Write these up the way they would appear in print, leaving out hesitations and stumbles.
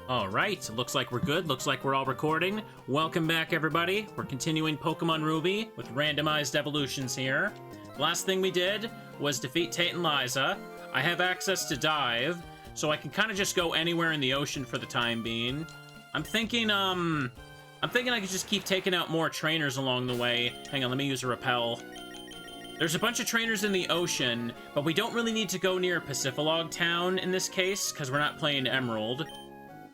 All right, looks like we're good. Looks like we're all recording. Welcome back, everybody. We're continuing Pokemon Ruby with randomized evolutions here. The last thing we did was defeat Tate and Liza. I have access to Dive, so I can kind of just go anywhere in the ocean for the time being. I'm thinking I could just keep taking out more trainers along the way. Hang on, let me use a Repel. There's a bunch of trainers in the ocean, but we don't really need to go near Pacifilog Town in this case, because we're not playing Emerald.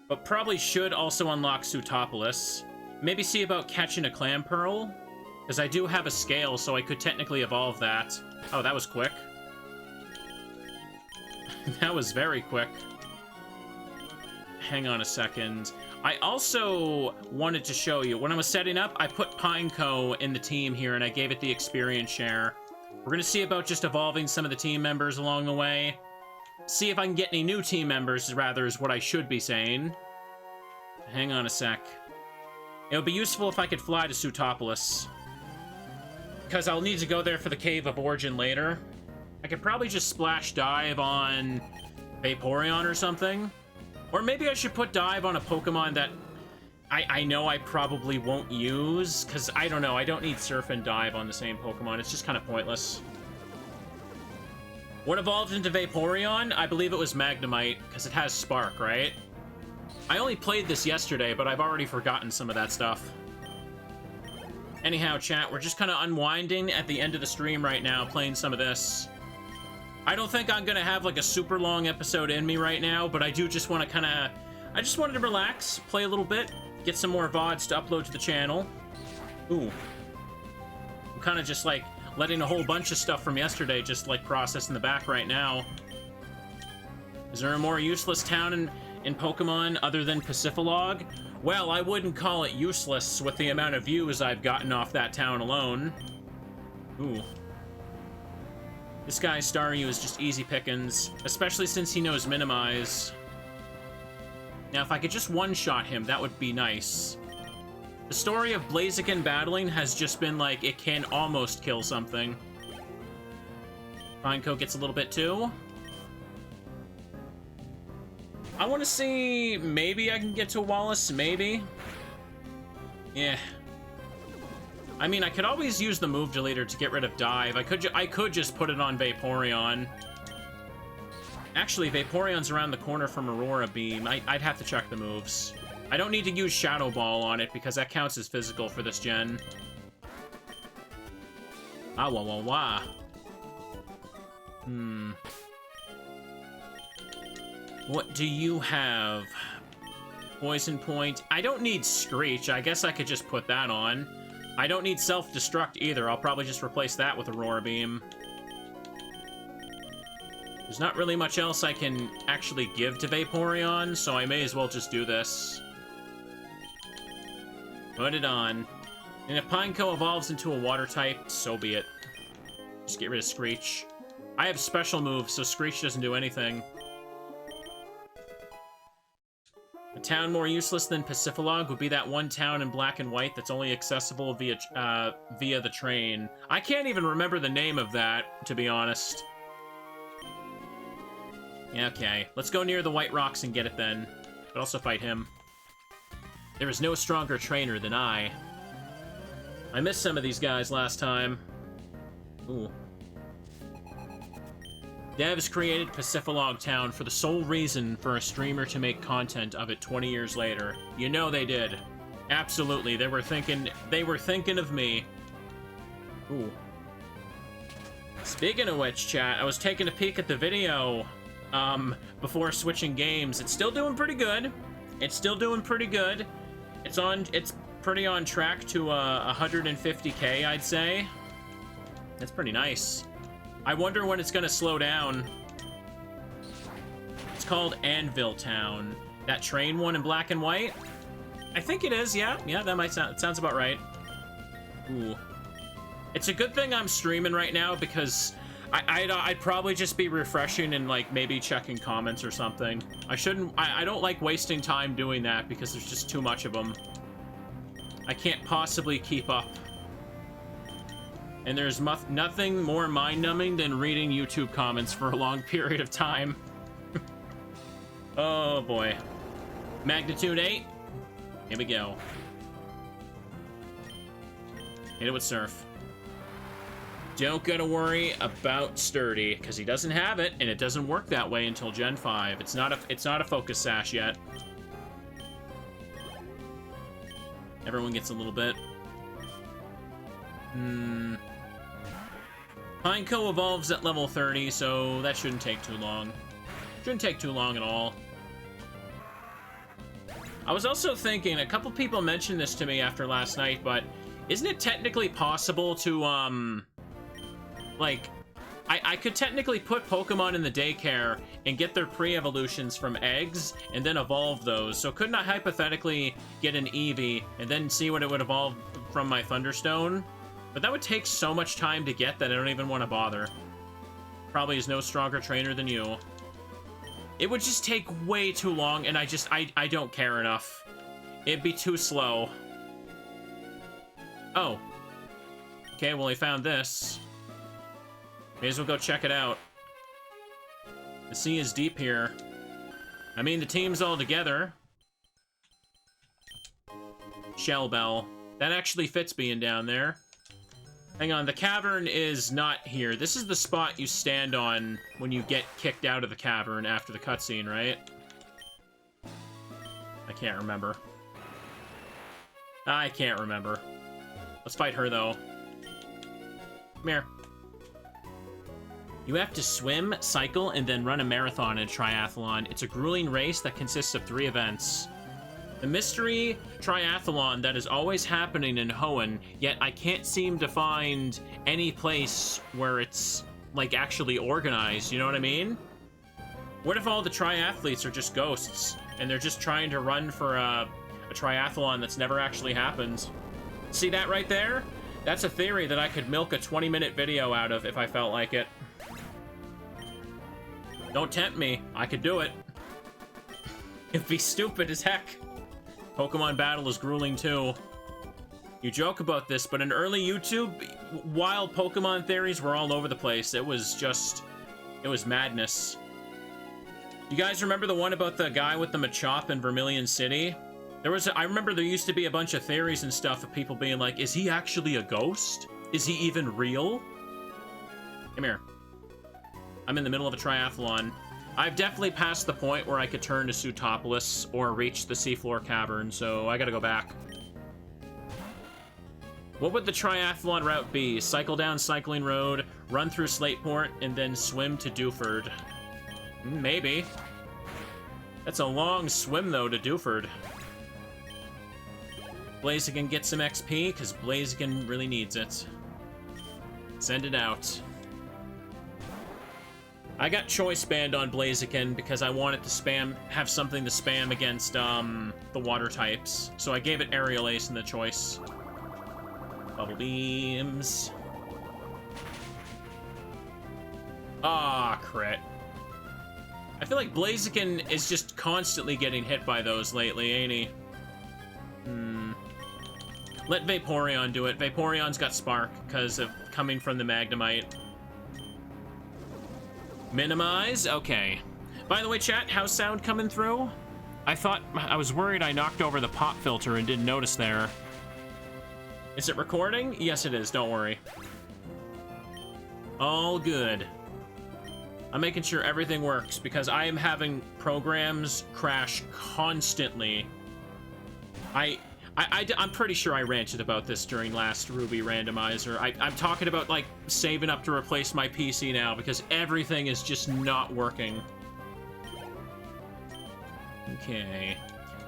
But probably should also unlock Sootopolis. Maybe see about catching a Clamperl, because I do have a scale, so I could technically evolve that. Oh, that was quick. That was very quick. Hang on a second. I also wanted to show you, when I was setting up, I put Pineco in the team here, and I gave it the experience share. We're going to see about just evolving some of the team members along the way. See if I can get any new team members, rather, is what I should be saying. Hang on a sec. It would be useful if I could fly to Sootopolis, because I'll need to go there for the Cave of Origin later. I could probably just splash Dive on Vaporeon or something. Or maybe I should put Dive on a Pokemon that I know I probably won't use, because I don't know, I don't need Surf and Dive on the same Pokemon. It's just kind of pointless. What evolved into Vaporeon? I believe it was Magnemite, because it has Spark, right? I only played this yesterday, but I've already forgotten some of that stuff. Anyhow, chat, we're just kind of unwinding at the end of the stream right now, playing some of this. I don't think I'm gonna have, like, a super long episode in me right now, but I do just want to kind of... I just wanted to relax, play a little bit, get some more VODs to upload to the channel. Ooh. I'm kind of just, like, letting a whole bunch of stuff from yesterday just, like, process in the back right now. Is there a more useless town in Pokemon other than Pacifilog? Well, I wouldn't call it useless with the amount of views I've gotten off that town alone. Ooh. This guy, Staryu, is just easy pickings, especially since he knows Minimize. Now, if I could just one-shot him, that would be nice. The story of Blaziken battling has just been like, it can almost kill something. Pineco gets a little bit too. I want to see, maybe I can get to Wallace, maybe. Yeah. I mean, I could always use the move deleter to get rid of Dive. I could just put it on Vaporeon. Actually, Vaporeon's around the corner from Aurora Beam. I'd have to check the moves. I don't need to use Shadow Ball on it, because that counts as physical for this gen. Ah, wah, wah, wah. What do you have? Poison Point. I don't need Screech. I guess I could just put that on. I don't need Self-Destruct either. I'll probably just replace that with Aurora Beam. There's not really much else I can actually give to Vaporeon, so I may as well just do this. Put it on. And if Pineco evolves into a water type, so be it. Just get rid of Screech. I have special moves, so Screech doesn't do anything. A town more useless than Pacifilog would be that one town in Black and White that's only accessible via the train. I can't even remember the name of that, to be honest. Yeah, okay. Let's go near the White Rocks and get it then. But also fight him. There is no stronger trainer than I. I missed some of these guys last time. Ooh. Devs created Pacifilog Town for the sole reason for a streamer to make content of it 20 years later. You know they did. Absolutely. They were thinking of me. Ooh. Speaking of which, chat, I was taking a peek at the video before switching games. It's still doing pretty good. It's still doing pretty good. It's pretty on track to 150k, I'd say. That's pretty nice. I wonder when it's gonna slow down. It's called Anvil Town. That train one in Black and White? I think it is, yeah. Yeah, that might sounds about right. Ooh. It's a good thing I'm streaming right now, because I'd probably just be refreshing and, like, maybe checking comments or something. I don't like wasting time doing that, because there's just too much of them. I can't possibly keep up. And there's nothing more mind-numbing than reading YouTube comments for a long period of time. Oh, boy. Magnitude 8. Here we go. Hit it with Surf. Don't gotta worry about Sturdy, because he doesn't have it, and it doesn't work that way until Gen 5. It's not a focus sash yet. Everyone gets a little bit. Pineco evolves at level 30, so that shouldn't take too long. Shouldn't take too long at all. I was also thinking, a couple people mentioned this to me after last night, but isn't it technically possible to, like, I could technically put Pokemon in the daycare and get their pre-evolutions from eggs and then evolve those. So couldn't I hypothetically get an Eevee and then see what it would evolve from my Thunderstone? But that would take so much time to get that I don't even want to bother. Probably is no stronger trainer than you. It would just take way too long, and I don't care enough. It'd be too slow. Oh. Okay, well, I found this. May as well go check it out. The sea is deep here. I mean, the team's all together. Shell Bell. That actually fits being down there. Hang on, the cavern is not here. This is the spot you stand on when you get kicked out of the cavern after the cutscene, right? I can't remember. I can't remember. Let's fight her, though. Come here. You have to swim, cycle, and then run a marathon and triathlon. It's a grueling race that consists of 3 events. The mystery triathlon that is always happening in Hoenn, yet I can't seem to find any place where it's, like, actually organized, you know what I mean? What if all the triathletes are just ghosts, and they're just trying to run for a triathlon that's never actually happened? See that right there? That's a theory that I could milk a 20-minute video out of if I felt like it. Don't tempt me. I could do it. It'd be stupid as heck. Pokemon Battle is grueling too. You joke about this, but in early YouTube, wild Pokemon theories were all over the place. It was madness. You guys remember the one about the guy with the Machop in Vermilion City? I remember there used to be a bunch of theories and stuff of people being like, is he actually a ghost? Is he even real? Come here. I'm in the middle of a triathlon. I've definitely passed the point where I could turn to Sootopolis or reach the seafloor cavern, so I gotta go back. What would the triathlon route be? Cycle down Cycling Road, run through Slateport, and then swim to Dewford. Maybe. That's a long swim, though, to Dewford. Blaziken gets some XP, because Blaziken really needs it. Send it out. I got choice banned on Blaziken because I wanted to have something to spam against the water types. So I gave it Aerial Ace in the choice. Bubble Beams. Ah, crit. I feel like Blaziken is just constantly getting hit by those lately, ain't he? Let Vaporeon do it. Vaporeon's got Spark because of coming from the Magnemite. Minimize? Okay. By the way, chat, how's sound coming through? I was worried I knocked over the pop filter and didn't notice there. Is it recording? Yes, it is. Don't worry. All good. I'm making sure everything works because I am having programs crash constantly. I'm pretty sure I ranted about this during last Ruby Randomizer. I'm talking about, like, saving up to replace my PC now because everything is just not working. Okay.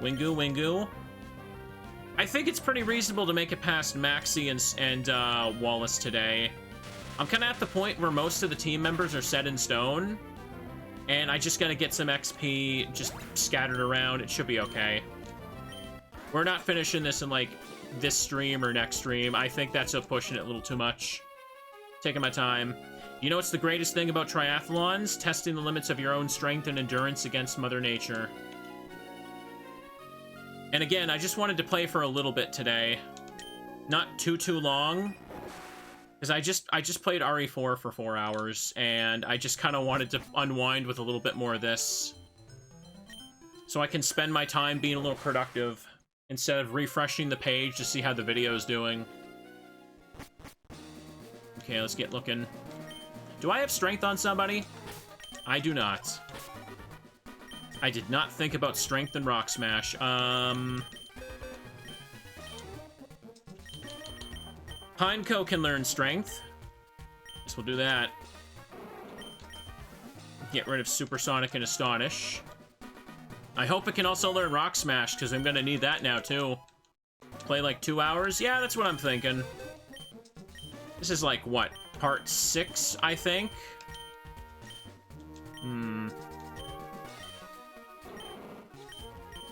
Wingu, Wingu. I think it's pretty reasonable to make it past Maxie and Wallace today. I'm kind of at the point where most of the team members are set in stone, and I just gotta get some XP just scattered around. It should be okay. We're not finishing this in, like, this stream or next stream. I think that's pushing it a little too much. Taking my time. You know what's the greatest thing about triathlons? Testing the limits of your own strength and endurance against Mother Nature. And again, I just wanted to play for a little bit today. Not too long. Because I just played RE4 for 4 hours, and I just kind of wanted to unwind with a little bit more of this. so I can spend my time being a little productive instead of refreshing the page to see how the video is doing. Okay, let's get looking. Do I have strength on somebody? I do not. I did not think about strength and rock smash. Pineco can learn strength. Guess we'll do that. Get rid of Supersonic and Astonish. I hope it can also learn Rock Smash, because I'm going to need that now, too. Play like 2 hours? Yeah, that's what I'm thinking. This is like, what, part 6, I think?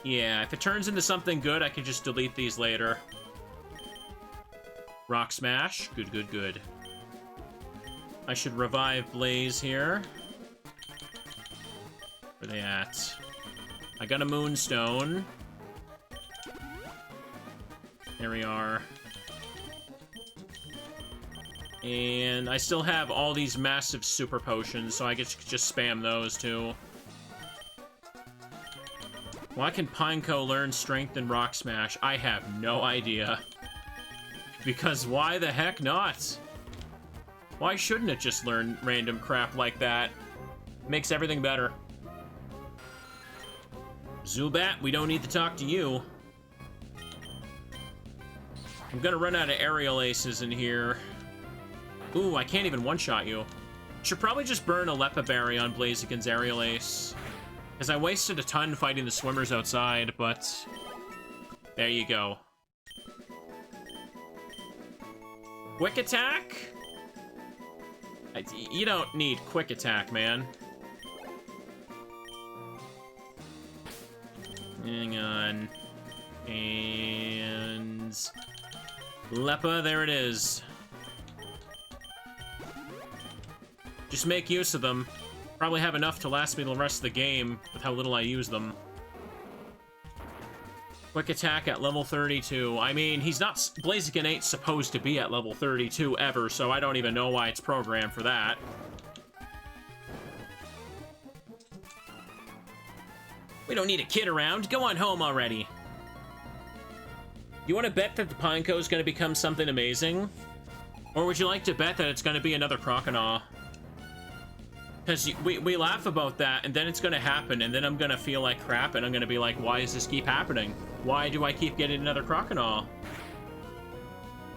Yeah, if it turns into something good, I can just delete these later. Rock Smash. Good, good, good. I should revive Blaze here. Where are they at? I got a Moonstone. There we are. And I still have all these massive super potions, so I can just spam those too. Why can Pineco learn Strength and Rock Smash? I have no idea. Because why the heck not? Why shouldn't it just learn random crap like that? Makes everything better. Zubat, we don't need to talk to you. I'm gonna run out of aerial aces in here. Ooh, I can't even one-shot you. Should probably just burn a Lepa Berry on Blaziken's aerial ace. Because I wasted a ton fighting the swimmers outside, but... there you go. Quick attack? You don't need quick attack, man. Hang on. And... Lepa, there it is. Just make use of them. Probably have enough to last me the rest of the game with how little I use them. Quick attack at level 32. I mean, he's not... Blaziken ain't supposed to be at level 32 ever, so I don't even know why it's programmed for that. We don't need a kid around. Go on home already. You want to bet that the Pineco is going to become something amazing? Or would you like to bet that it's going to be another Croconaw? Because we laugh about that, and then it's going to happen, and then I'm going to feel like crap, and I'm going to be like, why does this keep happening? Why do I keep getting another Croconaw?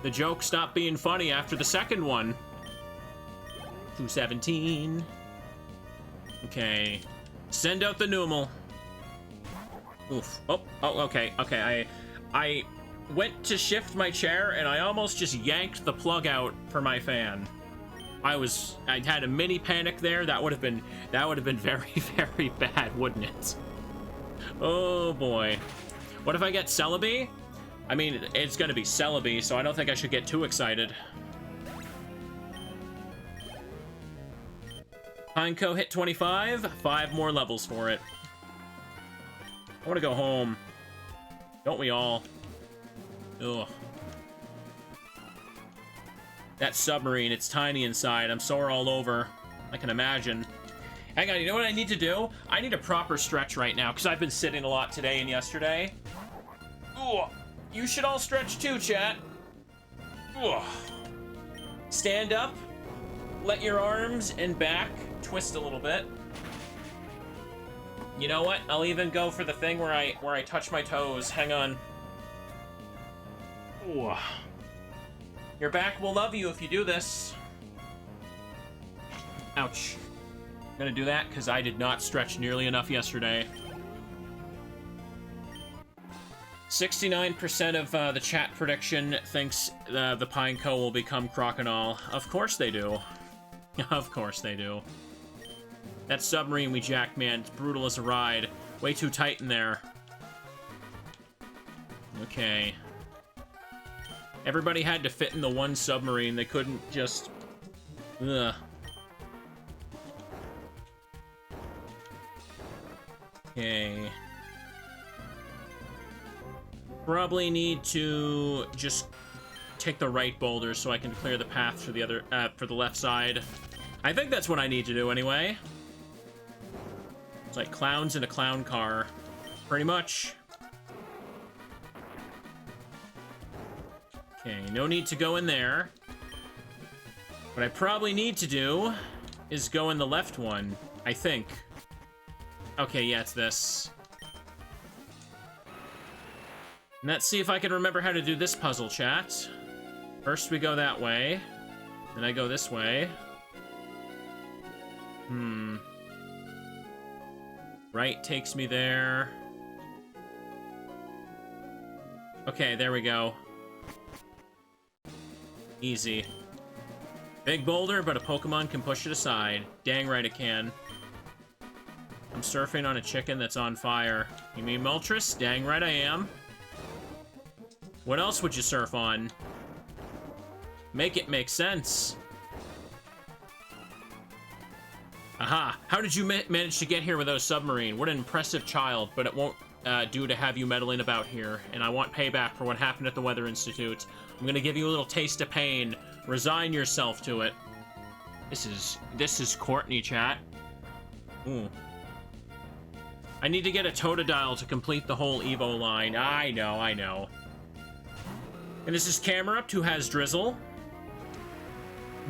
The joke stopped being funny after the second one. 217. Okay. Send out the Numel. Oof. Oh, okay, okay. I went to shift my chair, and I almost just yanked the plug out for my fan. I had a mini panic there. That would have been very, very bad, wouldn't it? Oh boy. What if I get Celebi? I mean, it's gonna be Celebi, so I don't think I should get too excited. Pineco hit 25. 5 more levels for it. I want to go home. Don't we all? Ugh. That submarine, it's tiny inside. I'm sore all over. I can imagine. Hang on, you know what I need to do? I need a proper stretch right now, because I've been sitting a lot today and yesterday. Ugh. You should all stretch too, chat. Ugh. Stand up. Let your arms and back twist a little bit. You know what? I'll even go for the thing where I touch my toes. Hang on. Ugh. Your back will love you if you do this. Ouch. I'm gonna do that because I did not stretch nearly enough yesterday. 69% of the chat prediction thinks the Pineco will become Croconaw. Of course they do. Of course they do. That submarine we jacked, man, it's brutal as a ride. Way too tight in there. Okay. Everybody had to fit in the one submarine. They couldn't just... Ugh. Okay. Probably need to just take the right boulder so I can clear the path for the other, for the left side. I think that's what I need to do anyway. It's like clowns in a clown car. pretty much. Okay, no need to go in there. What I probably need to do is go in the left one, I think. Okay, yeah, it's this. And let's see if I can remember how to do this puzzle, chat. First we go that way. Then I go this way. Right takes me there. Okay, there we go. Easy. Big boulder, but a Pokemon can push it aside. Dang right it can. I'm surfing on a chicken that's on fire. You mean Moltres? Dang right I am. What else would you surf on? Make it make sense. Aha! How did you manage to get here without a submarine? What an impressive child, but it won't do to have you meddling about here. And I want payback for what happened at the Weather Institute. I'm gonna give you a little taste of pain. Resign yourself to it. This is Courtney, chat. Ooh. I need to get a Totodile to complete the whole Evo line. I know. And this is Camerupt, who has Drizzle.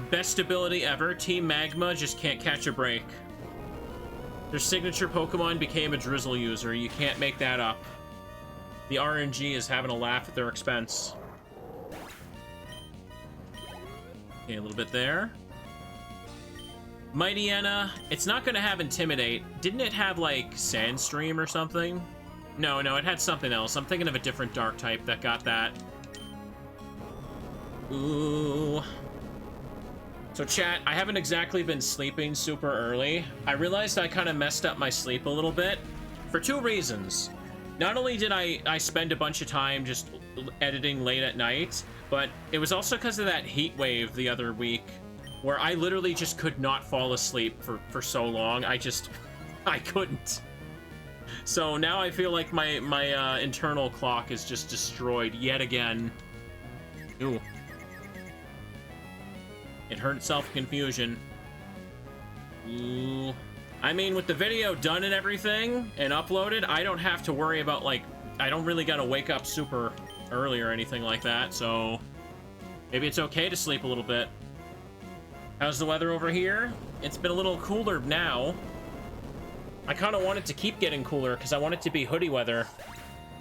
Best ability ever. Team Magma just can't catch a break. Their signature Pokemon became a Drizzle user. You can't make that up. The RNG is having a laugh at their expense. Okay, a little bit there. Mightyena, it's not going to have Intimidate. Didn't it have, like, Sandstream or something? No, it had something else. I'm thinking of a different Dark type that got that. Ooh. So, chat, I haven't exactly been sleeping super early. I realized I kind of messed up my sleep a little bit for two reasons. Not only did I spend a bunch of time just editing late at night, but it was also because of that heat wave the other week where I literally just could not fall asleep for so long. I couldn't. So now I feel like my internal clock is just destroyed yet again. Ooh. It hurt itself in confusion. Ooh. I mean, with the video done and everything and uploaded, I don't have to worry about, like, I don't really gotta wake up super early or anything like that, so maybe it's okay to sleep a little bit. How's the weather over here? It's been a little cooler now. I kind of want it to keep getting cooler because I want it to be hoodie weather.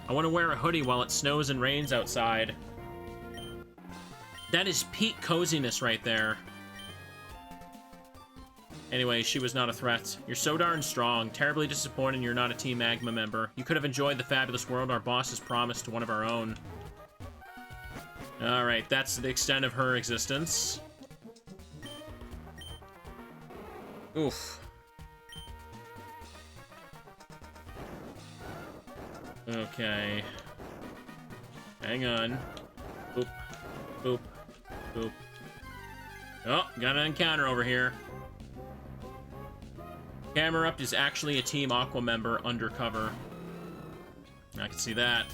I want to wear a hoodie while it snows and rains outside. That is peak coziness right there. Anyway, she was not a threat. You're so darn strong. Terribly disappointed you're not a Team Magma member. You could have enjoyed the fabulous world our boss has promised to one of our own. Alright, that's the extent of her existence. Oof. Okay. Hang on. Boop. Boop. Boop. Oh, got an encounter over here. Camerupt is actually a Team Aqua member undercover. I can see that.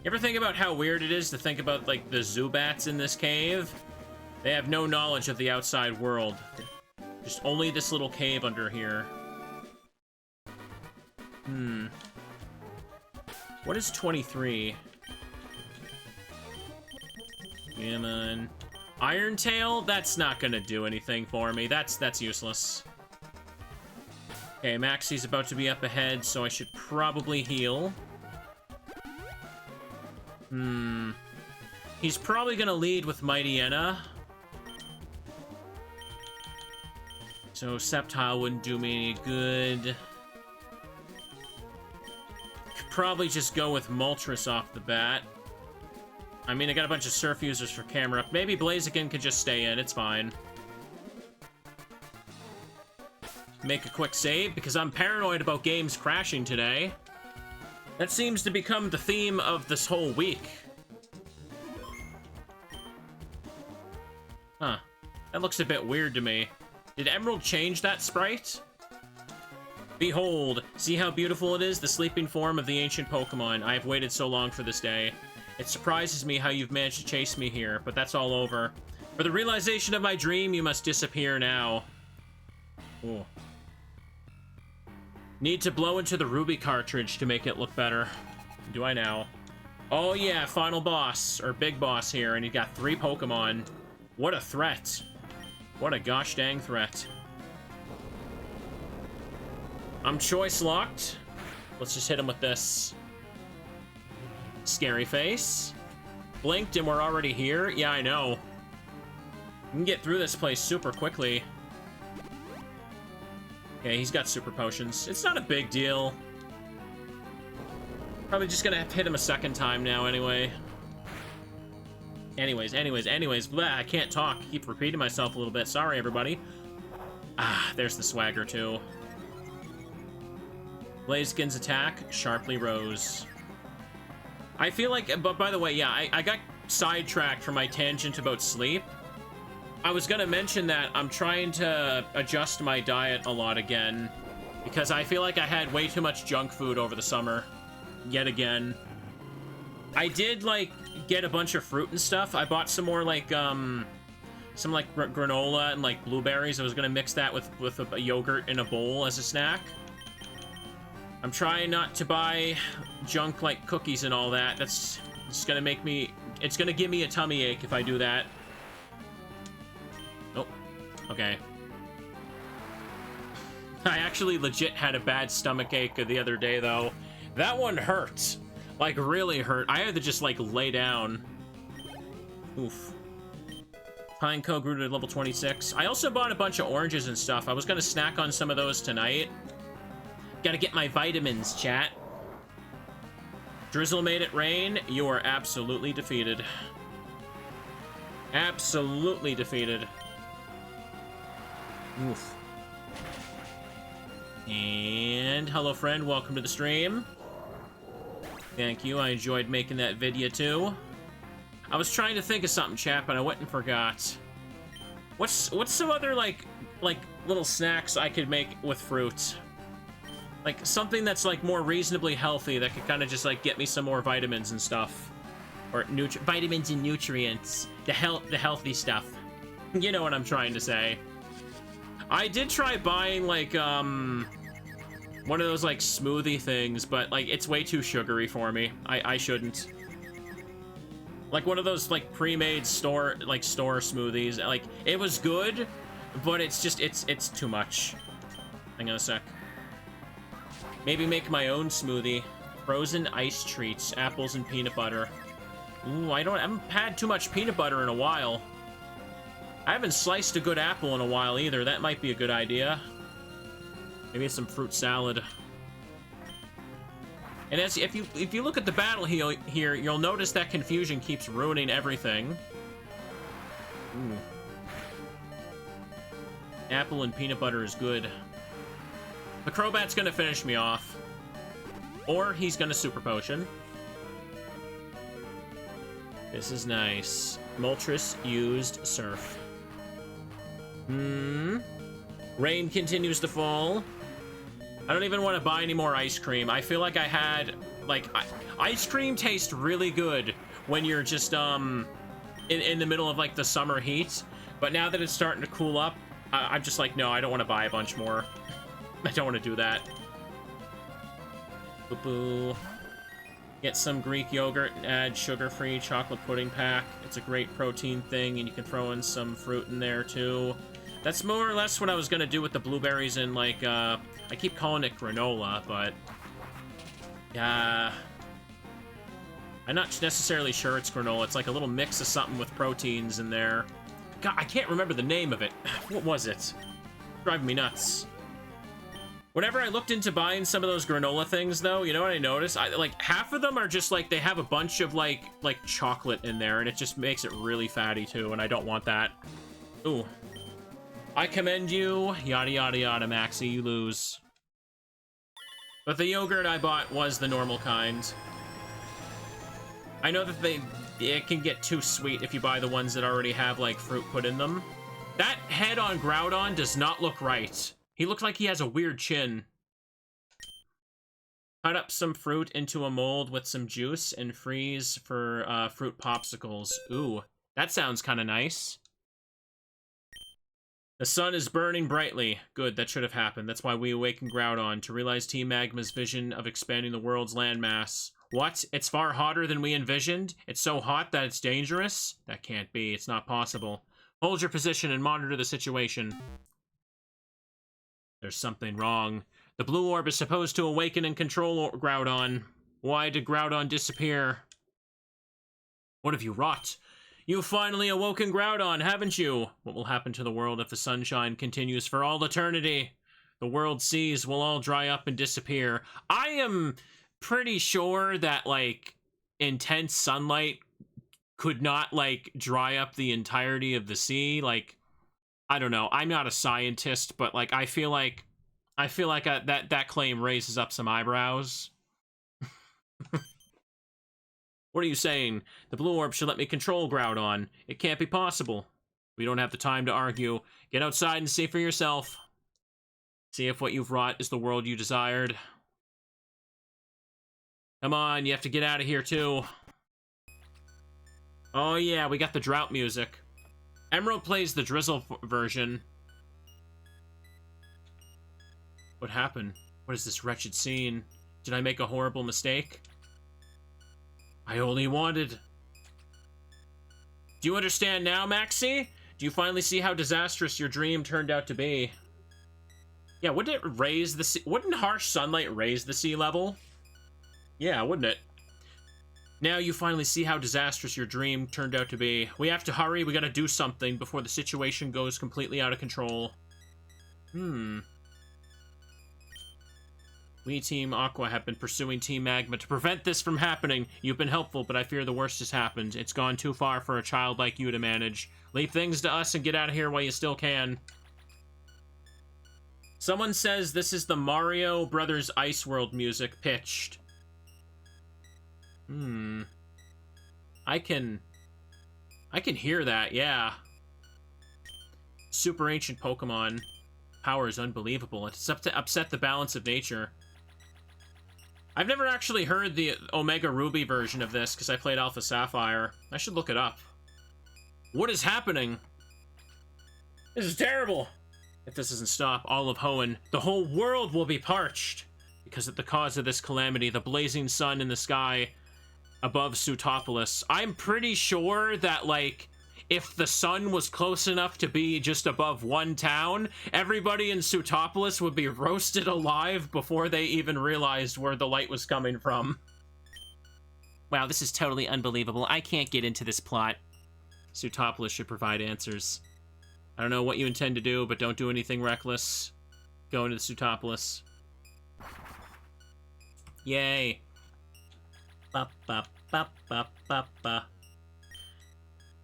You ever think about how weird it is to think about, like, the Zubats in this cave? They have no knowledge of the outside world. Just only this little cave under here. What is 23? Come on. Iron Tail? That's not gonna do anything for me. That's useless. Okay, Maxie's about to be up ahead, so I should probably heal. He's probably gonna lead with Mightyena. So Sceptile wouldn't do me any good. Could probably just go with Moltres off the bat. I mean, I got a bunch of Surf users for Camerupt. Maybe Blaziken could just stay in, it's fine. Make a quick save, because I'm paranoid about games crashing today. That seems to become the theme of this whole week. Huh. That looks a bit weird to me. Did Emerald change that sprite? Behold, see how beautiful it is, the sleeping form of the ancient Pokemon. I have waited so long for this day. It surprises me how you've managed to chase me here, but that's all over. For the realization of my dream, you must disappear now. Ooh. Need to blow into the ruby cartridge to make it look better. Do I now? Oh yeah, final boss, or big boss here, and he got 3 Pokemon. What a threat. What a gosh dang threat. I'm choice locked. Let's just hit him with this. Scary face. Blinked and we're already here? Yeah, I know. We can get through this place super quickly. Okay, he's got super potions. It's not a big deal. Probably just gonna have to hit him a second time now anyway. Anyways. Blah, I can't talk. Keep repeating myself a little bit. Sorry, everybody. Ah, there's the swagger, too. Blaziken's attack sharply rose. I feel like, but by the way, yeah, I got sidetracked from my tangent about sleep. I was gonna mention that I'm trying to adjust my diet a lot again, because I feel like I had way too much junk food over the summer. Yet again. I did, like, get a bunch of fruit and stuff. I bought some more, like, some, like, granola and, like, blueberries. I was gonna mix that with a yogurt in a bowl as a snack. I'm trying not to buy junk, like, cookies and all that. That's just gonna make me... It's gonna give me a tummy ache if I do that. Nope. Okay. I actually legit had a bad stomach ache the other day, though. That one hurt. Like, really hurt. I had to just, like, lay down. Oof. Pineco grew to level 26. I also bought a bunch of oranges and stuff. I was gonna snack on some of those tonight. Gotta get my vitamins, chat. Drizzle made it rain. You are absolutely defeated. Absolutely defeated. Oof. And hello, friend. Welcome to the stream. Thank you. I enjoyed making that video, too. I was trying to think of something, chat, but I went and forgot. What's some other, like little snacks I could make with fruit? Like, something that's, like, more reasonably healthy that could kind of just, like, get me some more vitamins and stuff. Or vitamins and nutrients. The healthy stuff. You know what I'm trying to say. I did try buying, like, one of those, like, smoothie things, but, like, it's way too sugary for me. I shouldn't. Like, one of those, like, pre-made store smoothies. Like, it was good, but it's just, it's too much. Hang on a sec. Maybe make my own smoothie. Frozen ice treats, apples and peanut butter. Ooh, I haven't had too much peanut butter in a while. I haven't sliced a good apple in a while either. That might be a good idea. Maybe some fruit salad. And as if you look at the battle here, you'll notice that confusion keeps ruining everything. Ooh. Apple and peanut butter is good. The Crobat's gonna finish me off. Or he's gonna super potion. This is nice. Moltres used Surf. Rain continues to fall. I don't even want to buy any more ice cream. I feel like I had, like, ice cream tastes really good when you're just, in the middle of, like, the summer heat. But now that it's starting to cool up, I'm just like, no, I don't want to buy a bunch more. I don't want to do that. Boo-boo. Get some Greek yogurt and add sugar-free chocolate pudding pack. It's a great protein thing, and you can throw in some fruit in there, too. That's more or less what I was going to do with the blueberries and, like, I keep calling it granola, but... yeah... I'm not necessarily sure it's granola. It's like a little mix of something with proteins in there. God, I can't remember the name of it. What was it? Driving me nuts. Whenever I looked into buying some of those granola things, though, you know what I noticed? Like, half of them are just, like, they have a bunch of, like chocolate in there, and it just makes it really fatty, too, and I don't want that. Ooh. I commend you. Yada, yada, yada, Maxie. You lose. But the yogurt I bought was the normal kind. I know that it can get too sweet if you buy the ones that already have, like, fruit put in them. That head on Groudon does not look right. He looks like he has a weird chin. Cut up some fruit into a mold with some juice and freeze for fruit popsicles. Ooh, that sounds kind of nice. The sun is burning brightly. Good, that should have happened. That's why we awaken Groudon, to realize Team Magma's vision of expanding the world's landmass. What? It's far hotter than we envisioned? It's so hot that it's dangerous? That can't be. It's not possible. Hold your position and monitor the situation. There's something wrong. The blue orb is supposed to awaken and control Groudon. Why did Groudon disappear? What have you wrought? You've finally awoken Groudon, haven't you? What will happen to the world if the sunshine continues for all eternity? The world's seas will all dry up and disappear. I am pretty sure that, like, intense sunlight could not, like, dry up the entirety of the sea. Like, I don't know. I'm not a scientist, but, like, I feel like that claim raises up some eyebrows. What are you saying? The blue orb should let me control Groudon. It can't be possible. We don't have the time to argue. Get outside and see for yourself. See if what you've wrought is the world you desired. Come on, you have to get out of here too. Oh yeah, we got the drought music. Emerald plays the drizzle version. What happened? What is this wretched scene? Did I make a horrible mistake? I only wanted... Do you understand now, Maxie? Do you finally see how disastrous your dream turned out to be? Yeah, wouldn't it raise the sea... Wouldn't harsh sunlight raise the sea level? Yeah, wouldn't it? Now you finally see how disastrous your dream turned out to be. We have to hurry, we gotta do something before the situation goes completely out of control. We, Team Aqua, have been pursuing Team Magma to prevent this from happening. You've been helpful, but I fear the worst has happened. It's gone too far for a child like you to manage. Leave things to us and get out of here while you still can. Someone says this is the Mario Brothers Ice World music pitched. I can hear that, yeah. Super ancient Pokemon. Power is unbelievable. It's upset the balance of nature. I've never actually heard the Omega Ruby version of this because I played Alpha Sapphire. I should look it up. What is happening? This is terrible. If this doesn't stop all of Hoenn, the whole world will be parched. Because of the cause of this calamity, the blazing sun in the sky above Sootopolis. I'm pretty sure that, like, if the sun was close enough to be just above one town, everybody in Sootopolis would be roasted alive before they even realized where the light was coming from. Wow, this is totally unbelievable. I can't get into this plot. Sootopolis should provide answers. I don't know what you intend to do, but don't do anything reckless. Go into the Sootopolis. Yay. Ba ba ba ba ba ba.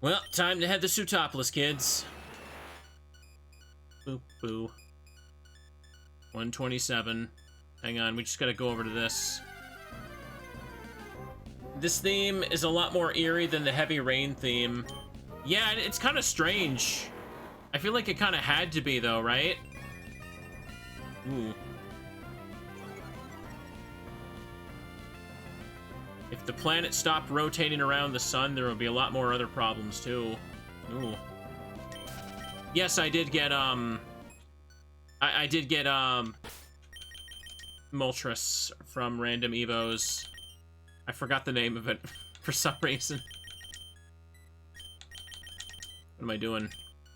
Well, time to head to Sootopolis, kids. Boop, boo. 127. Hang on, we just gotta go over to this. This theme is a lot more eerie than the Heavy Rain theme. Yeah, it's kind of strange. I feel like it kind of had to be, though, right? Ooh. If the planet stopped rotating around the sun, there would be a lot more other problems, too. Ooh. Yes, I did get, I did get, Moltres from Random Evos. I forgot the name of it for some reason. What am I doing?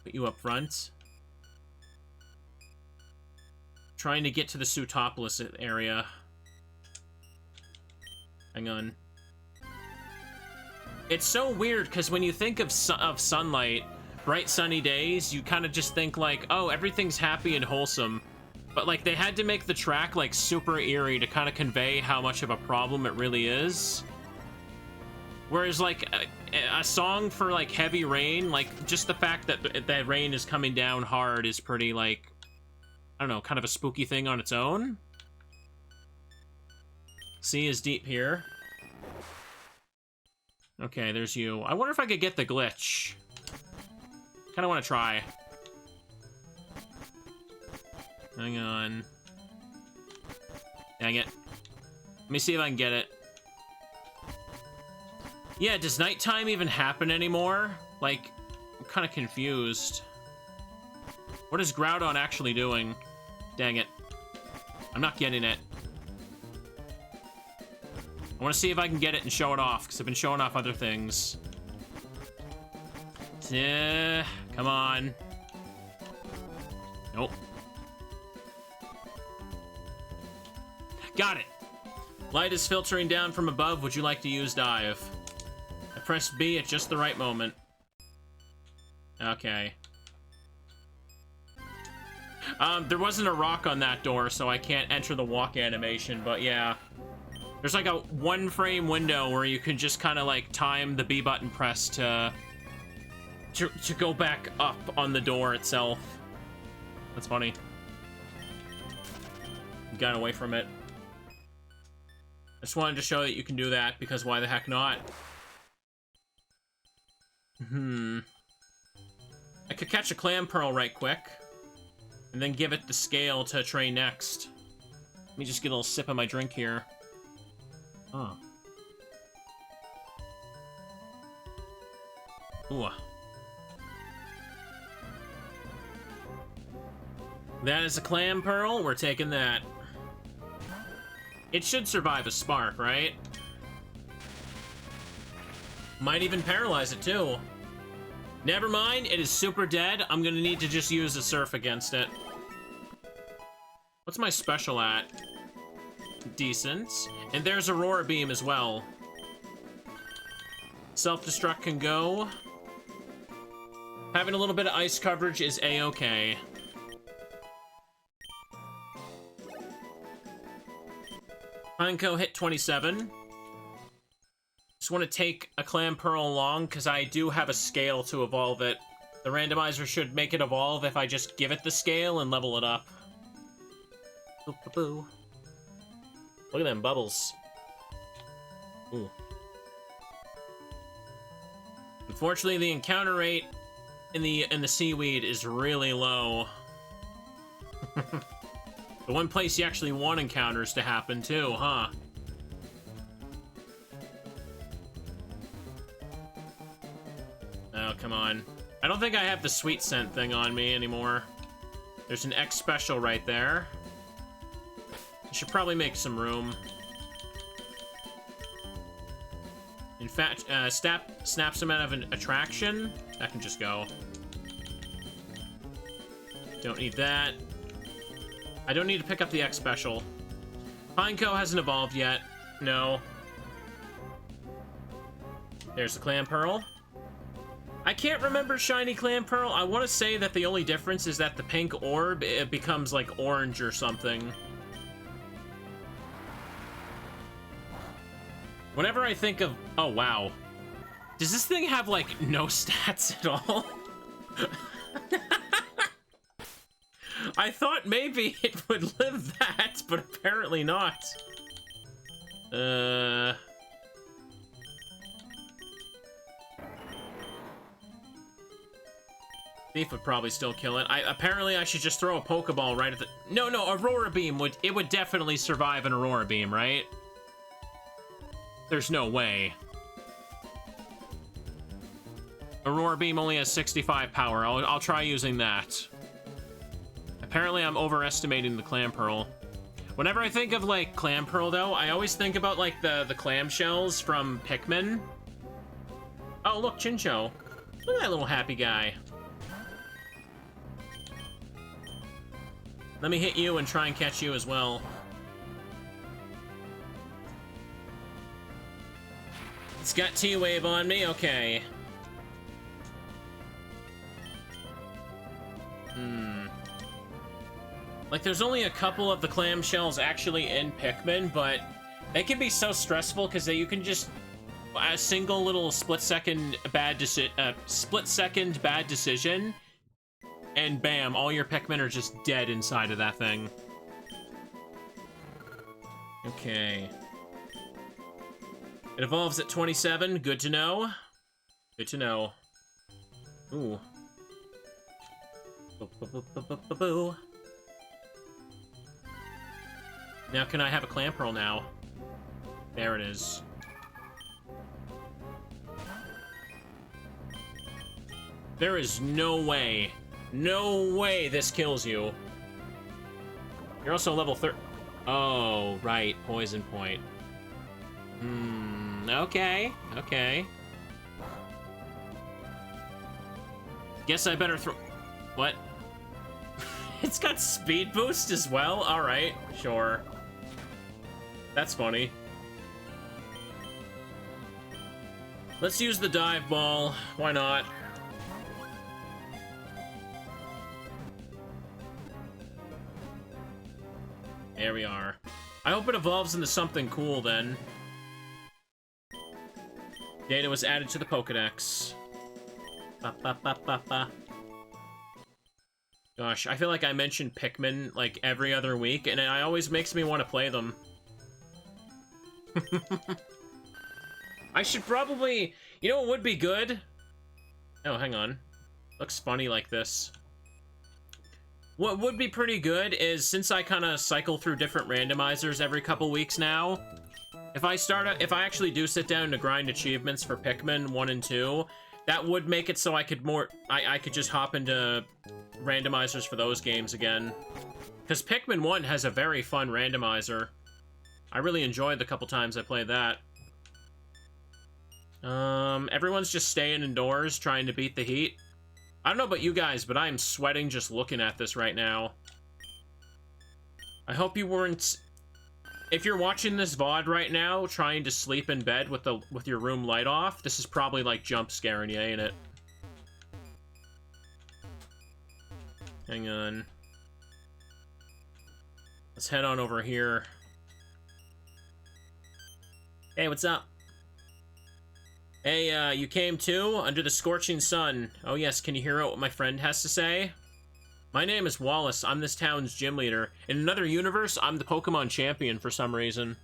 Put you up front? Trying to get to the Sootopolis area. Hang on. It's so weird, because when you think of sunlight, bright sunny days, you kind of just think like, oh, everything's happy and wholesome. But like, they had to make the track like super eerie to kind of convey how much of a problem it really is. Whereas like a song for like Heavy Rain, like just the fact that that rain is coming down hard is pretty like, I don't know, kind of a spooky thing on its own. Sea is deep here. Okay, there's you. I wonder if I could get the glitch. Kind of want to try. Hang on. Dang it. Let me see if I can get it. Yeah, does nighttime even happen anymore? Like, I'm kind of confused. What is Groudon actually doing? Dang it. I'm not getting it. I want to see if I can get it and show it off, because I've been showing off other things. Yeah, come on. Nope. Got it. Light is filtering down from above. Would you like to use dive? I pressed B at just the right moment. Okay. There wasn't a rock on that door, so I can't enter the walk animation, but yeah. There's like a 1-frame window where you can just kind of like time the B button press to go back up on the door itself. That's funny. Got away from it. I just wanted to show that you can do that, because why the heck not? I could catch a Clamperl right quick, and then give it the scale to train next. Let me just get a little sip of my drink here. Oh. Ooh. That is a Clamperl. We're taking that. It should survive a spark, right? Might even paralyze it, too. Never mind, it is super dead. I'm gonna need to just use a surf against it. What's my special at? Decent. And there's Aurora Beam as well. Self-destruct can go. Having a little bit of ice coverage is a-okay. Pineco hit 27. Just want to take a Clamperl along, because I do have a scale to evolve it. The randomizer should make it evolve if I just give it the scale and level it up. Boo-boo-boo. Look at them bubbles. Ooh. Unfortunately, the encounter rate in the seaweed is really low. The one place you actually want encounters to happen, too, huh? Oh, come on. I don't think I have the sweet scent thing on me anymore. There's an X special right there. I should probably make some room. In fact, snaps him out of an attraction. That can just go. Don't need that. I don't need to pick up the X special. Pineco hasn't evolved yet. No. There's the Clamperl. I can't remember shiny Clamperl. I want to say that the only difference is that the pink orb, it becomes like orange or something. Whenever I think of... Oh, wow. Does this thing have, like, no stats at all? I thought maybe it would live that, but apparently not. Thief would probably still kill it. Apparently I should just throw a Pokeball right at the... No, Aurora Beam would... It would definitely survive an Aurora Beam, right? There's no way. Aurora Beam only has 65 power. I'll try using that. Apparently I'm overestimating the Clamperl. Whenever I think of, like, Clamperl, though, I always think about, like, the clamshells from Pikmin. Oh, look, Chincho. Look at that little happy guy. Let me hit you and try and catch you as well. It's got T-Wave on me, okay. Like, there's only a couple of the clamshells actually in Pikmin, but they can be so stressful because you can just... A single little split-second bad decision, and bam, all your Pikmin are just dead inside of that thing. Okay. It evolves at 27. Good to know. Good to know. Ooh. Boo. Now can I have a Clamperl now? There it is. There is no way No way this kills you. You're also level 30. Oh, right. Poison point. Okay. Okay. Guess I better throw... What? It's got speed boost as well? Alright, sure. That's funny. Let's use the dive ball. Why not? There we are. I hope it evolves into something cool then. Data was added to the Pokedex. Ba, ba, ba, ba, ba. Gosh, I feel like I mention Pikmin like every other week, and it always makes me want to play them. I should probably... You know what would be good? Oh, hang on. Looks funny like this. What would be pretty good is, since I kind of cycle through different randomizers every couple weeks now, if I actually do sit down to grind achievements for Pikmin 1 and 2, that would make it so I could I could just hop into randomizers for those games again. Because Pikmin 1 has a very fun randomizer. I really enjoyed the couple times I played that. Everyone's just staying indoors, trying to beat the heat. I don't know about you guys, but I am sweating just looking at this right now. I hope you weren't... If you're watching this VOD right now, trying to sleep in bed with your room light off, this is probably like jump scaring you, ain't it? Hang on. Let's head on over here. Hey, what's up? Hey, you came too? Under the scorching sun. Oh yes, can you hear what my friend has to say? My name is Wallace. I'm this town's gym leader. In another universe, I'm the Pokemon champion for some reason.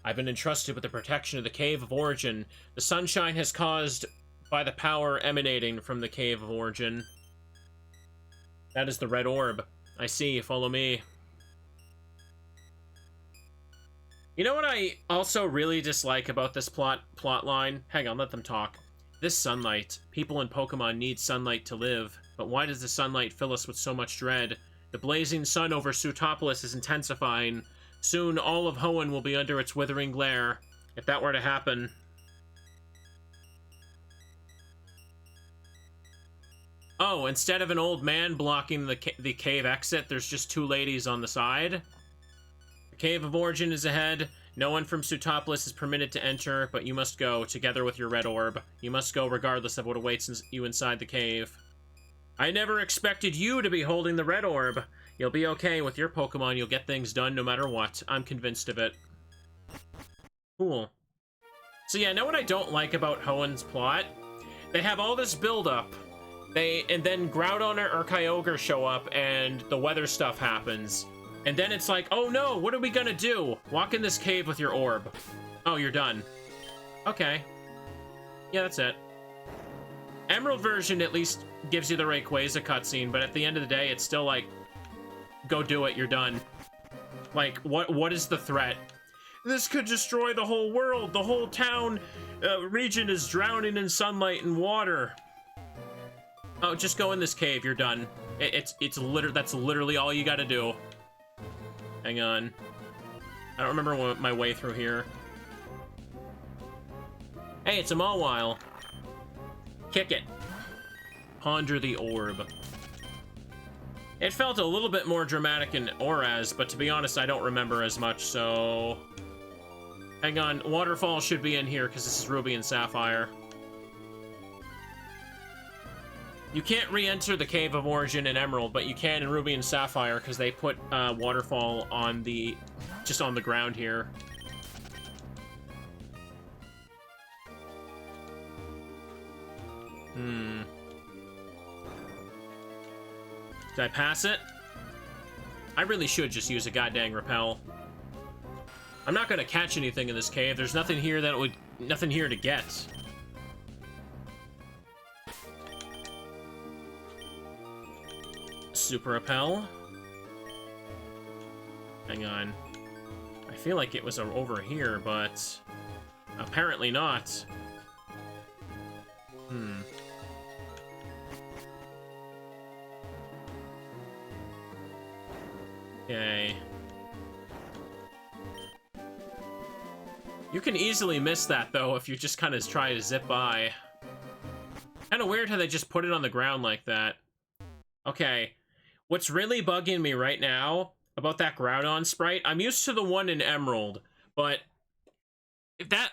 I've been entrusted with the protection of the Cave of Origin. The sunshine has caused by the power emanating from the Cave of Origin. That is the red orb. I see, follow me. You know what I also really dislike about this plot line? Hang on, let them talk. This sunlight. People in Pokemon need sunlight to live. But why does the sunlight fill us with so much dread? The blazing sun over Sootopolis is intensifying. Soon, all of Hoenn will be under its withering glare. If that were to happen... Oh, instead of an old man blocking the cave exit, there's just two ladies on the side. The Cave of Origin is ahead. No one from Sootopolis is permitted to enter, but you must go, together with your red orb. You must go regardless of what awaits you inside the cave. I never expected you to be holding the red orb. You'll be okay with your Pokemon. You'll get things done no matter what. I'm convinced of it. Cool. So yeah, know what I don't like about Hoenn's plot? They have all this build-up. And then Groudon or Kyogre show up, and the weather stuff happens. And then it's like, oh no, what are we gonna do? Walk in this cave with your orb. Oh, you're done. Okay. Yeah, that's it. Emerald version at least gives you the Rayquaza cutscene, but at the end of the day, it's still like, go do it, you're done. Like, what is the threat? This could destroy the whole world. The whole town region is drowning in sunlight and water. Oh, just go in this cave, you're done. That's literally all you gotta do. Hang on. I don't remember my way through here. Hey, it's a Mawile. Kick it. Ponder the orb. It felt a little bit more dramatic in Oraz, but to be honest, I don't remember as much, so... Hang on, Waterfall should be in here, because this is Ruby and Sapphire. You can't re-enter the Cave of Origin in Emerald, but you can in Ruby and Sapphire, because they put Waterfall on the... just on the ground here. Did I pass it? I really should just use a goddamn repel. I'm not gonna catch anything in this cave. There's nothing here nothing here to get. Super repel. Hang on. I feel like it was over here, but apparently not. Okay. You can easily miss that, though, if you just kind of try to zip by. Kind of weird how they just put it on the ground like that. Okay. What's really bugging me right now about that Groudon sprite, I'm used to the one in Emerald, but if that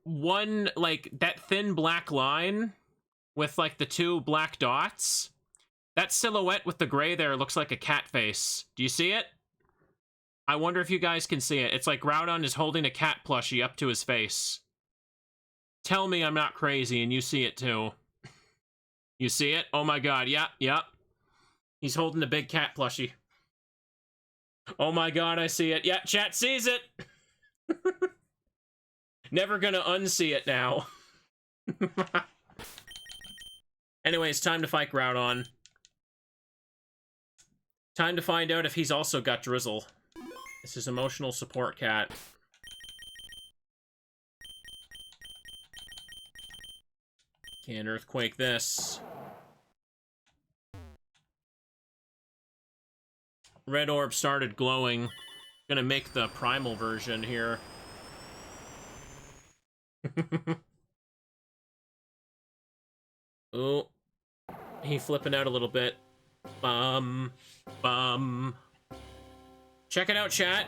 one, like, that thin black line with, like, the two black dots, that silhouette with the gray there looks like a cat face. Do you see it? I wonder if you guys can see it. It's like Groudon is holding a cat plushie up to his face. Tell me I'm not crazy and you see it too. You see it? Oh my god, yep, yep. He's holding a big cat plushie. Oh my god, I see it. Yeah, chat sees it! Never gonna unsee it now. Anyways, time to fight Groudon. Time to find out if he's also got Drizzle. This is emotional support cat. Can't earthquake this. Red orb started glowing. Gonna make the primal version here. Oh, he flipping out a little bit. Bum. Check it out, chat.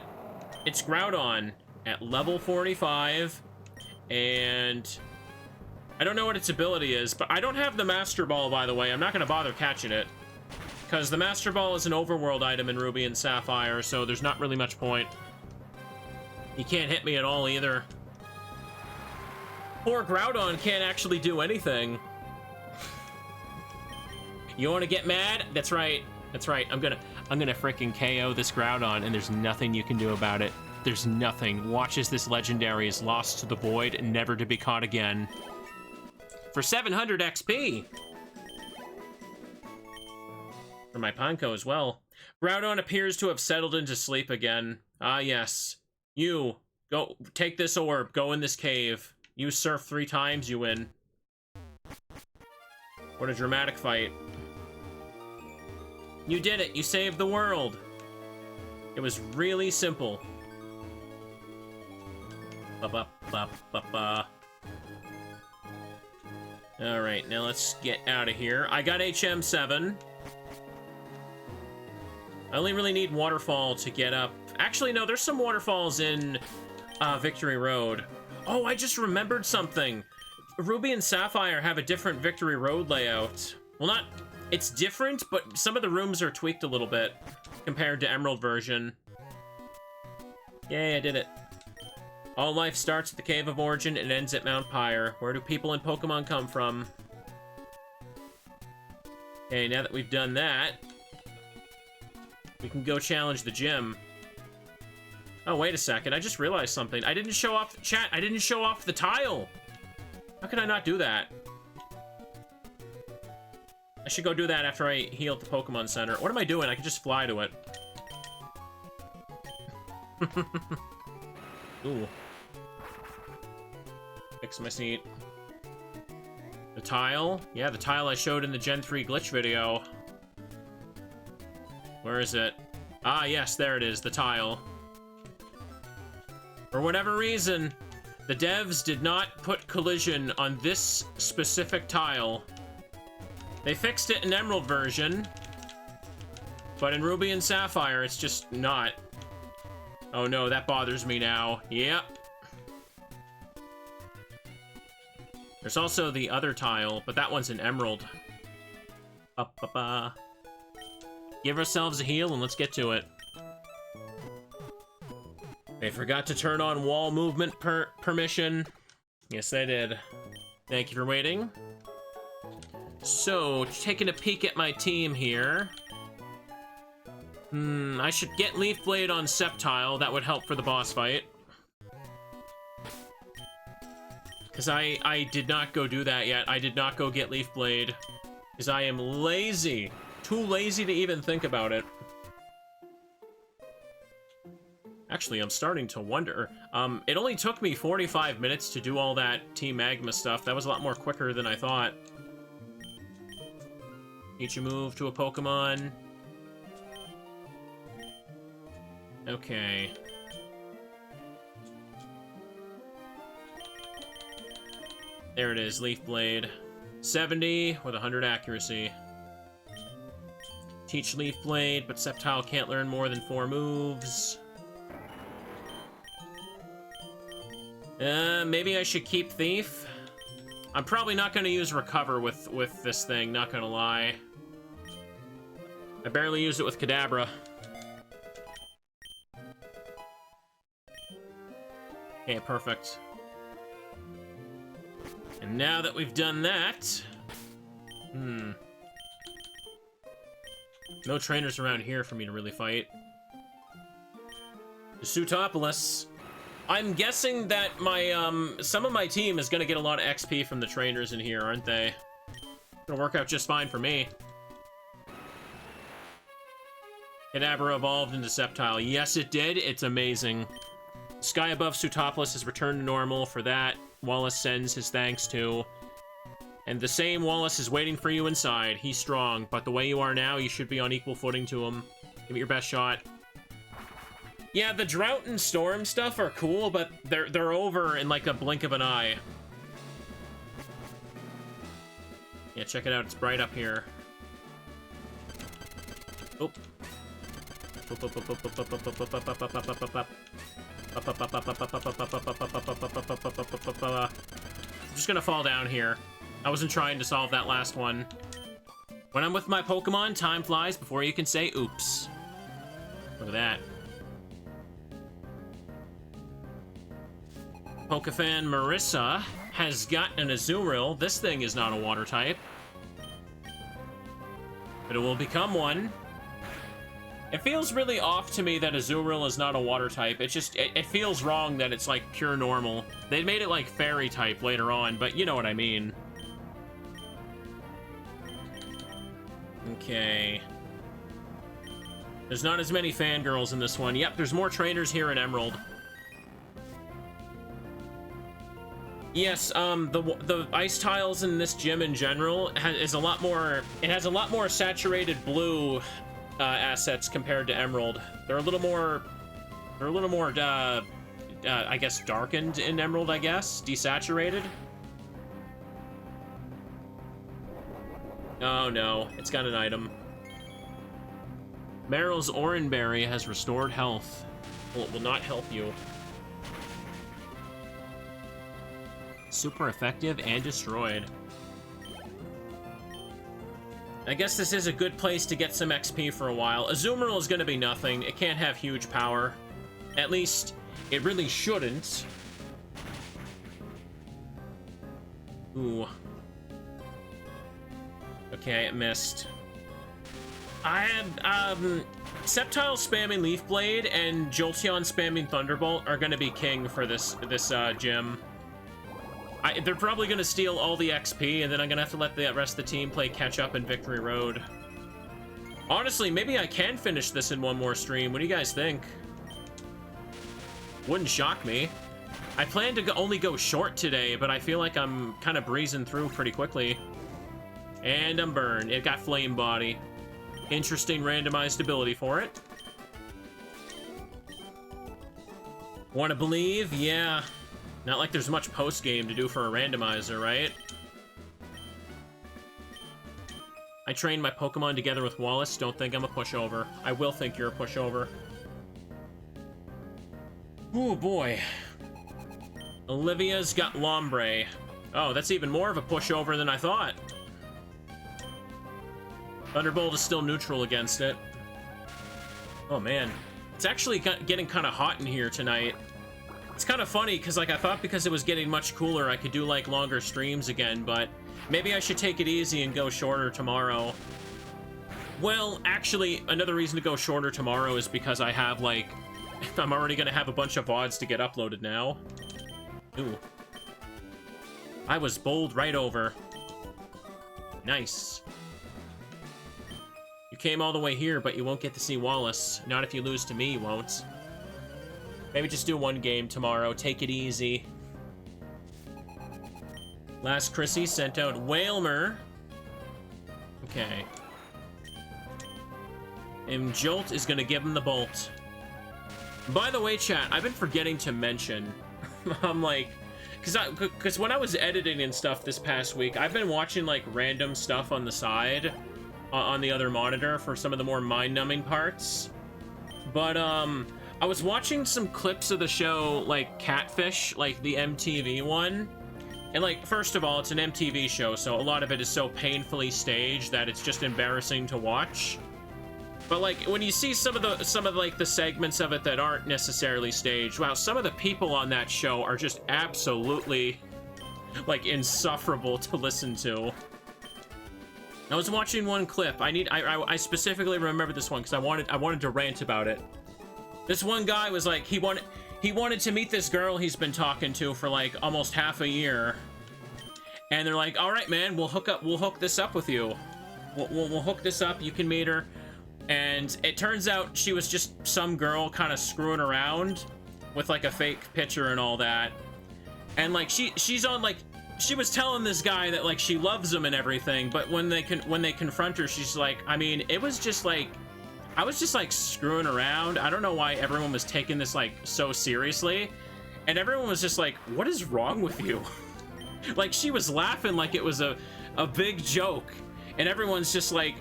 It's Groudon at level 45, and I don't know what its ability is, but I don't have the Master Ball, by the way. I'm not going to bother catching it, because the Master Ball is an overworld item in Ruby and Sapphire, so there's not really much point. He can't hit me at all, either. Poor Groudon can't actually do anything. You want to get mad? That's right. That's right. I'm gonna freaking KO this Groudon, and there's nothing you can do about it. There's nothing. Watch as this legendary is lost to the void, never to be caught again. For 700 XP! For my Panko as well. Groudon appears to have settled into sleep again. Ah, yes. You, go, take this orb, go in this cave. You surf 3 times, you win. What a dramatic fight. You did it! You saved the world! It was really simple. Ba-ba-ba-ba-ba. Alright, now let's get out of here. I got HM7. I only really need Waterfall to get up. Actually, no, there's some waterfalls in Victory Road. Oh, I just remembered something. Ruby and Sapphire have a different Victory Road layout. Well, not... It's different, but some of the rooms are tweaked a little bit compared to Emerald version. Yay, I did it. All life starts at the Cave of Origin and ends at Mount Pyre. Where do people in Pokemon come from? Okay, now that we've done that, we can go challenge the gym. Oh, wait a second. I just realized something. I didn't show off... Chat, I didn't show off the tile! How could I not do that? I should go do that after I heal at the Pokemon Center. What am I doing? I can just fly to it. Ooh. Fix my seat. The tile? Yeah, the tile I showed in the Gen 3 glitch video. Where is it? Ah, yes, there it is, the tile. For whatever reason, the devs did not put collision on this specific tile. They fixed it in Emerald version, but in Ruby and Sapphire, it's just not. Oh no, that bothers me now. Yep. There's also the other tile, but that one's in Emerald. Ba-ba-ba. Give ourselves a heal and let's get to it. They forgot to turn on wall movement permission. Yes, they did. Thank you for waiting. So, taking a peek at my team here. I should get Leaf Blade on Sceptile. That would help for the boss fight. Because I did not go do that yet. I did not go get Leaf Blade. Because I am lazy. Too lazy to even think about it. Actually, I'm starting to wonder. It only took me 45 minutes to do all that Team Magma stuff. That was a lot more quicker than I thought. Each move to a Pokemon. Okay. There it is, Leaf Blade. 70 with 100 accuracy. Teach Leaf Blade, but Sceptile can't learn more than 4 moves. Maybe I should keep Thief. I'm probably not going to use Recover with this thing, not going to lie. I barely used it with Kadabra. Okay, perfect. And now that we've done that... No trainers around here for me to really fight. Sootopolis. I'm guessing that my, some of my team is gonna get a lot of XP from the trainers in here, aren't they? It'll work out just fine for me. Kadabra evolved into Sceptile. Yes, it did. It's amazing. Sky above Sootopolis has returned to normal. For that, Wallace sends his thanks to. And the same Wallace is waiting for you inside. He's strong, but the way you are now, you should be on equal footing to him. Give it your best shot. Yeah, the drought and storm stuff are cool, but they're over in like a blink of an eye. Yeah, check it out. It's bright up here. Oh. I'm just gonna fall down here. I wasn't trying to solve that last one. When I'm with my Pokemon, time flies before you can say oops. Look at that. Pokefan Marissa has got an Azumarill. This thing is not a water type, but it will become one. It feels really off to me that Azumarill is not a water type. It just, it feels wrong that it's like pure normal. They made it like fairy type later on, but you know what I mean. Okay. There's not as many fangirls in this one. Yep, there's more trainers here in Emerald. Yes, the ice tiles in this gym in general is a lot more. It has a lot more saturated blue assets compared to Emerald. They're a little more. I guess darkened in Emerald. I guess desaturated. Oh no, it's got an item. Meryl's Oranberry has restored health. Well, it will not help you. Super effective and destroyed. I guess this is a good place to get some XP for a while. Azumarill is going to be nothing. It can't have huge power. At least, it really shouldn't. Ooh. Okay, it missed. I had, Sceptile spamming Leaf Blade and Jolteon spamming Thunderbolt are going to be king for this gym. They're probably going to steal all the XP, and then I'm going to have to let the rest of the team play catch-up in Victory Road. Honestly, maybe I can finish this in one more stream. What do you guys think? Wouldn't shock me. I plan to only go short today, but I feel like I'm kind of breezing through pretty quickly. And I'm burned. It got Flame Body. Interesting randomized ability for it. Want to believe? Yeah. Not like there's much post-game to do for a randomizer, right? I trained my Pokemon together with Wallace. Don't think I'm a pushover. I will think you're a pushover. Oh boy. Olivia's got Lombre. Oh, that's even more of a pushover than I thought. Thunderbolt is still neutral against it. Oh man. It's actually getting kind of hot in here tonight. It's kind of funny, because like I thought because it was getting much cooler, I could do like longer streams again, but maybe I should take it easy and go shorter tomorrow. Well, actually, another reason to go shorter tomorrow is because I have like, I'm already going to have a bunch of VODs to get uploaded now. Ooh. I was bowled right over. Nice. You came all the way here, but you won't get to see Wallace. Not if you lose to me, you won't. Maybe just do one game tomorrow. Take it easy. Last Chrissy sent out Wailmer. Okay. And Jolt is going to give him the Bolt. By the way, chat, I've been forgetting to mention, I'm like, because when I was editing and stuff this past week, I've been watching like random stuff on the side, on the other monitor for some of the more mind-numbing parts. But I was watching some clips of the show like Catfish, like the MTV one. And like, first of all, it's an MTV show, so a lot of it is so painfully staged that it's just embarrassing to watch. But like, when you see some of like the segments of it that aren't necessarily staged, wow, some of the people on that show are just absolutely like insufferable to listen to. I was watching one clip. I specifically remember this one because I wanted to rant about it. This one guy was like, he wanted to meet this girl he's been talking to for like almost half a year. And they're like, all right, man, we'll hook this up with you. We'll hook this up. You can meet her. And it turns out she was just some girl kind of screwing around with like a fake picture and all that. And like she's on like, she was telling this guy that like she loves him and everything, but when they confront her, she's like, I mean, it was just like, I was just like screwing around. I don't know why everyone was taking this like so seriously. And everyone was just like, what is wrong with you? Like she was laughing like it was a big joke. And everyone's just like,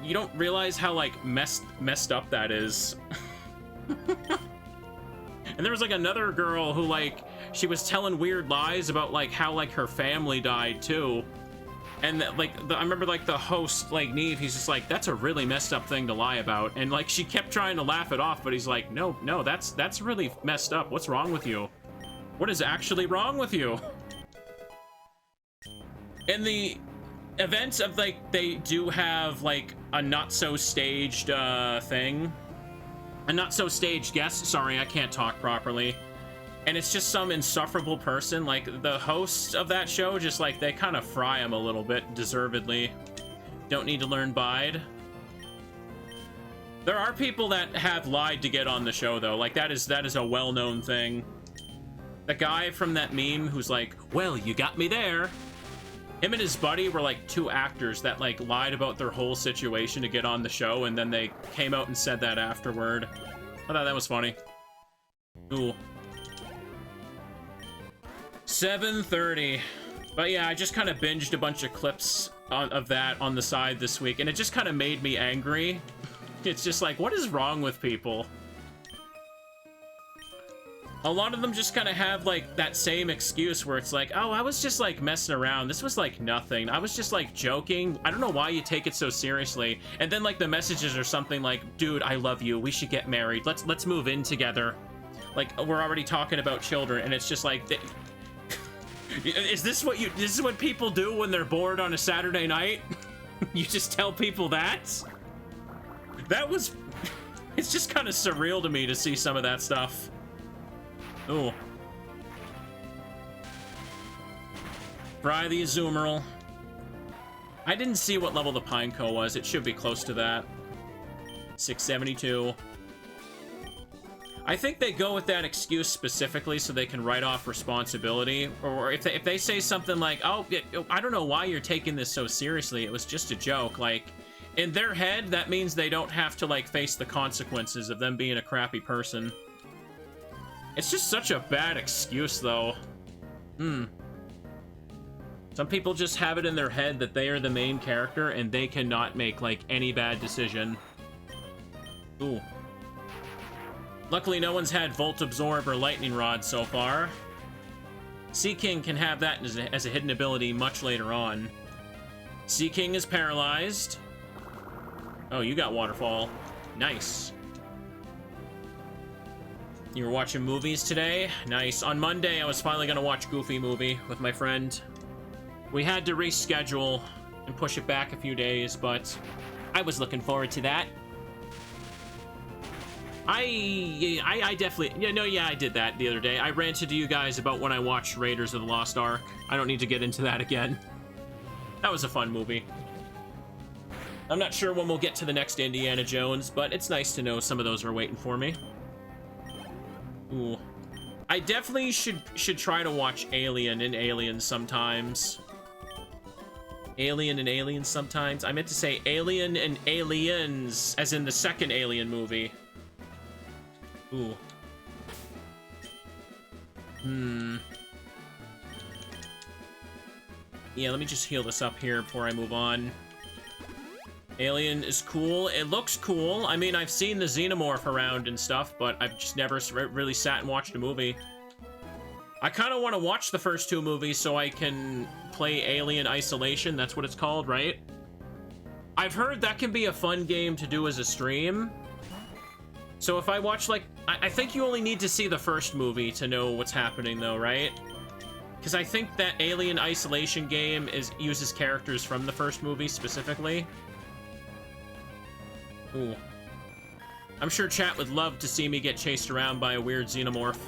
you don't realize how like messed up that is. And there was like another girl who like, she was telling weird lies about like how like her family died too. And like, I remember like the host, like Neve, he's just like, that's a really messed up thing to lie about. And like, she kept trying to laugh it off, but he's like, no, that's really messed up. What's wrong with you? What is actually wrong with you? In the events of like, they do have like a not so staged thing. A not so staged guest. Sorry, I can't talk properly. And it's just some insufferable person. Like the hosts of that show, just like they kind of fry him a little bit, deservedly. Don't need to learn bide. There are people that have lied to get on the show though. Like that is a well-known thing. The guy from that meme who's like, well, you got me there. Him and his buddy were like two actors that like lied about their whole situation to get on the show, and then they came out and said that afterward. I thought that was funny. Ooh. 7:30. But yeah, I just kind of binged a bunch of clips of that on the side this week, and it just kind of made me angry. It's just like, what is wrong with people? A lot of them just kind of have like that same excuse where it's like, oh, I was just like messing around. This was like nothing. I was just like joking. I don't know why you take it so seriously. And then like the messages are something like, dude, I love you. We should get married. Let's move in together. Like we're already talking about children, and it's just like, is this what people do when they're bored on a Saturday night? You just tell people that? That was, it's just kind of surreal to me to see some of that stuff. Ooh. Fry the Azumarill. I didn't see what level the Pineco was. It should be close to that. 672. I think they go with that excuse specifically so they can write off responsibility. Or if they say something like, oh, I don't know why you're taking this so seriously. It was just a joke. Like, in their head, that means they don't have to, like, face the consequences of them being a crappy person. It's just such a bad excuse, though. Some people just have it in their head that they are the main character and they cannot make, like, any bad decision. Ooh. Luckily, no one's had Volt Absorb or Lightning Rod so far. Sea King can have that as a hidden ability much later on. Sea King is paralyzed. Oh, you got Waterfall. Nice. You were watching movies today? Nice. On Monday, I was finally gonna watch Goofy movie with my friend. We had to reschedule and push it back a few days, but I was looking forward to that. I definitely, yeah, I did that the other day. I ranted to you guys about when I watched Raiders of the Lost Ark. I don't need to get into that again. That was a fun movie. I'm not sure when we'll get to the next Indiana Jones, but it's nice to know some of those are waiting for me. Ooh. I definitely should try to watch Alien and Aliens sometimes. Alien and Aliens sometimes. I meant to say Alien and Aliens, as in the second Alien movie. Ooh. Yeah, let me just heal this up here before I move on. Alien is cool. It looks cool. I mean, I've seen the Xenomorph around and stuff, but I've just never really sat and watched a movie. I kind of want to watch the first two movies so I can play Alien Isolation. That's what it's called, right? I've heard that can be a fun game to do as a stream. So if I watch, like, I think you only need to see the first movie to know what's happening, though, right? Because I think that Alien Isolation game uses characters from the first movie specifically. Ooh. I'm sure chat would love to see me get chased around by a weird xenomorph.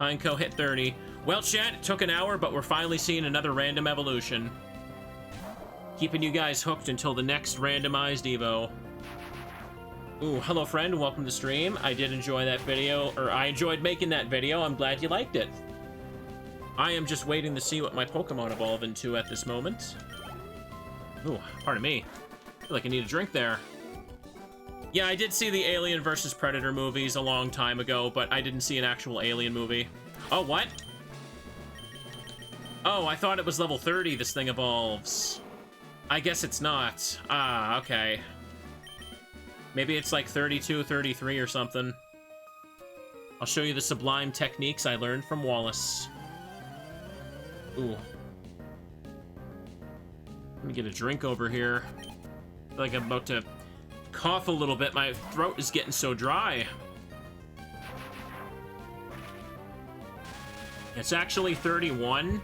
Pineco hit 30. Well, chat, it took an hour, but we're finally seeing another random evolution. Keeping you guys hooked until the next randomized Evo. Ooh, hello friend, welcome to stream. I did enjoy that video, or I enjoyed making that video. I'm glad you liked it. I am just waiting to see what my Pokemon evolve into at this moment. Ooh, pardon me. I feel like I need a drink there. Yeah, I did see the Alien vs. Predator movies a long time ago, but I didn't see an actual Alien movie. Oh, what? Oh, I thought it was level 30 this thing evolves. I guess it's not. Ah, okay. Maybe it's like 32, 33 or something. I'll show you the sublime techniques I learned from Wallace. Ooh. Let me get a drink over here. I feel like I'm about to cough a little bit. My throat is getting so dry. It's actually 31.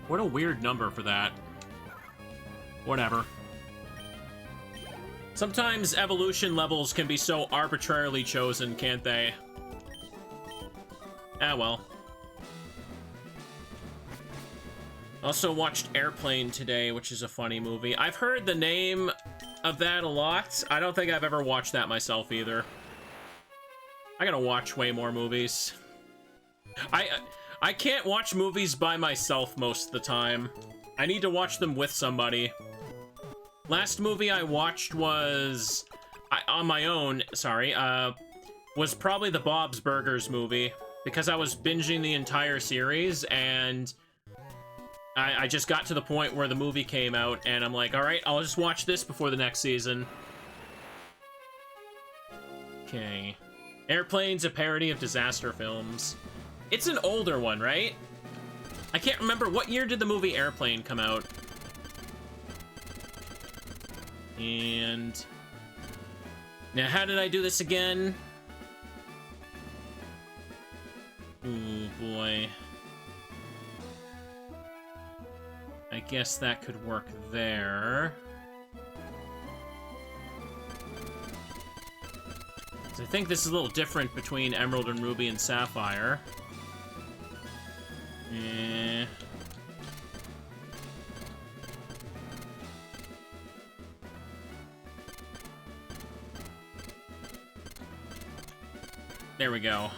What a weird number for that. Whatever. Sometimes evolution levels can be so arbitrarily chosen, can't they? Ah, well. Also watched Airplane today, which is a funny movie. I've heard the name of that a lot. I don't think I've ever watched that myself either. I gotta watch way more movies. I can't watch movies by myself most of the time. I need to watch them with somebody. Last movie I watched was on my own, sorry, was probably the Bob's Burgers movie, because I was binging the entire series, and I just got to the point where the movie came out, and I'm like, all right, I'll just watch this before the next season. Okay. Airplane's a parody of disaster films. It's an older one, right? I can't remember. What year did the movie Airplane come out? And now, how did I do this again? Oh boy. I guess that could work there. So I think this is a little different between Emerald and Ruby and Sapphire. There we go.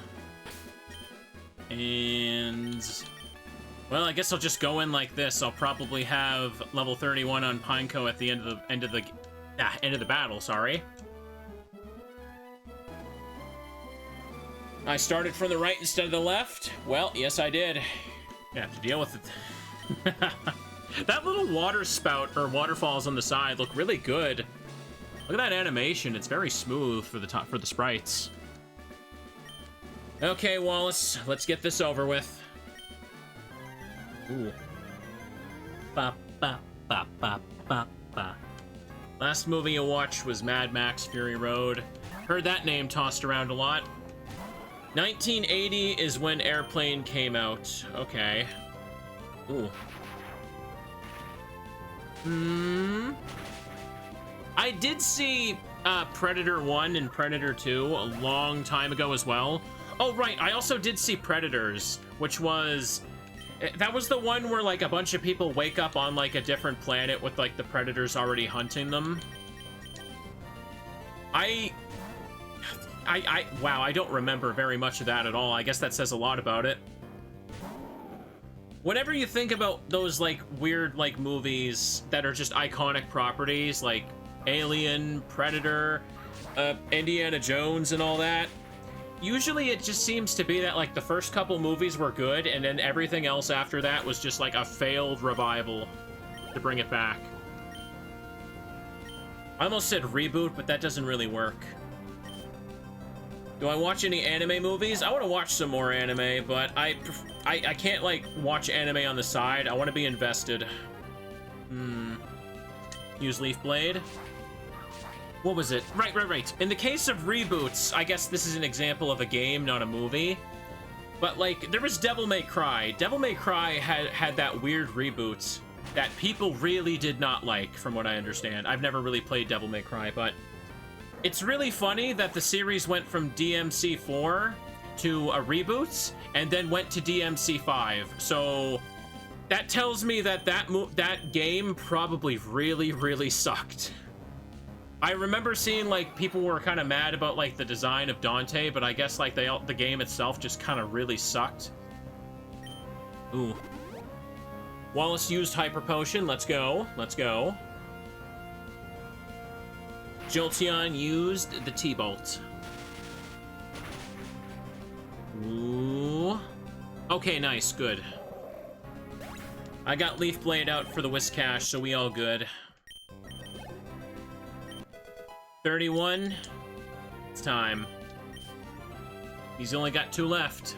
And well, I guess I'll just go in like this. I'll probably have level 31 on Pineco at the end of the battle, sorry. I started from the right instead of the left. Well, yes I did. I have to deal with it. That little water spout or waterfalls on the side look really good. Look at that animation. It's very smooth for the sprites. Okay, Wallace, let's get this over with. Ooh. Ba, ba, ba, ba, ba, ba. Last movie you watched was Mad Max Fury Road. Heard that name tossed around a lot. 1980 is when Airplane came out. Okay. Ooh. I did see Predator 1 and Predator 2 a long time ago as well. Oh, right, I also did see Predators, which was... That was the one where, like, a bunch of people wake up on, like, a different planet with, like, the Predators already hunting them. Wow, I don't remember very much of that at all. I guess that says a lot about it. Whenever you think about those, like, weird, like, movies that are just iconic properties, like Alien, Predator, Indiana Jones, and all that, Usually it just seems to be that, like, the first couple movies were good, and then everything else after that was just, like, a failed revival to bring it back. I almost said reboot, but that doesn't really work. Do I watch any anime movies? I want to watch some more anime, but I can't, like, watch anime on the side. I want to be invested. Use Leaf Blade. What was it? Right. In the case of reboots, I guess this is an example of a game, not a movie. But, like, there was Devil May Cry. Devil May Cry had that weird reboot that people really did not like, from what I understand. I've never really played Devil May Cry, but it's really funny that the series went from DMC4 to a reboot, and then went to DMC5. So that tells me that that game probably really sucked. I remember seeing, like, people were kind of mad about, like, the design of Dante, but I guess, like, the game itself just kind of really sucked. Ooh. Wallace used Hyper Potion. Let's go. Jolteon used the T-Bolt. Ooh. Okay, nice. Good. I got Leaf Blade out for the Whiscash, so we all good. 31. It's time. He's only got 2 left.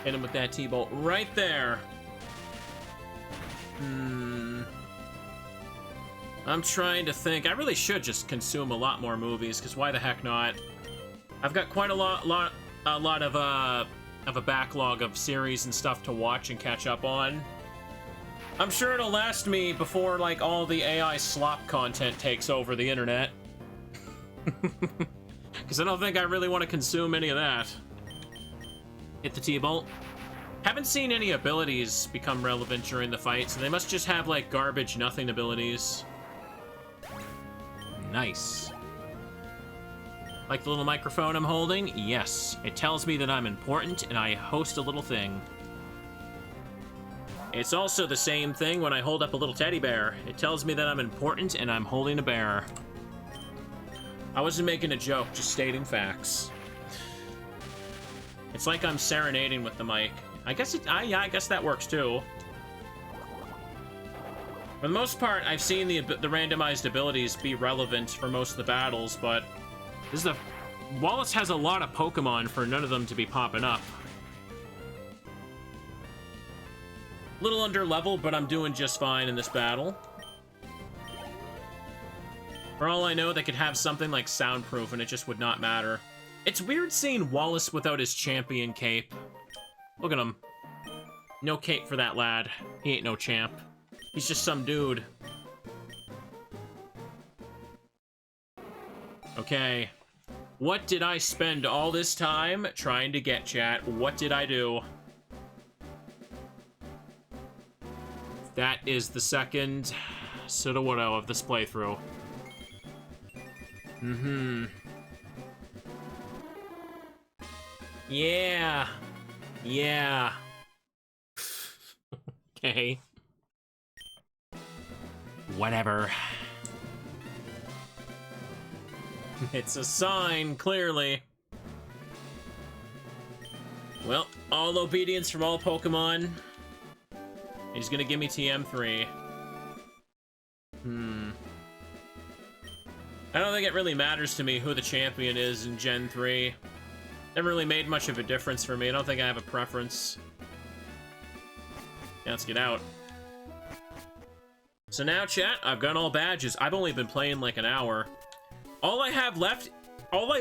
Hit him with that T-Bolt right there. I'm trying to think. I really should just consume a lot more movies, because why the heck not? I've got quite a lot of a backlog of series and stuff to watch and catch up on. I'm sure it'll last me before, like, all the AI slop content takes over the internet. Because I don't think I really want to consume any of that. Hit the T-Bolt. Haven't seen any abilities become relevant during the fight, so they must just have, like, garbage nothing abilities. Nice. Like the little microphone I'm holding? Yes. It tells me that I'm important, and I host a little thing. It's also the same thing when I hold up a little teddy bear. It tells me that I'm important, and I'm holding a bear. I wasn't making a joke, just stating facts. It's like I'm serenading with the mic. I guess yeah, I guess that works too. For the most part, I've seen the randomized abilities be relevant for most of the battles, but this is Wallace has a lot of Pokemon for none of them to be popping up. A little under level, but I'm doing just fine in this battle. For all I know, they could have something like soundproof and it just would not matter. It's weird seeing Wallace without his champion cape. Look at him. No cape for that lad. He ain't no champ. He's just some dude. Okay. What did I spend all this time trying to get, chat? What did I do? That is the second Sootopolis of this playthrough. Yeah. Yeah. Okay. Whatever. It's a sign, clearly. Well, all obedience from all Pokemon. He's gonna give me TM3. I don't think it really matters to me who the champion is in Gen 3. Never really made much of a difference for me. I don't think I have a preference. Yeah, let's get out. So now, chat, I've got all badges. I've only been playing like an hour. All I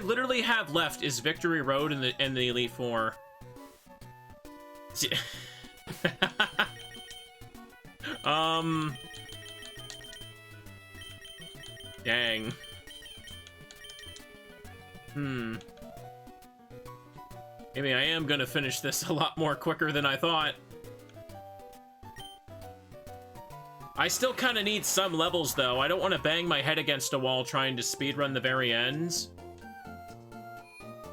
literally have left is Victory Road and the Elite Four. Dang. Maybe I am gonna finish this a lot more quicker than I thought. I still kind of need some levels, though. I don't want to bang my head against a wall trying to speedrun the very ends.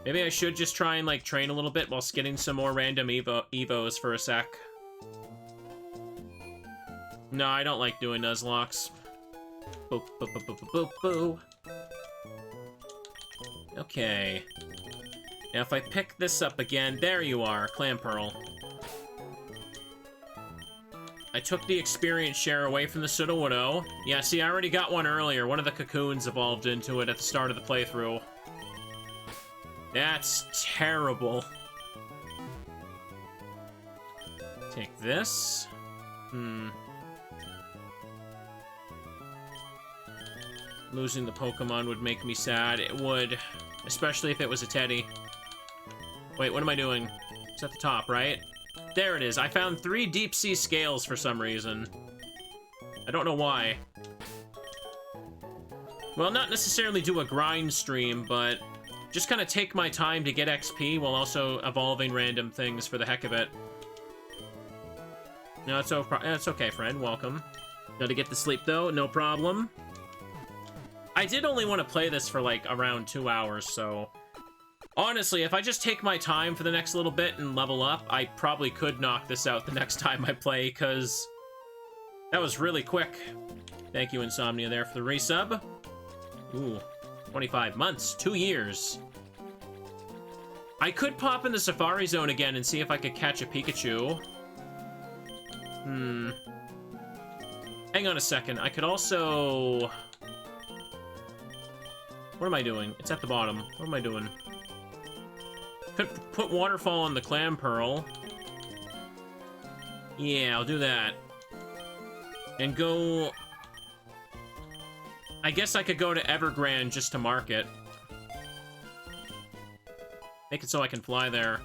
Maybe I should just try and, like, train a little bit while getting some more random evos for a sec. No, I don't like doing Nuzlockes. Boop, boop, boop, boop, boop, boop. Okay. Now if I pick this up again, there you are, Clamperl. I took the experience share away from the Sootopolis. Yeah, see, I already got one earlier. One of the cocoons evolved into it at the start of the playthrough. That's terrible. Take this. Losing the Pokemon would make me sad. It would. Especially if it was a Teddy. Wait, what am I doing? It's at the top, right? There it is. I found 3 deep sea scales for some reason. I don't know why. Well, not necessarily do a grind stream, but just kind of take my time to get XP while also evolving random things for the heck of it. No, it's okay, friend. Welcome. Gotta get to sleep, though. No problem. I did only want to play this for, like, around 2 hours, so... Honestly, if I just take my time for the next little bit and level up, I probably could knock this out the next time I play, because that was really quick. Thank you, Insomnia, there for the resub. Ooh, 25 months, 2 years. I could pop in the Safari Zone again and see if I could catch a Pikachu. Hang on a second. I could also... What am I doing? It's at the bottom. What am I doing? Could put Waterfall on the Clamperl. Yeah, I'll do that. And go... I guess I could go to Evergrande just to mark it. Make it so I can fly there.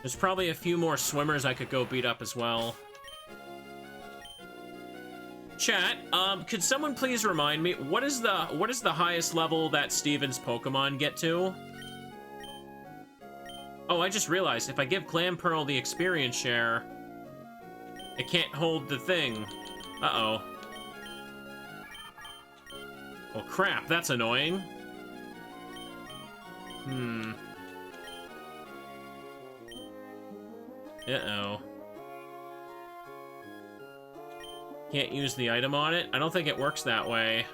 There's probably a few more swimmers I could go beat up as well. Chat, could someone please remind me, what is the highest level that Steven's Pokemon get to? Oh, I just realized, if I give Clamperl the experience share, it can't hold the thing. Uh-oh. Well, crap, that's annoying. Uh-oh. Can't use the item on it? I don't think it works that way.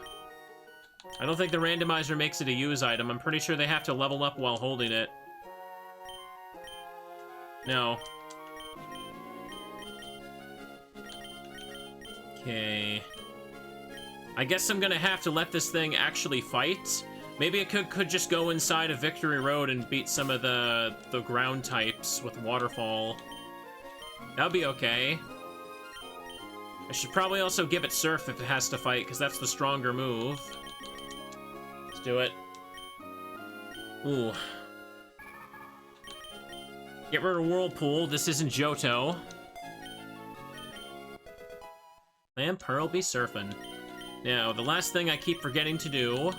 I don't think the randomizer makes it a use item. I'm pretty sure they have to level up while holding it. No. Okay. I guess I'm gonna have to let this thing actually fight. Maybe it could just go inside of Victory Road and beat some of the ground types with Waterfall. That'll be okay. I should probably also give it Surf if it has to fight, because that's the stronger move. Let's do it. Ooh. Get rid of Whirlpool. This isn't Johto. Clamperl be surfing. Now, the last thing I keep forgetting to do...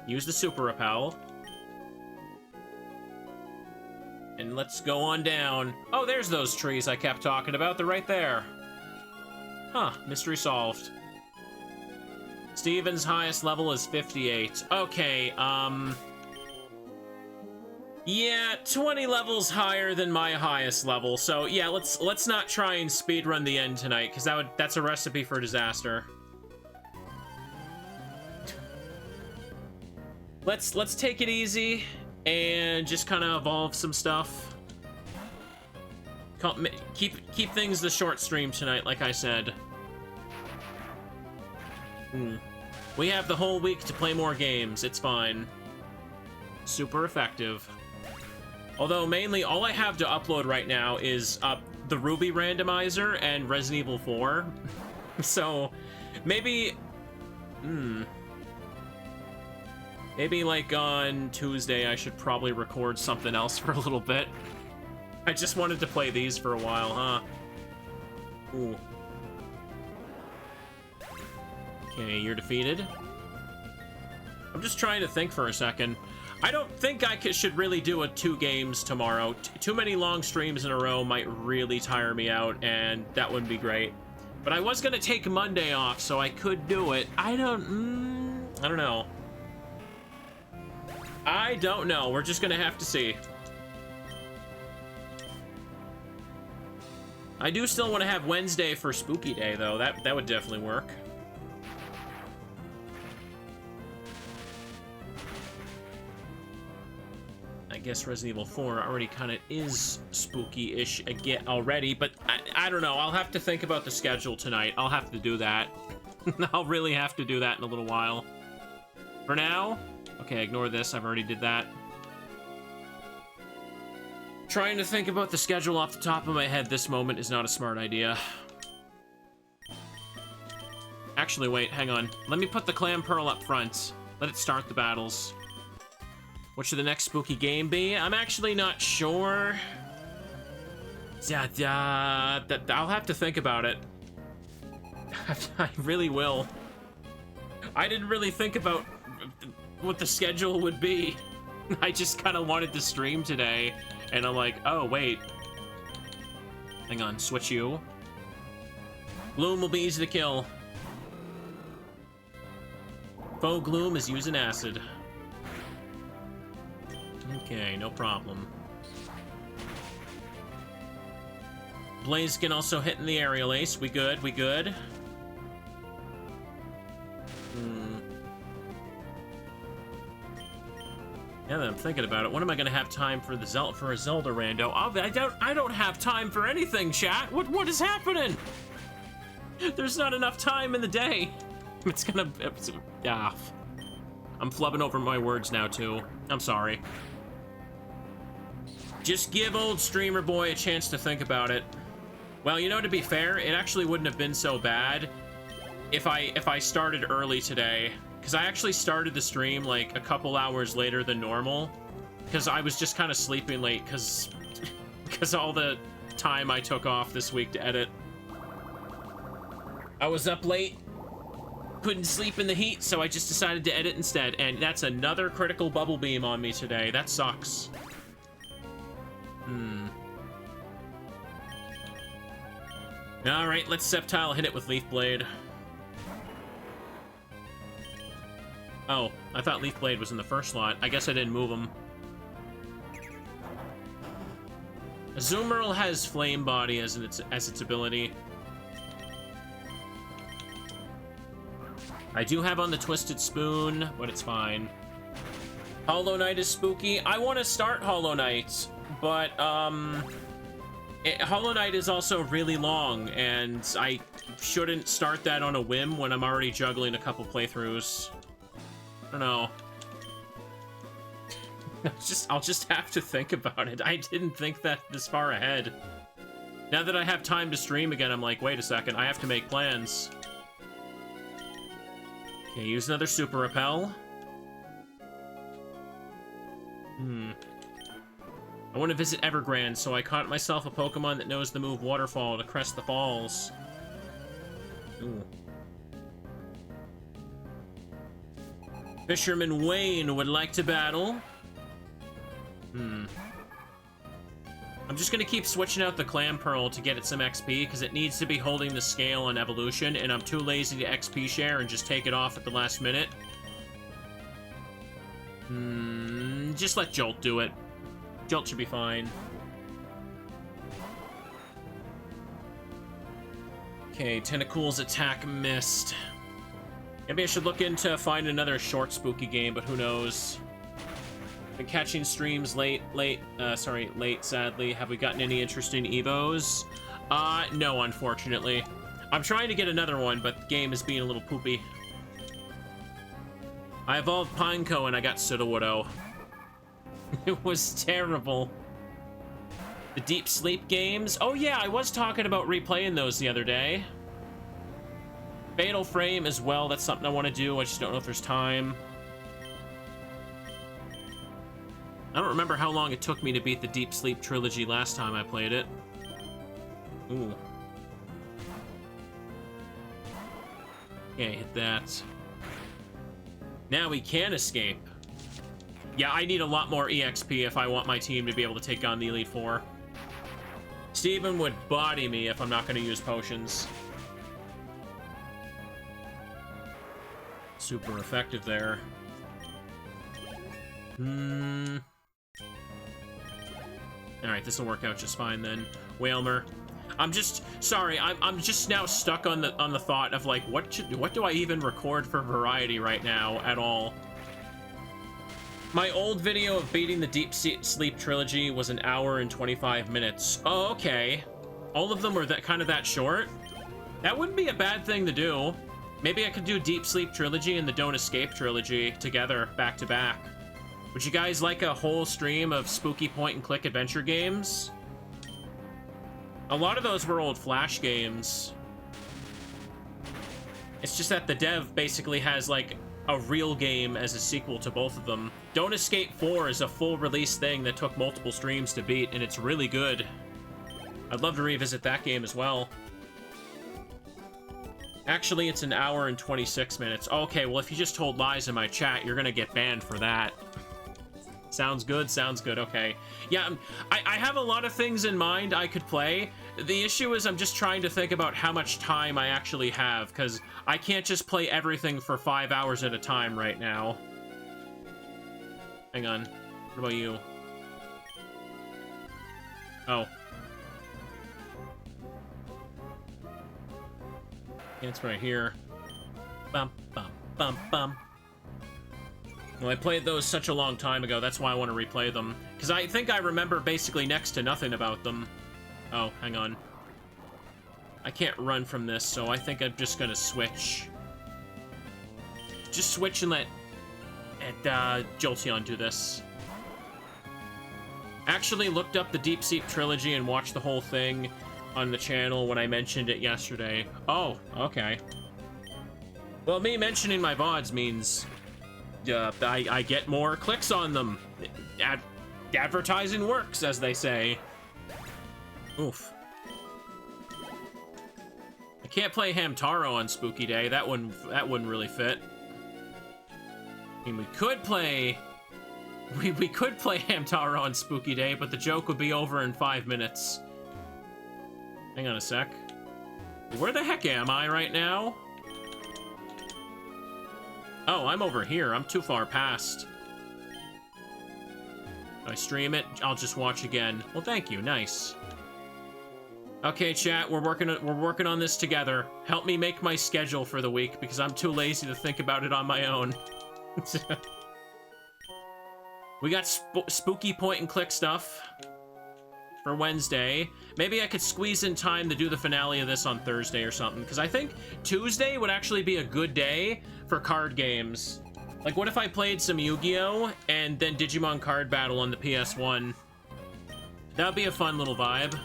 Use the Super Repel. And let's go on down. Oh, there's those trees I kept talking about. They're right there. Huh, mystery solved. Steven's highest level is 58. Okay, yeah, 20 levels higher than my highest level. So yeah, let's not try and speedrun the end tonight, because that's a recipe for disaster. Let's take it easy and just kind of evolve some stuff. Keep things the short stream tonight, like I said. We have the whole week to play more games. It's fine. Super effective. Although, mainly, all I have to upload right now is the Ruby Randomizer and Resident Evil 4. So, maybe... Maybe, like, on Tuesday, I should probably record something else for a little bit. I just wanted to play these for a while, huh? Ooh. Okay, you're defeated. I'm just trying to think for a second. I don't think I should really do 2 games tomorrow. Too many long streams in a row might really tire me out, and that wouldn't be great. But I was gonna take Monday off, so I could do it. I don't know. I don't know. We're just gonna have to see. I do still want to have Wednesday for Spooky Day, though. That would definitely work. I guess Resident Evil 4 already kind of is spooky-ish again already, but I don't know. I'll have to think about the schedule tonight. I'll have to do that. I'll really have to do that in a little while. For now, okay, ignore this. I've already did that. Trying to think about the schedule off the top of my head this moment is not a smart idea. Actually, wait, hang on. Let me put the Clamperl up front. Let it start the battles. What should the next spooky game be? I'm actually not sure. I'll have to think about it. I really will. I didn't really think about what the schedule would be. I just kind of wanted to stream today, and I'm like, oh, wait. Hang on, switch you. Gloom will be easy to kill. Faux Gloom is using acid. Okay, no problem. Blaze can also hit in the aerial ace. We good, we good. Now that I'm thinking about it, when am I gonna have time for a Zelda rando? I don't have time for anything, chat. What is happening? There's not enough time in the day. I'm flubbing over my words now too. I'm sorry. Just give old streamer boy a chance to think about it. Well, you know, to be fair, it actually wouldn't have been so bad if I started early today, because I actually started the stream like a couple hours later than normal, because I was just kind of sleeping late because all the time I took off this week to edit. I was up late, couldn't sleep in the heat, so I just decided to edit instead, and that's another critical bubble beam on me today. That sucks. Alright, let's Sceptile hit it with Leaf Blade. Oh, I thought Leaf Blade was in the first slot. I guess I didn't move him. Azumarill has Flame Body as its ability. I do have on the Twisted Spoon, but it's fine. Hollow Knight is spooky. I want to start Hollow Knight, but Hollow Knight is also really long, and I shouldn't start that on a whim when I'm already juggling a couple playthroughs. I don't know. I'll just have to think about it. I didn't think that this far ahead. Now that I have time to stream again, I'm like, wait a second, I have to make plans. Okay, use another Super Repel. I want to visit Evergrande, so I caught myself a Pokemon that knows the move Waterfall to crest the falls. Ooh. Fisherman Wayne would like to battle. I'm just gonna keep switching out the Clamperl to get it some XP, because it needs to be holding the scale on evolution, and I'm too lazy to XP share and just take it off at the last minute. Just let Jolt do it. Jolt should be fine. Okay, Tentacle's attack missed. Maybe I should look into finding another short spooky game, but who knows? Been catching streams late, sadly. Have we gotten any interesting Evos? No, unfortunately. I'm trying to get another one, but the game is being a little poopy. I evolved Pineco and I got Sootopolis. It was terrible. The Deep Sleep games? Oh yeah, I was talking about replaying those the other day. Fatal Frame as well, that's something I want to do. I just don't know if there's time. I don't remember how long it took me to beat the Deep Sleep trilogy last time I played it. Ooh. Okay, hit that. Now we can escape. Yeah, I need a lot more EXP if I want my team to be able to take on the Elite Four. Steven would body me if I'm not going to use potions. Super effective there. Alright, this will work out just fine then. Whalmer. I'm just sorry, I'm just now stuck on the thought of like what do I even record for variety right now at all? My old video of beating the Deep Sleep trilogy was an hour and 25 minutes. Oh, okay. All of them were that short? That wouldn't be a bad thing to do. Maybe I could do Deep Sleep trilogy and the Don't Escape trilogy together, back to back. Would you guys like a whole stream of spooky point-and-click adventure games? A lot of those were old Flash games. It's just that the dev basically has, like, a real game as a sequel to both of them. Don't Escape 4 is a full release thing that took multiple streams to beat, and it's really good. I'd love to revisit that game as well. Actually, it's an hour and 26 minutes. Okay, well, if you just told lies in my chat, you're gonna get banned for that. Sounds good, okay. Yeah, I have a lot of things in mind I could play. The issue is I'm just trying to think about how much time I actually have, because I can't just play everything for 5 hours at a time right now. Hang on. What about you? Oh. It's right here. Bum, bum, bum, bum. Well, I played those such a long time ago, that's why I want to replay them. Because I think I remember basically next to nothing about them. Oh, hang on. I can't run from this, so I think I'm just gonna switch. Just switch and let Jolteon do this. Actually looked up the Deep Sleep trilogy and watched the whole thing on the channel when I mentioned it yesterday. Oh, okay. Well, me mentioning my VODs means I get more clicks on them. Advertising works, as they say. Oof. I can't play Hamtaro on Spooky Day. That wouldn't really fit. I mean, we could play Hamtaro on Spooky Day, but the joke would be over in 5 minutes. Hang on a sec. Where the heck am I right now? Oh, I'm over here. I'm too far past. If I stream it, I'll just watch again. Well, thank you. Nice. Okay, chat, we're working on this together. Help me make my schedule for the week because I'm too lazy to think about it on my own. We got spooky point-and-click stuff for Wednesday. Maybe I could squeeze in time to do the finale of this on Thursday or something, because I think Tuesday would actually be a good day for card games. Like, what if I played some Yu-Gi-Oh! And then Digimon Card Battle on the PS1? That would be a fun little vibe.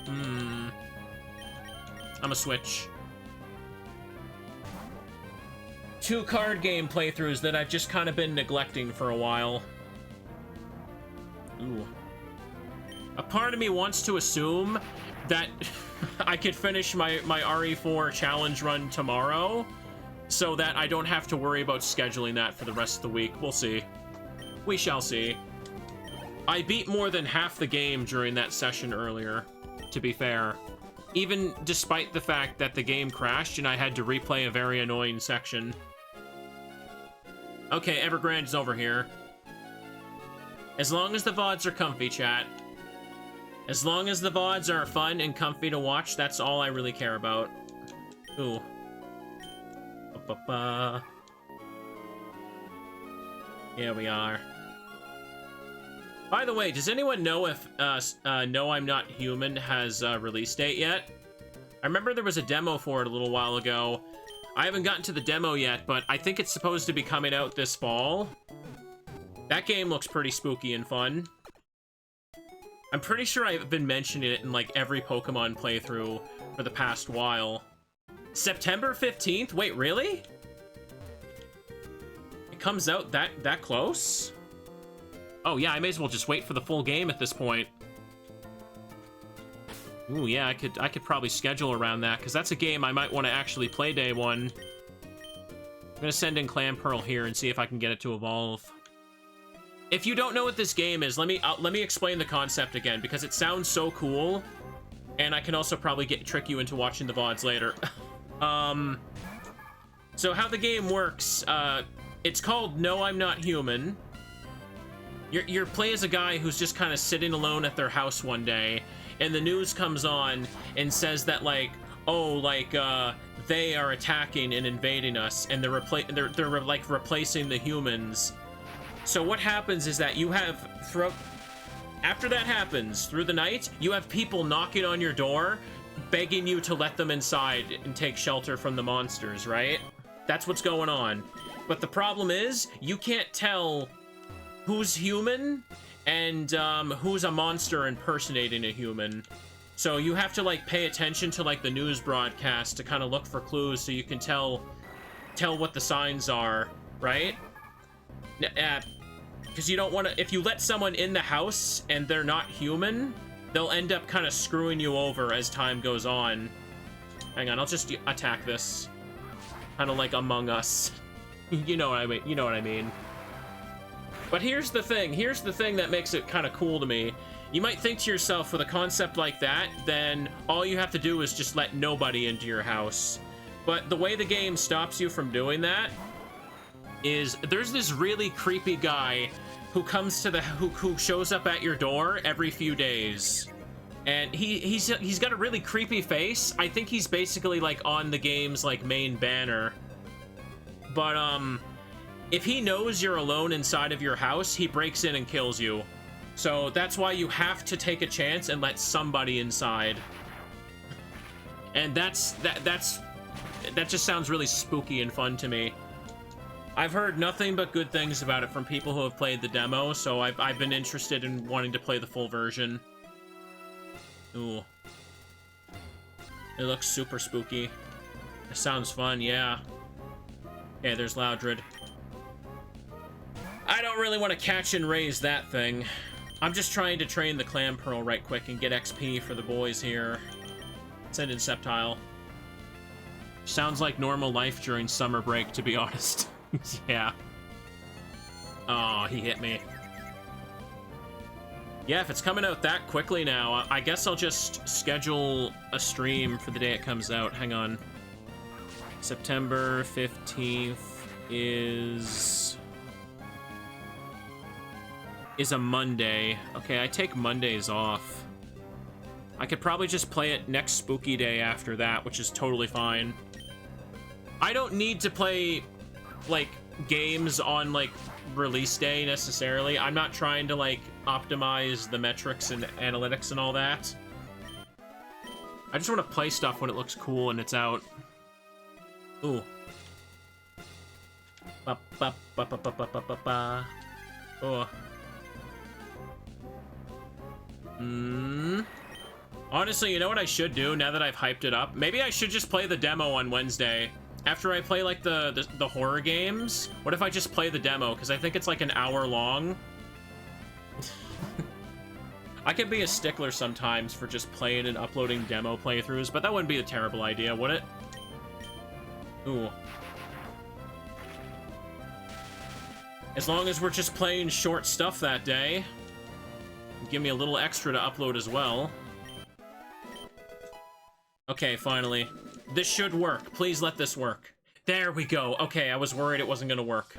I'm a switch. 2 card game playthroughs that I've just kind of been neglecting for a while. Ooh. A part of me wants to assume that I could finish my RE4 challenge run tomorrow so that I don't have to worry about scheduling that for the rest of the week. We'll see. We shall see. I beat more than half the game during that session earlier, to be fair. Even despite the fact that the game crashed and I had to replay a very annoying section. Okay, Evergrande is over here. As long as the VODs are comfy, chat. As long as the VODs are fun and comfy to watch, that's all I really care about. Ooh. Ba-ba-ba. Here we are. By the way, does anyone know if No I'm Not Human has a release date yet? I remember there was a demo for it a little while ago. I haven't gotten to the demo yet, but I think it's supposed to be coming out this fall. That game looks pretty spooky and fun. I'm pretty sure I've been mentioning it in like every Pokemon playthrough for the past while. September 15th? Wait, really? It comes out that close? Oh yeah, I may as well just wait for the full game at this point. Ooh, yeah, I could probably schedule around that, because that's a game I might want to actually play day one. I'm gonna send in Clamperl here and see if I can get it to evolve. If you don't know what this game is, let me explain the concept again, because it sounds so cool, and I can also probably trick you into watching the VODs later. So how the game works, it's called No I'm Not Human. You play as a guy who's just kind of sitting alone at their house one day, and the news comes on and says that, like, oh, like, they are attacking and invading us, and they're like replacing the humans. So what happens is that you have, after that happens, through the night, you have people knocking on your door, begging you to let them inside and take shelter from the monsters, right? That's what's going on. But the problem is, you can't tell who's human and who's a monster impersonating a human. So you have to, like, pay attention to, like, the news broadcast to kind of look for clues so you can tell what the signs are, right? Because you don't want to... If you let someone in the house and they're not human, they'll end up kind of screwing you over as time goes on. Hang on, I'll just attack this. Kind of like Among Us. You know what I mean. You know what I mean. But here's the thing. Here's the thing that makes it kind of cool to me. You might think to yourself, with a concept like that, then all you have to do is just let nobody into your house. But the way the game stops you from doing that is there's this really creepy guy who comes to who shows up at your door every few days. And he's got a really creepy face. I think he's basically like on the game's like main banner. But if he knows you're alone inside of your house, he breaks in and kills you. So that's why you have to take a chance and let somebody inside. And that just sounds really spooky and fun to me. I've heard nothing but good things about it from people who have played the demo, so I've been interested in wanting to play the full version. Ooh. It looks super spooky. It sounds fun, yeah. Okay, there's Loudred. I don't really want to catch and raise that thing. I'm just trying to train the Clamperl right quick and get XP for the boys here. Send in Sceptile. Sounds like normal life during summer break, to be honest. Yeah. Oh, he hit me. Yeah, if it's coming out that quickly now, I guess I'll just schedule a stream for the day it comes out. Hang on. September 15th is a Monday. Okay, I take Mondays off. I could probably just play it next spooky day after that, which is totally fine. I don't need to play, like, games on, like, release day necessarily. I'm not trying to, like, optimize the metrics and analytics and all that. I just want to play stuff when it looks cool and it's out. Ooh. Ba ba ba ba ba ba ba ba ba. Oh. Honestly, you know what I should do now that I've hyped it up? Maybe I should just play the demo on Wednesday. After I play, like, the horror games, what if I just play the demo? Because I think it's, like, an hour long. I can be a stickler sometimes for just playing and uploading demo playthroughs, but that wouldn't be a terrible idea, would it? Ooh. As long as we're just playing short stuff that day. Give me a little extra to upload as well. Okay, finally. This should work. Please let this work. There we go. Okay, I was worried it wasn't gonna work.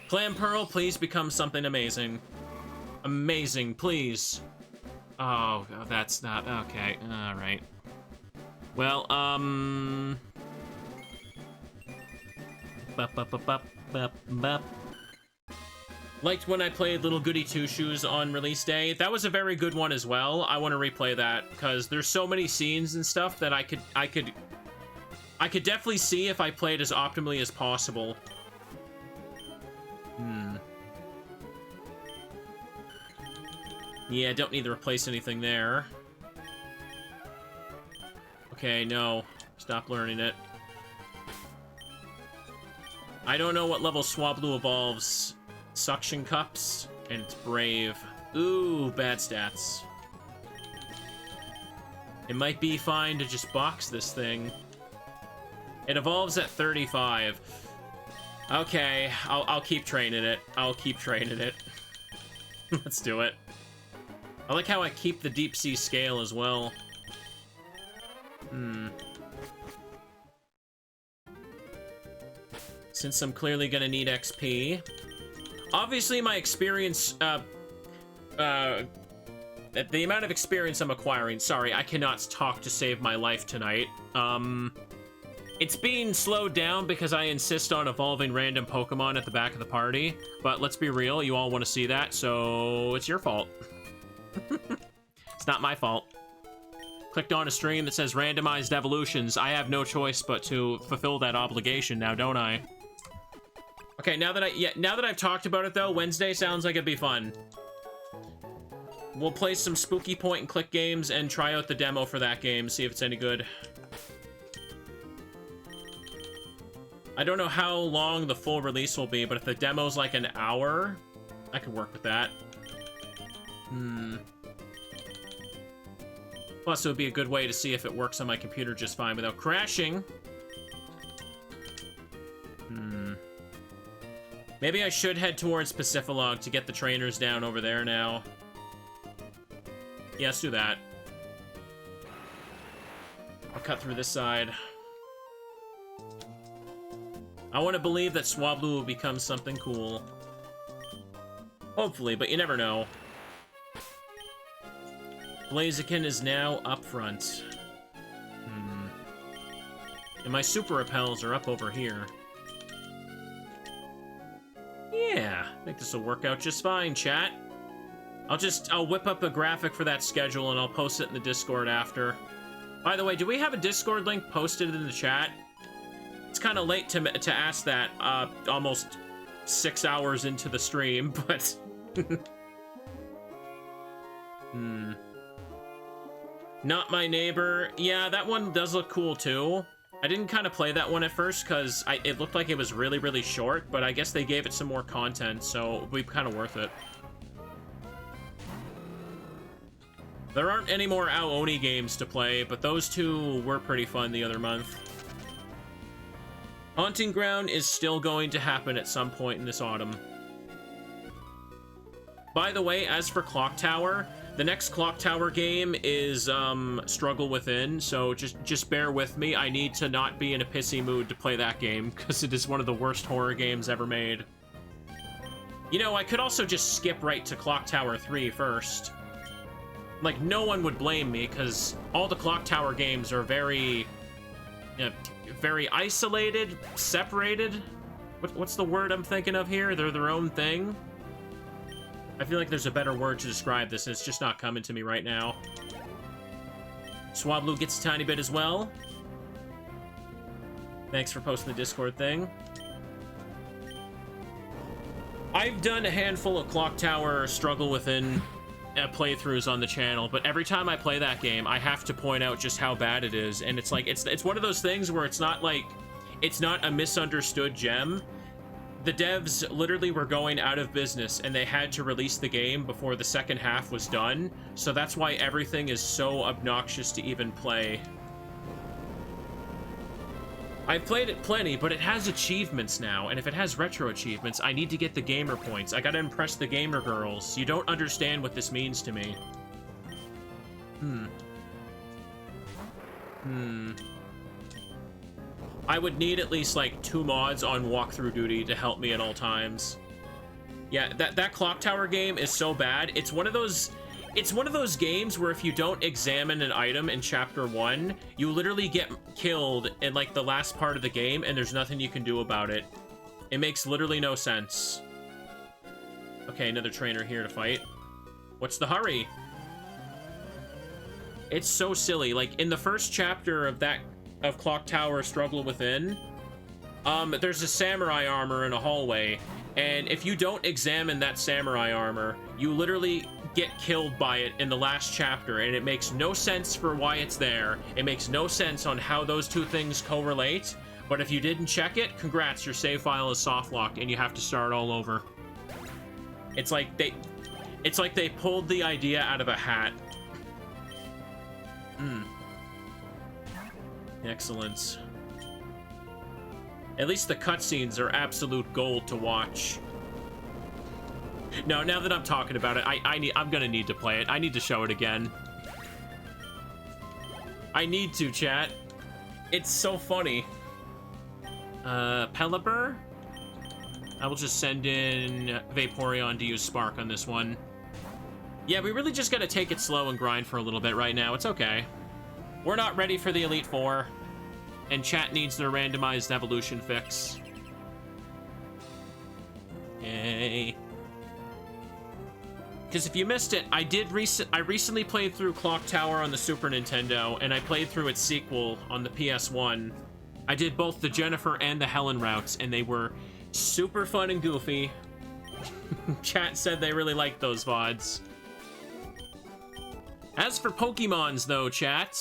Clamperl, please become something amazing. Amazing, please. Oh, that's not... Okay, alright. Well, liked when I played Little Goody Two Shoes on release day. That was a very good one as well. I want to replay that because there's so many scenes and stuff that I could definitely see if I played as optimally as possible. Yeah, don't need to replace anything there. Okay, no. Stop learning it. I don't know what level Swablu evolves. Suction Cups, and it's Brave. Ooh, bad stats. It might be fine to just box this thing. It evolves at 35. Okay, I'll keep training it. I'll keep training it. Let's do it. I like how I keep the deep sea scale as well. Since I'm clearly gonna need XP. Obviously, my experience, the amount of experience I'm acquiring, sorry, I cannot talk to save my life tonight. It's being slowed down because I insist on evolving random Pokemon at the back of the party. But let's be real, you all want to see that, so it's your fault. It's not my fault. Clicked on a stream that says randomized evolutions. I have no choice but to fulfill that obligation now, don't I? Okay, now that I've talked about it though, Wednesday sounds like it'd be fun. We'll play some spooky point and click games and try out the demo for that game, see if it's any good. I don't know how long the full release will be, but if the demo's like an hour, I could work with that. Plus, it would be a good way to see if it works on my computer just fine without crashing. Maybe I should head towards Pacifilog to get the trainers down over there now. Yeah, let's do that. I'll cut through this side. I want to believe that Swablu will become something cool. Hopefully, but you never know. Blaziken is now up front. And my super repels are up over here. Yeah, I think this will work out just fine, chat. I'll whip up a graphic for that schedule and I'll post it in the Discord after. By the way, do we have a Discord link posted in the chat? It's kind of late to ask that, almost 6 hours into the stream, but... Not My Neighbor. Yeah, that one does look cool, too. I didn't kind of play that one at first, because it looked like it was really, really short, but I guess they gave it some more content, so it'll be kind of worth it. There aren't any more Ao-Oni games to play, but those two were pretty fun the other month. Haunting Ground is still going to happen at some point in this autumn. By the way, as for Clock Tower, the next Clock Tower game is Struggle Within, so just bear with me. I need to not be in a pissy mood to play that game, because it is one of the worst horror games ever made. You know, I could also just skip right to Clock Tower 3 first. Like, no one would blame me, because all the Clock Tower games are very isolated, separated. What's the word I'm thinking of here? They're their own thing. I feel like there's a better word to describe this, and it's just not coming to me right now. Swablu gets a tiny bit as well. Thanks for posting the Discord thing. I've done a handful of Clock Tower Struggle Within playthroughs on the channel, but every time I play that game, I have to point out just how bad it is, and it's like, it's one of those things where it's not like, it's not a misunderstood gem. The devs literally were going out of business, and they had to release the game before the second half was done, so that's why everything is so obnoxious to even play. I've played it plenty, but it has achievements now, and if it has retro achievements, I need to get the gamer points. I gotta impress the gamer girls. You don't understand what this means to me. I would need at least, like, 2 mods on walkthrough duty to help me at all times. Yeah, that Clock Tower game is so bad. It's one of those games where if you don't examine an item in Chapter 1, you literally get killed in, like, the last part of the game, and there's nothing you can do about it. It makes literally no sense. Okay, another trainer here to fight. What's the hurry? It's so silly. Like, in the first chapter of Clock Tower Struggle Within, there's a samurai armor in a hallway, and if you don't examine that samurai armor, you literally get killed by it in the last chapter, and it makes no sense for why it's there. It makes no sense on how those two things correlate, but if you didn't check it, congrats, your save file is soft locked and you have to start all over. It's like they pulled the idea out of a hat. Excellent. At least the cutscenes are absolute gold to watch. No, now that I'm talking about it, I'm gonna need to play it. I need to show it again. I need to, chat. It's so funny. Pelipper? I will just send in Vaporeon to use Spark on this one. Yeah, we really just gotta take it slow and grind for a little bit right now. It's okay. We're not ready for the Elite Four. and chat needs their randomized evolution fix. Yay. Because if you missed it, I recently played through Clock Tower on the Super Nintendo, and I played through its sequel on the PS1. I did both the Jennifer and the Helen routes, and they were super fun and goofy. Chat said they really liked those VODs. As for Pokemons, though, chat,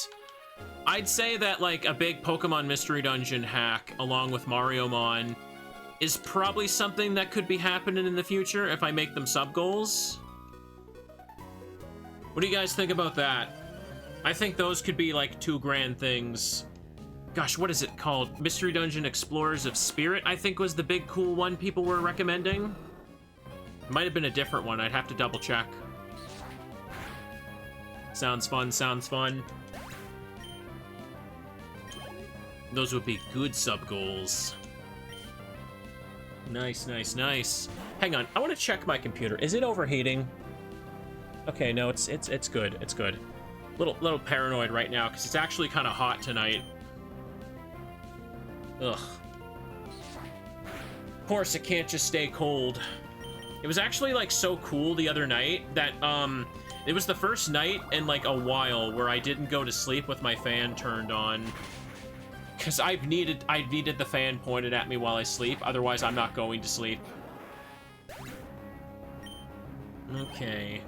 I'd say that, like, a big Pokemon Mystery Dungeon hack, along with Mariomon, is probably something that could be happening in the future if I make them sub-goals. What do you guys think about that? I think those could be, like, 2 grand things. Gosh, what is it called? Mystery Dungeon Explorers of Spirit, I think was the big cool one people were recommending. It might have been a different one. I'd have to double check. Sounds fun, sounds fun. Those would be good sub-goals. Nice, nice, nice. Hang on, I want to check my computer. Is it overheating? Okay, no, it's good. It's good. Little paranoid right now because it's actually kind of hot tonight. Ugh. Of course, it can't just stay cold. It was actually like so cool the other night that it was the first night in like a while where I didn't go to sleep with my fan turned on. Because I needed the fan pointed at me while I sleep, otherwise I'm not going to sleep. Okay.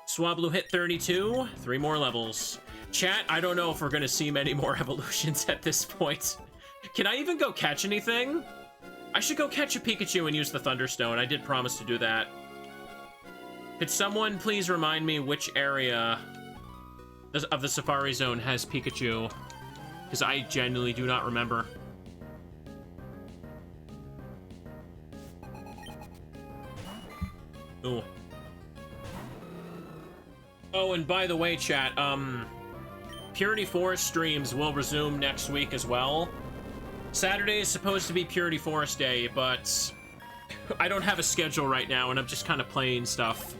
Swablu hit 32, 3 more levels. Chat, I don't know if we're gonna see many more evolutions at this point. Can I even go catch anything? I should go catch a Pikachu and use the Thunderstone. I did promise to do that. Could someone please remind me which area of the Safari Zone has Pikachu? Because I genuinely do not remember. Ooh. Oh, and by the way, chat, Purity Forest streams will resume next week as well. Saturday is supposed to be Purity Forest Day, but I don't have a schedule right now, and I'm just kind of playing stuff.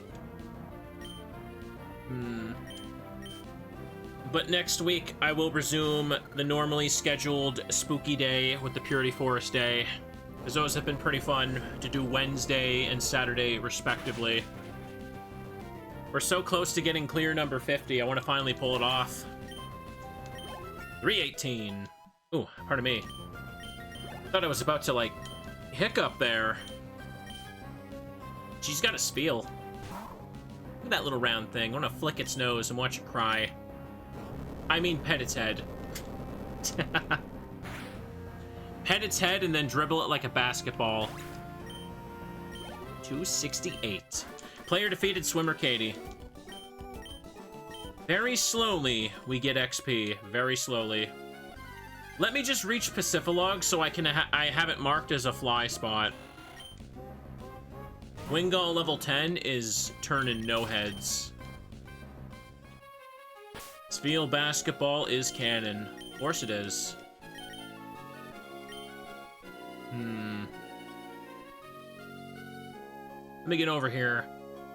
But next week, I will resume the normally scheduled Spooky Day with the Purity Forest Day, because those have been pretty fun to do Wednesday and Saturday, respectively. We're so close to getting clear number 50. I want to finally pull it off. 318. Ooh, pardon me. Thought I was about to, like, hiccup there. She's got a spiel. Look at that little round thing. I want to flick its nose and watch it cry. I mean, pet its head. Pet its head and then dribble it like a basketball. 268. Player defeated Swimmer Katie. Very slowly, we get XP. Very slowly. Let me just reach Pacifilog so I have it marked as a fly spot. Wingull level 10 is turning no heads. Spiel basketball is canon. Of course it is. Let me get over here.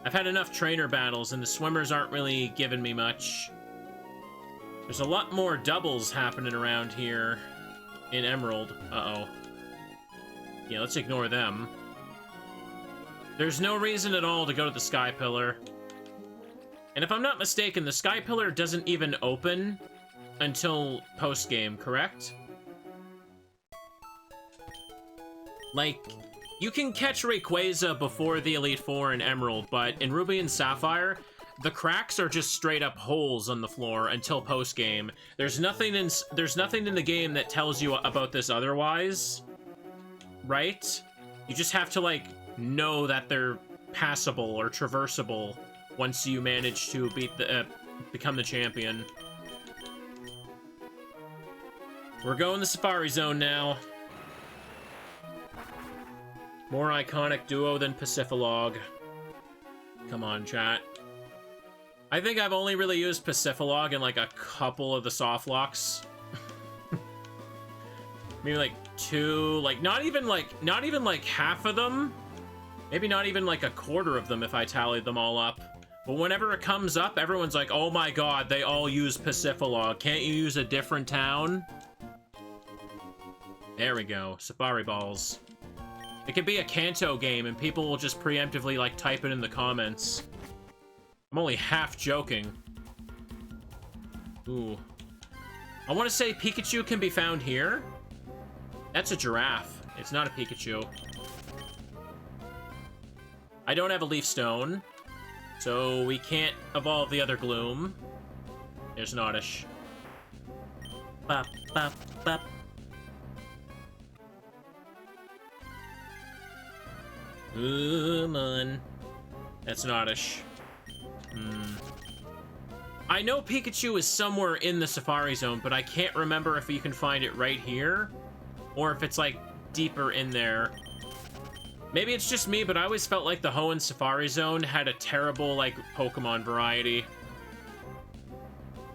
I've had enough trainer battles, and the swimmers aren't really giving me much. There's a lot more doubles happening around here in Emerald. Uh-oh. Yeah, let's ignore them. There's no reason at all to go to the Sky Pillar. And if I'm not mistaken, the Sky Pillar doesn't even open until post-game, correct? Like, you can catch Rayquaza before the Elite Four in Emerald, but in Ruby and Sapphire, the cracks are just straight up holes on the floor until post-game. There's nothing in the game that tells you about this otherwise, right? You just have to, like, know that they're passable or traversable once you manage to become the champion. We're going to Safari Zone now. More iconic duo than Pacifilog. Come on, chat. I think I've only really used Pacifilog in like a couple of the soft locks. Maybe like 2, like not even like half of them. Maybe not even like a quarter of them if I tallied them all up. But whenever it comes up, everyone's like, oh my god, they all use Pacifilog. Can't you use a different town? There we go. Safari balls. It could be a Kanto game, and people will just preemptively, like, type it in the comments. I'm only half joking. Ooh. I want to say Pikachu can be found here. That's a giraffe. It's not a Pikachu. I don't have a leaf stone, so we can't evolve the other Gloom. There's an Oddish. Bop, bop, bop. Come on. That's an Oddish. I know Pikachu is somewhere in the Safari Zone, but I can't remember if you can find it right here, or if it's, like, deeper in there. Maybe it's just me, but I always felt like the Hoenn Safari Zone had a terrible, like, Pokemon variety.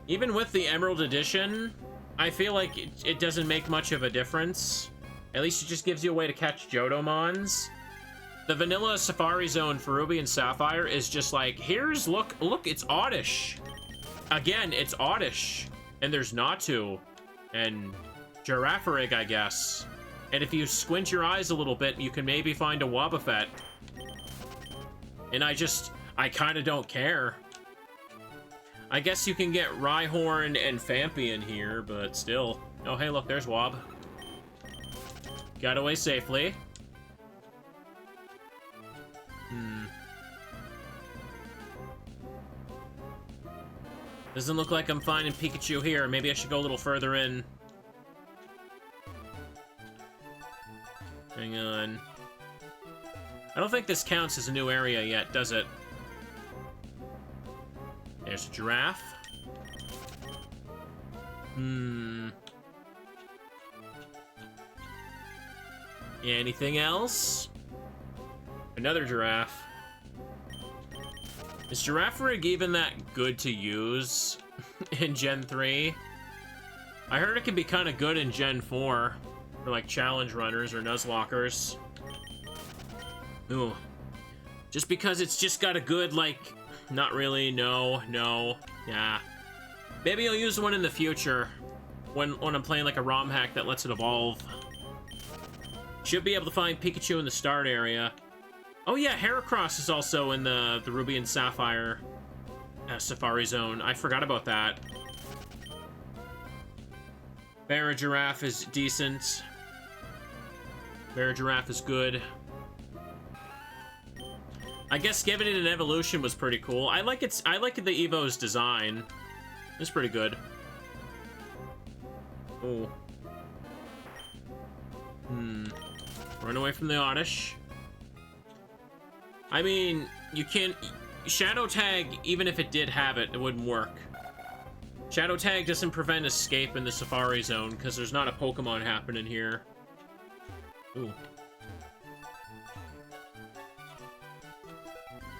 Even with the Emerald Edition, I feel like it doesn't make much of a difference. At least it just gives you a way to catch Johtomons. The vanilla Safari Zone for Ruby and Sapphire is just like, here's, look, it's Oddish. Again, it's Oddish. And there's Natu. And Girafarig, I guess. And if you squint your eyes a little bit, you can maybe find a Wobbuffet. And I kind of don't care. I guess you can get Rhyhorn and Phampi in here, but still. Oh, hey, look, there's Wob. Got away safely. Doesn't look like I'm finding Pikachu here. Maybe I should go a little further in. Hang on. I don't think this counts as a new area yet, does it? There's a giraffe. Yeah, anything else? Another giraffe. Is Girafarig even that good to use in Gen 3? I heard it can be kind of good in Gen 4 for, like, challenge runners or Nuzlockers. Ooh. Just because it's just got a good, like, not really, no, yeah. Maybe I'll use one in the future when I'm playing, like, a ROM hack that lets it evolve. Should be able to find Pikachu in the start area. Oh yeah, Heracross is also in the Ruby and Sapphire Safari Zone. I forgot about that. Barra-Giraffe is decent. Barra-Giraffe is good. I guess giving it an evolution was pretty cool. I like the Evo's design. It's pretty good. Oh. Run away from the Oddish. I mean, you can't... Shadow Tag, even if it did have it, it wouldn't work. Shadow Tag doesn't prevent escape in the Safari Zone, because there's not a Pokemon happening here. Ooh.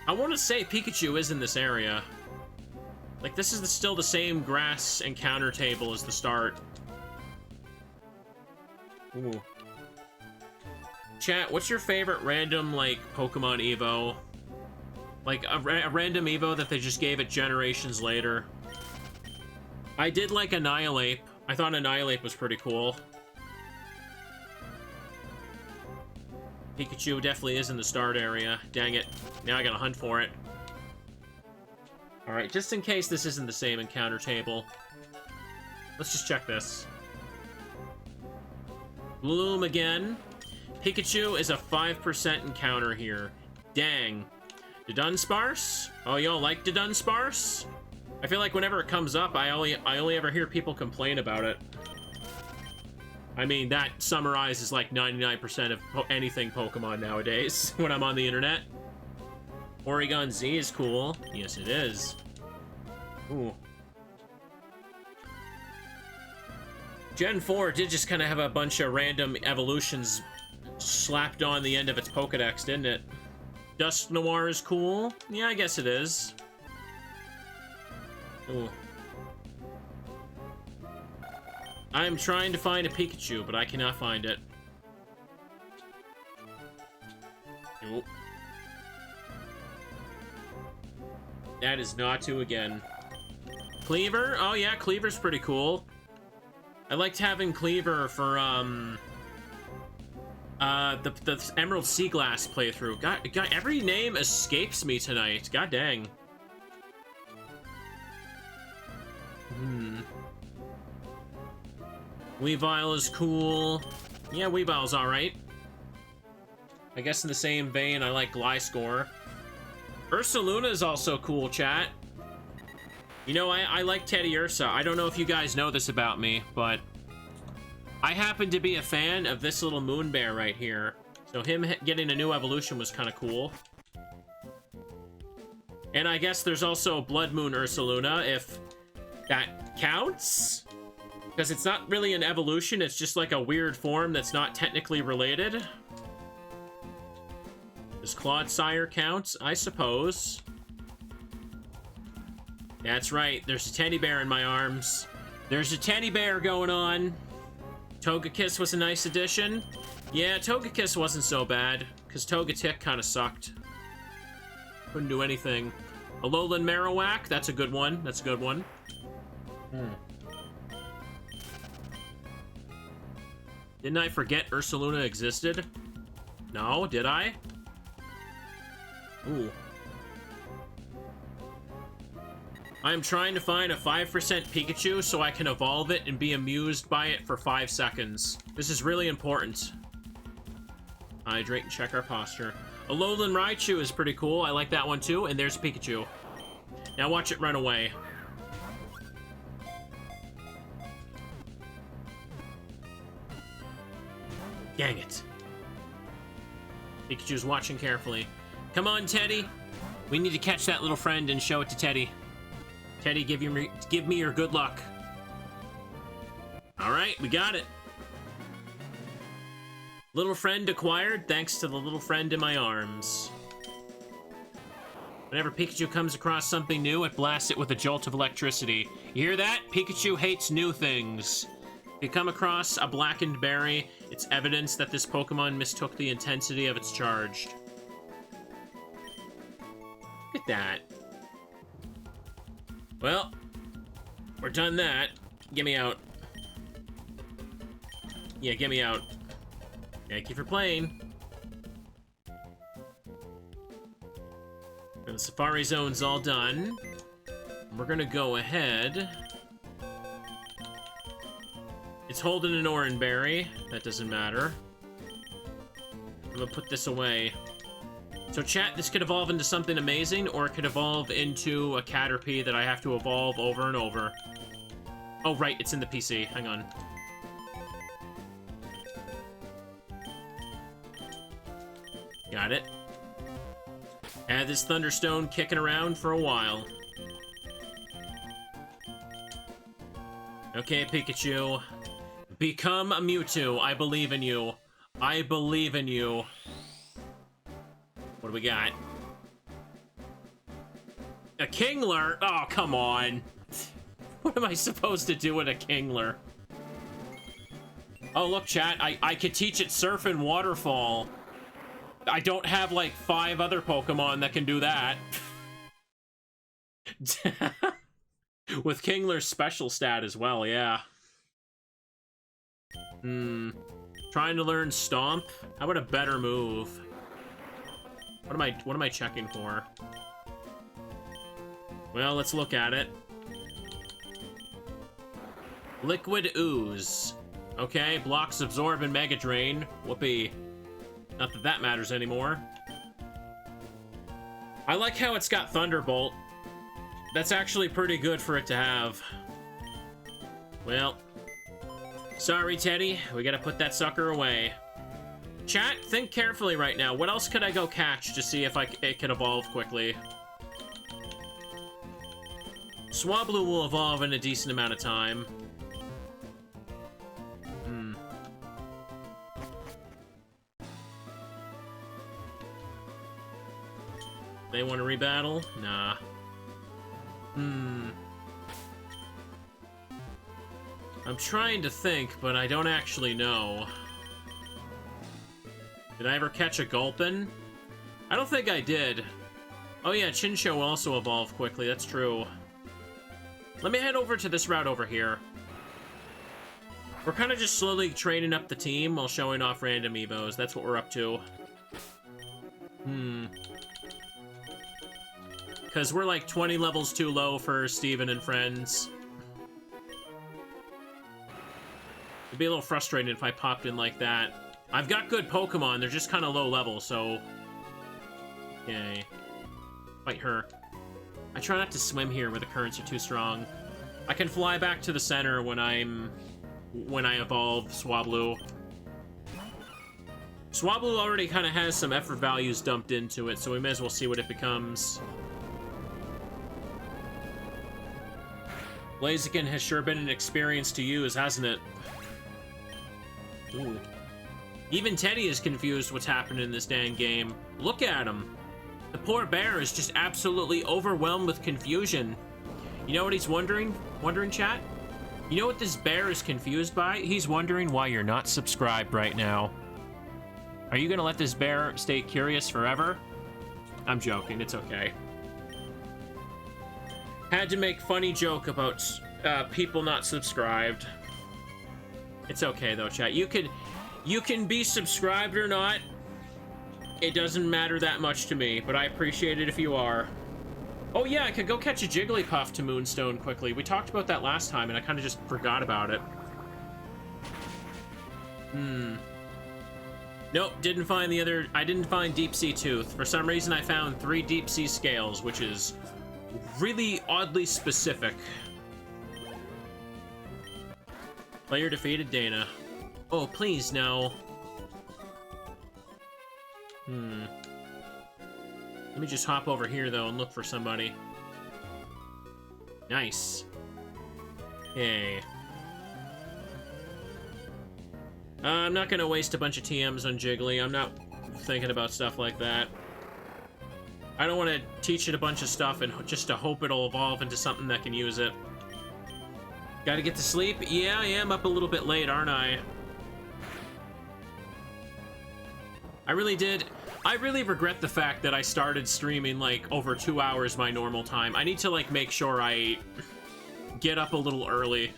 I want to say Pikachu is in this area. Like, this is still the same grass encounter table as the start. Ooh. Chat, what's your favorite random, like, Pokemon Evo? Like, a random Evo that they just gave it generations later. I did like Annihilape. I thought Annihilape was pretty cool. Pikachu definitely is in the start area. Dang it. Now I gotta hunt for it. Alright, just in case this isn't the same encounter table. Let's just check this. Bloom again. Pikachu is a 5% encounter here. Dang. Dunsparce? Oh, y'all like Dunsparce? I feel like whenever it comes up, I only ever hear people complain about it. I mean, that summarizes like 99% of anything Pokemon nowadays when I'm on the internet. Porygon Z is cool. Yes, it is. Ooh. Gen 4 did just kind of have a bunch of random evolutions slapped on the end of its Pokedex, didn't it? Dusk Noir is cool. Yeah, I guess it is. Ooh. I'm trying to find a Pikachu, but I cannot find it. Nope. That is Natu again. Cleaver? Oh yeah, Cleaver's pretty cool. I liked having Cleaver for, The Emerald Sea Glass playthrough. God, every name escapes me tonight. God dang. Weavile is cool. Yeah, Weavile's alright. I guess in the same vein, I like Gliscor. Ursaluna is also cool, chat. You know, I like Teddy Ursa. I don't know if you guys know this about me, but I happen to be a fan of this little moon bear right here. So him getting a new evolution was kind of cool. And I guess there's also Blood Moon Ursaluna, if that counts. Because it's not really an evolution, it's just like a weird form that's not technically related. Does Clodsire count? I suppose. That's right, there's a teddy bear in my arms. There's a teddy bear going on. Togekiss was a nice addition. Yeah, Togekiss wasn't so bad, because Togetic kind of sucked. Couldn't do anything. Alolan Marowak, that's a good one. That's a good one. Didn't I forget Ursaluna existed? No, did I? Ooh. I'm trying to find a 5% Pikachu so I can evolve it and be amused by it for 5 seconds. This is really important. Hydrate and check our posture. Alolan Raichu is pretty cool. I like that one too. And there's Pikachu. Now watch it run away. Dang it. Pikachu's watching carefully. Come on, Teddy. We need to catch that little friend and show it to Teddy. Teddy, give me your good luck. All right, we got it. Little friend acquired thanks to the little friend in my arms. Whenever Pikachu comes across something new, it blasts it with a jolt of electricity. You hear that? Pikachu hates new things. If you come across a blackened berry, it's evidence that this Pokemon mistook the intensity of its charge. Look at that. Well, we're done that. Get me out. Yeah, get me out. Thank you for playing. And the Safari Zone's all done. We're gonna go ahead. It's holding an Oranberry. That doesn't matter. I'm gonna put this away. So chat, this could evolve into something amazing, or it could evolve into a Caterpie that I have to evolve over and over. Oh, right, it's in the PC. Hang on. Got it. Had this Thunderstone kicking around for a while. Okay, Pikachu. Become a Mewtwo. I believe in you. I believe in you. What do we got? A Kingler? Oh, come on. What am I supposed to do with a Kingler? Oh, look, chat. I could teach it Surf and Waterfall. I don't have, like, 5 other Pokemon that can do that. With Kingler's special stat as well, yeah. Trying to learn Stomp? How about a better move? What am I checking for? Well, let's look at it. Liquid Ooze. Okay, blocks Absorb and Mega Drain. Whoopee. Not that that matters anymore. I like how it's got Thunderbolt. That's actually pretty good for it to have. Well, sorry, Teddy. We gotta put that sucker away. Chat, think carefully right now. What else could I go catch to see if it can evolve quickly? Swablu will evolve in a decent amount of time. They want to rebattle? Nah. I'm trying to think, but I don't actually know. Did I ever catch a Gulpin? I don't think I did. Oh yeah, Chinchou will also evolve quickly, that's true. Let me head over to this route over here. We're kind of just slowly training up the team while showing off random evos. That's what we're up to. Because we're like 20 levels too low for Steven and friends. It'd be a little frustrating if I popped in like that. I've got good Pokemon, they're just kind of low level, so... Yay. Fight her. I try not to swim here where the currents are too strong. I can fly back to the center when I evolve Swablu. Swablu already kind of has some effort values dumped into it, so we may as well see what it becomes. Blaziken has sure been an experience to use, hasn't it? Ooh. Even Teddy is confused what's happening in this dang game. Look at him. The poor bear is just absolutely overwhelmed with confusion. You know what he's wondering? Wondering, chat? You know what this bear is confused by? He's wondering why you're not subscribed right now. Are you gonna let this bear stay curious forever? I'm joking, it's okay. Had to make funny joke about people not subscribed. It's okay though, chat. You can be subscribed or not. It doesn't matter that much to me, but I appreciate it if you are. Oh yeah, I could go catch a Jigglypuff to Moonstone quickly. We talked about that last time and I kind of just forgot about it. Nope, didn't find the other... I didn't find Deep Sea Tooth. For some reason, I found 3 Deep Sea Scales, which is really oddly specific. Player defeated Dana. Oh, please, no. Let me just hop over here, though, and look for somebody. Nice. Yay. I'm not gonna waste a bunch of TMs on Jiggly. I'm not thinking about stuff like that. I don't want to teach it a bunch of stuff and just to hope it'll evolve into something that can use it. Gotta get to sleep? Yeah, I am up a little bit late, aren't I? I really regret the fact that I started streaming, like, over 2 hours my normal time. I need to, like, make sure I get up a little early.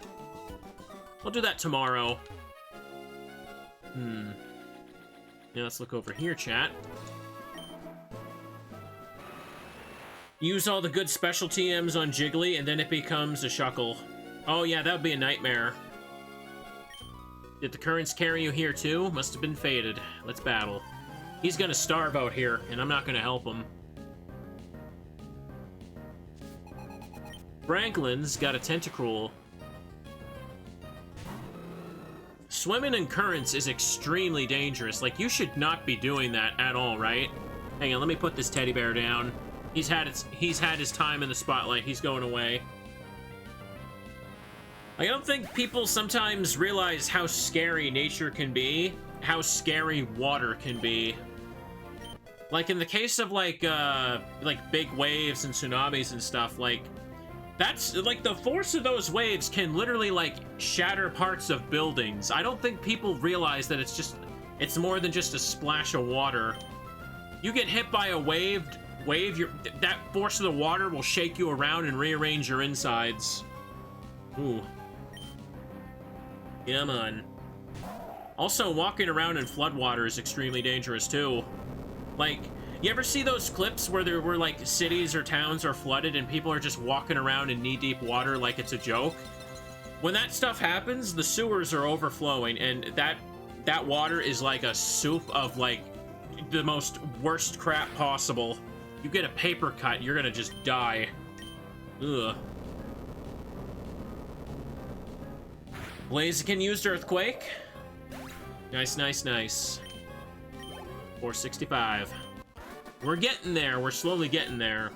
I'll do that tomorrow. Yeah, let's look over here, chat. Use all the good special TMs on Jiggly, and then it becomes a Shuckle. Oh yeah, that would be a nightmare. Did the currents carry you here too? Must have been fated. Let's battle. He's gonna starve out here, and I'm not gonna help him. Franklin's got a Tentacruel. Swimming in currents is extremely dangerous. Like, you should not be doing that at all, right? Hang on, let me put this teddy bear down. He's had his time in the spotlight. He's going away. I don't think people sometimes realize how scary nature can be, how scary water can be. Like, in the case of, like big waves and tsunamis and stuff, like, that's, like, the force of those waves can literally, like, shatter parts of buildings. I don't think people realize that it's more than just a splash of water. You get hit by a wave, that force of the water will shake you around and rearrange your insides. Ooh. Come on. Also, walking around in floodwater is extremely dangerous, too. Like, you ever see those clips where there were, like, cities or towns are flooded and people are just walking around in knee-deep water like it's a joke? When that stuff happens, the sewers are overflowing, and that water is like a soup of, like, the most worst crap possible. You get a paper cut, you're gonna just die. Ugh. Blaziken used Earthquake. Nice, nice, nice. 465. We're getting there. We're slowly getting there.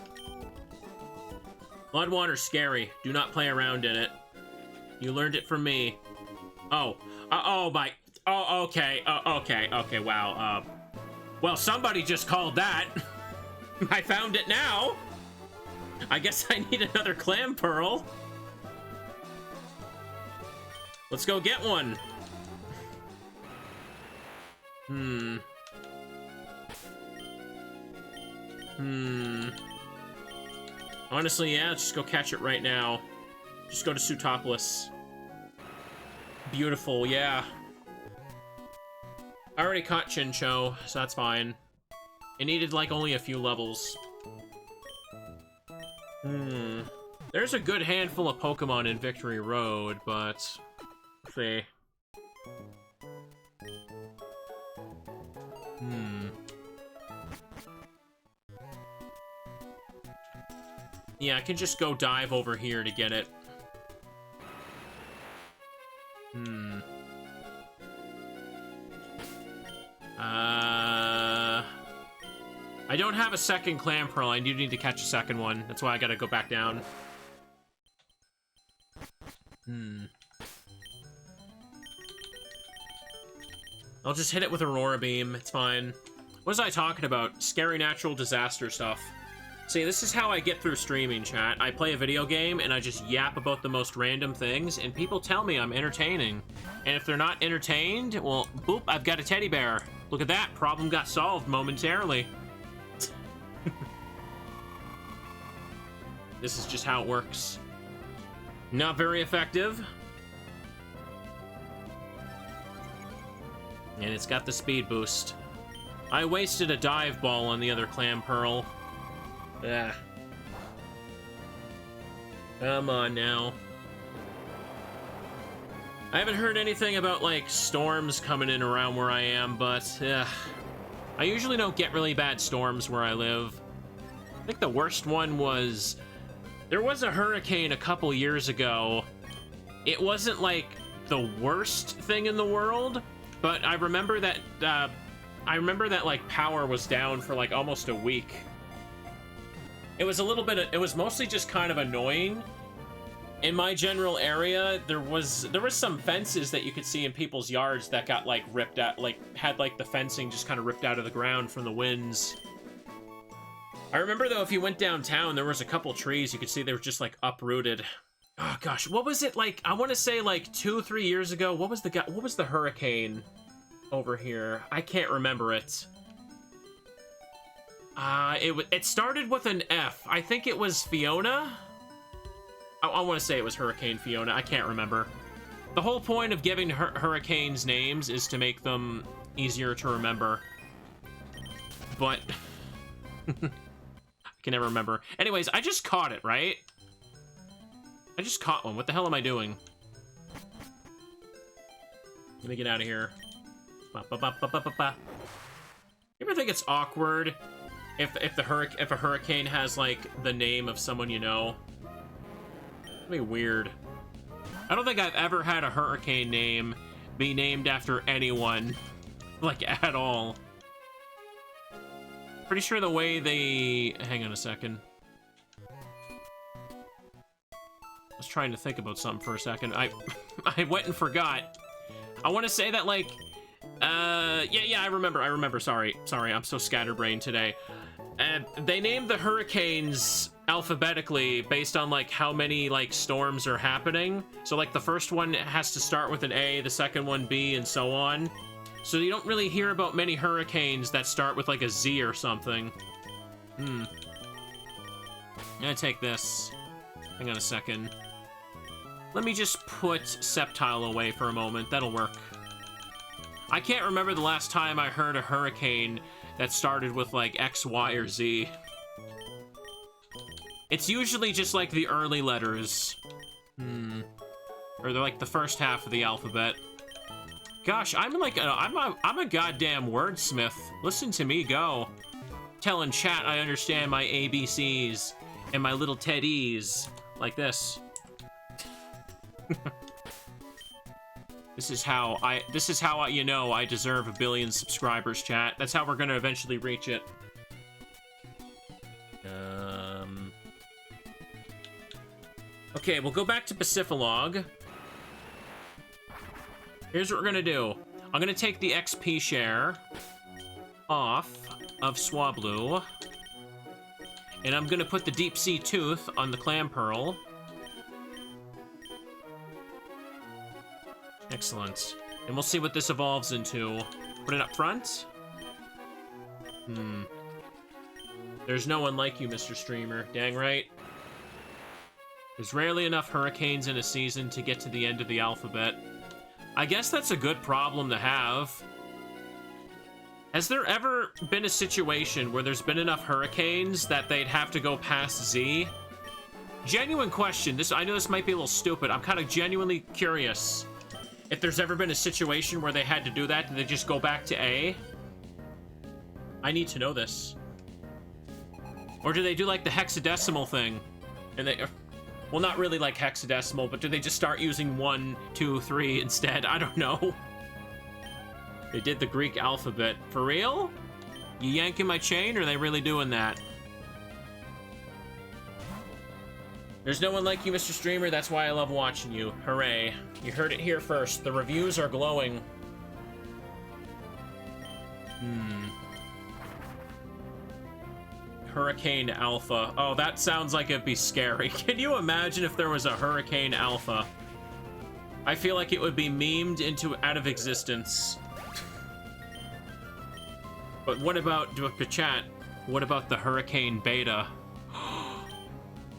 Floodwater's scary. Do not play around in it. You learned it from me. Oh. Oh, my. Oh, okay. Okay, wow. Well, somebody just called that. I found it now. I guess I need another Clamperl. Let's go get one. Honestly, yeah, let's just go catch it right now. Just go to Sootopolis. Beautiful, yeah. I already caught Chincho, so that's fine. It needed, like, only a few levels. There's a good handful of Pokemon in Victory Road, but... let's see. Yeah, I can just go dive over here to get it. I don't have a second Clamperl. I do need to catch a second one. That's why I gotta go back down. I'll just hit it with Aurora Beam. It's fine. What was I talking about? Scary natural disaster stuff. See, this is how I get through streaming, chat. I play a video game, and I just yap about the most random things, and people tell me I'm entertaining. And if they're not entertained, well, boop, I've got a teddy bear. Look at that. Problem got solved momentarily. This is just how it works. Not very effective. And it's got the speed boost. I wasted a dive ball on the other Clamperl. Ah. Come on now. I haven't heard anything about, like, storms coming in around where I am, but, I usually don't get really bad storms where I live. I think the worst one was... there was a hurricane a couple years ago. It wasn't, like, the worst thing in the world, but I remember that, like, power was down for, like, almost a week. It was a little bit, it was mostly just kind of annoying. In my general area, there was some fences that you could see in people's yards that got, like, ripped out, like, had, like, the fencing just kind of ripped out of the ground from the winds. I remember, though, if you went downtown, there was a couple trees you could see they were just, like, uprooted. Oh, gosh, what was it, like, I want to say, like, 2-3 years ago, what was the hurricane over here? I can't remember it. It started with an F. I think it was Fiona? I want to say it was Hurricane Fiona. I can't remember. The whole point of giving hurricanes names is to make them easier to remember. But... I can never remember. Anyways, I just caught it, right? I just caught one. What the hell am I doing? Let me get out of here. You ever think it's awkward if a hurricane has, like, the name of someone you know? That'd be weird. I don't think I've ever had a hurricane name be named after anyone, like, at all. Pretty sure the way they... hang on a second. I was trying to think about something for a second. I went and forgot. I want to say that, like... yeah, I remember. Sorry, I'm so scatterbrained today. They named the hurricanes alphabetically based on, like, how many, like, storms are happening. So, like, the first one has to start with an A, the second one B, and so on. So you don't really hear about many hurricanes that start with, like, a Z or something. I'm gonna take this. Hang on a second. Let me just put Sceptile away for a moment. That'll work. I can't remember the last time I heard a hurricane that started with, like, X, Y, or Z. It's usually just, like, the early letters. Or they're, like, the first half of the alphabet. Gosh, I'm a goddamn wordsmith. Listen to me go. Telling chat I understand my ABCs and my little teddies. Like this. This is how you know I deserve 1 billion subscribers, chat. That's how we're gonna eventually reach it. Okay, we'll go back to Pacifilog. Here's what we're gonna do. I'm gonna take the XP share off of Swablu. And I'm gonna put the Deep Sea Tooth on the Clamperl. Excellent. And we'll see what this evolves into. Put it up front. There's no one like you, Mr. Streamer. Dang right. There's rarely enough hurricanes in a season to get to the end of the alphabet. I guess that's a good problem to have. Has there ever been a situation where there's been enough hurricanes that they'd have to go past Z? Genuine question. I know this might be a little stupid. I'm kind of genuinely curious. If there's ever been a situation where they had to do that, did they just go back to A? I need to know this. Or do they do like the hexadecimal thing? And they, well, not really like hexadecimal, but do they just start using 1, 2, 3 instead? I don't know. They did the Greek alphabet. For real? You yanking my chain, or are they really doing that? There's no one like you, Mr. Streamer. That's why I love watching you. Hooray. You heard it here first. The reviews are glowing. Hurricane Alpha. Oh, that sounds like it'd be scary. Can you imagine if there was a Hurricane Alpha? I feel like it would be memed out of existence. But what about, chat, what about the Hurricane Beta?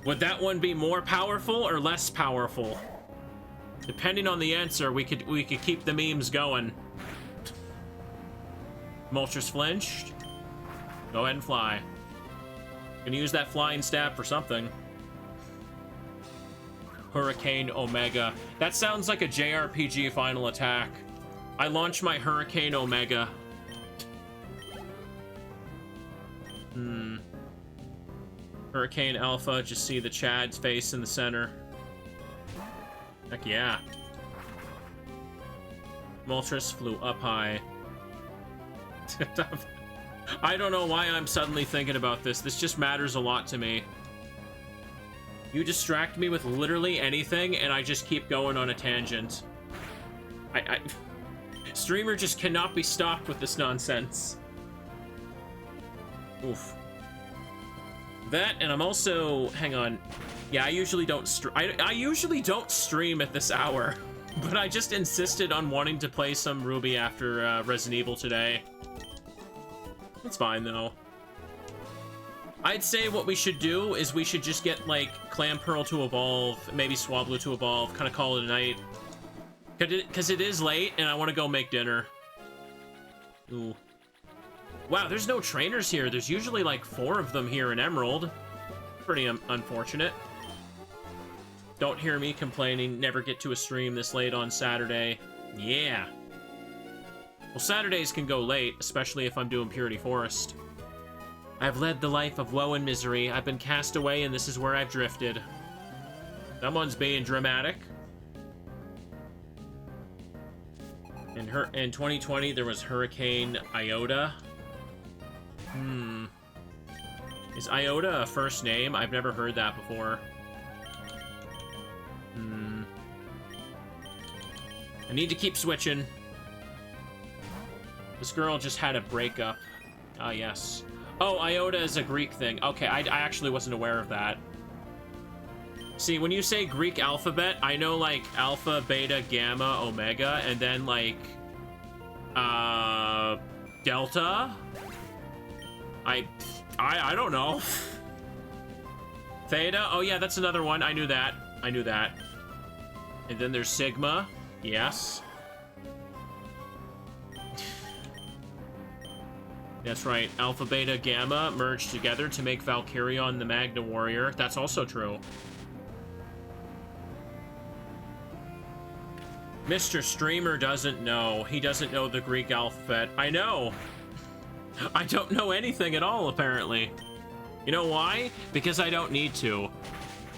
Would that one be more powerful or less powerful? Depending on the answer, we could keep the memes going. Moltres flinched. Go ahead and fly. Gonna use that flying stab for something. Hurricane Omega. That sounds like a JRPG final attack. I launch my Hurricane Omega. Hurricane Alpha, just see the Chad's face in the center. Heck yeah. Moltres flew up high. I don't know why I'm suddenly thinking about this. This just matters a lot to me. You distract me with literally anything, and I just keep going on a tangent. Streamer just cannot be stopped with this nonsense. Oof. That, and I'm also, hang on. Yeah, I usually don't stream at this hour, but I just insisted on wanting to play some Ruby after Resident Evil today. It's fine though. I'd say what we should do is we should just get like Clamperl to evolve, maybe Swablu to evolve, kind of call it a night. Because it is late and I want to go make dinner. Ooh. Wow, there's no trainers here. There's usually like 4 of them here in Emerald. Pretty unfortunate. Don't hear me complaining. Never get to a stream this late on Saturday. Yeah. Well, Saturdays can go late, especially if I'm doing Purity Forest. I've led the life of woe and misery. I've been cast away, and this is where I've drifted. Someone's being dramatic. In 2020, there was Hurricane Iota. Is Iota a first name? I've never heard that before. I need to keep switching. This girl just had a breakup. Ah, yes. Oh, Iota is a Greek thing. Okay, I actually wasn't aware of that. See, when you say Greek alphabet, I know, like, Alpha, Beta, Gamma, Omega, and then, like, Delta? I don't know. Theta? Oh, yeah, that's another one. I knew that. I knew that. And then there's Sigma. Yes. That's right. Alpha, Beta, Gamma merged together to make Valkyrion the Magna Warrior. That's also true. Mr. Streamer doesn't know. He doesn't know the Greek alphabet. I know. I don't know anything at all, apparently. You know why? Because I don't need to.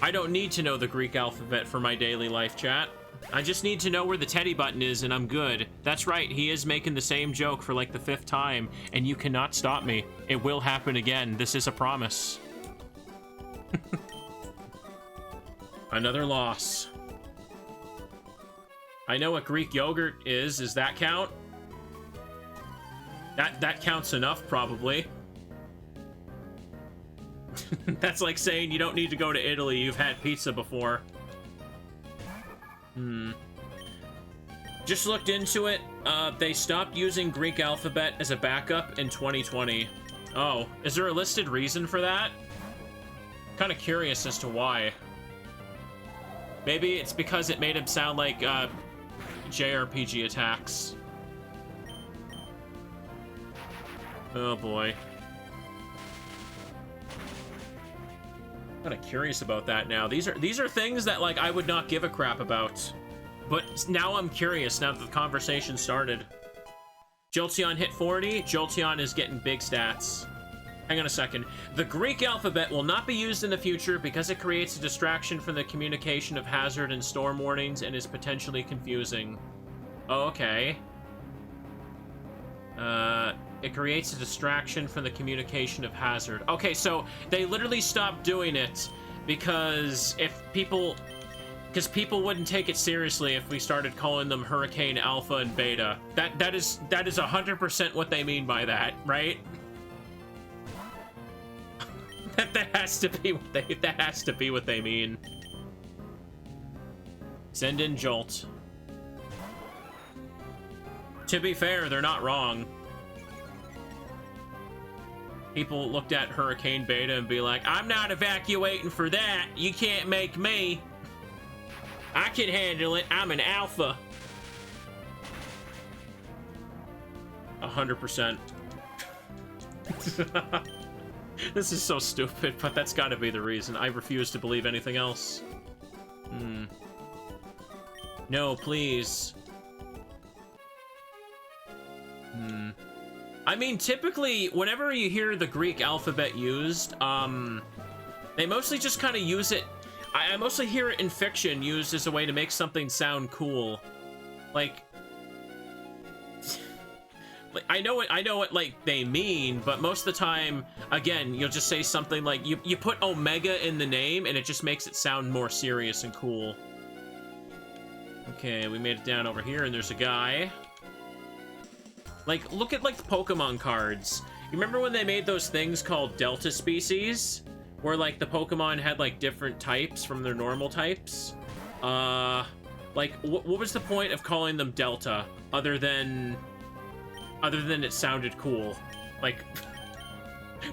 I don't need to know the Greek alphabet for my daily life, chat. I just need to know where the teddy button is and I'm good. That's right, he is making the same joke for like the 5th time, and you cannot stop me. It will happen again. This is a promise. Another loss. I know what Greek yogurt is. Does that count? That counts enough, probably. That's like saying you don't need to go to Italy. You've had pizza before. Just looked into it. They stopped using Greek alphabet as a backup in 2020. Oh, is there a listed reason for that? Kind of curious as to why. Maybe it's because it made him sound like JRPG attacks. Oh boy. I'm kind of curious about that now. These are things that, like, I would not give a crap about. But now I'm curious, now that the conversation started. Jolteon hit 40. Jolteon is getting big stats. Hang on a second. The Greek alphabet will not be used in the future because it creates a distraction from the communication of hazard and storm warnings and is potentially confusing. Oh, okay. It creates a distraction from the communication of hazard. Okay, so they literally stopped doing it because people wouldn't take it seriously if we started calling them Hurricane Alpha and Beta. That is 100% what they mean by that, right? that has to be what they mean. Send in Jolt. To be fair, they're not wrong. People looked at Hurricane Beta and be like, I'm not evacuating for that. You can't make me. I can handle it. I'm an alpha. 100%. This is so stupid, but that's gotta be the reason. I refuse to believe anything else. No, please. I mean, typically, whenever you hear the Greek alphabet used, they mostly just kind of use it. I mostly hear it in fiction used as a way to make something sound cool. Like I know what like they mean, but most of the time, again, you'll just say something like you put Omega in the name and it just makes it sound more serious and cool. Okay, we made it down over here and there's a guy. Like, look at like the Pokemon cards. You remember when they made those things called Delta Species? Where like the Pokemon had like different types from their normal types? Like what was the point of calling them Delta other than it sounded cool? Like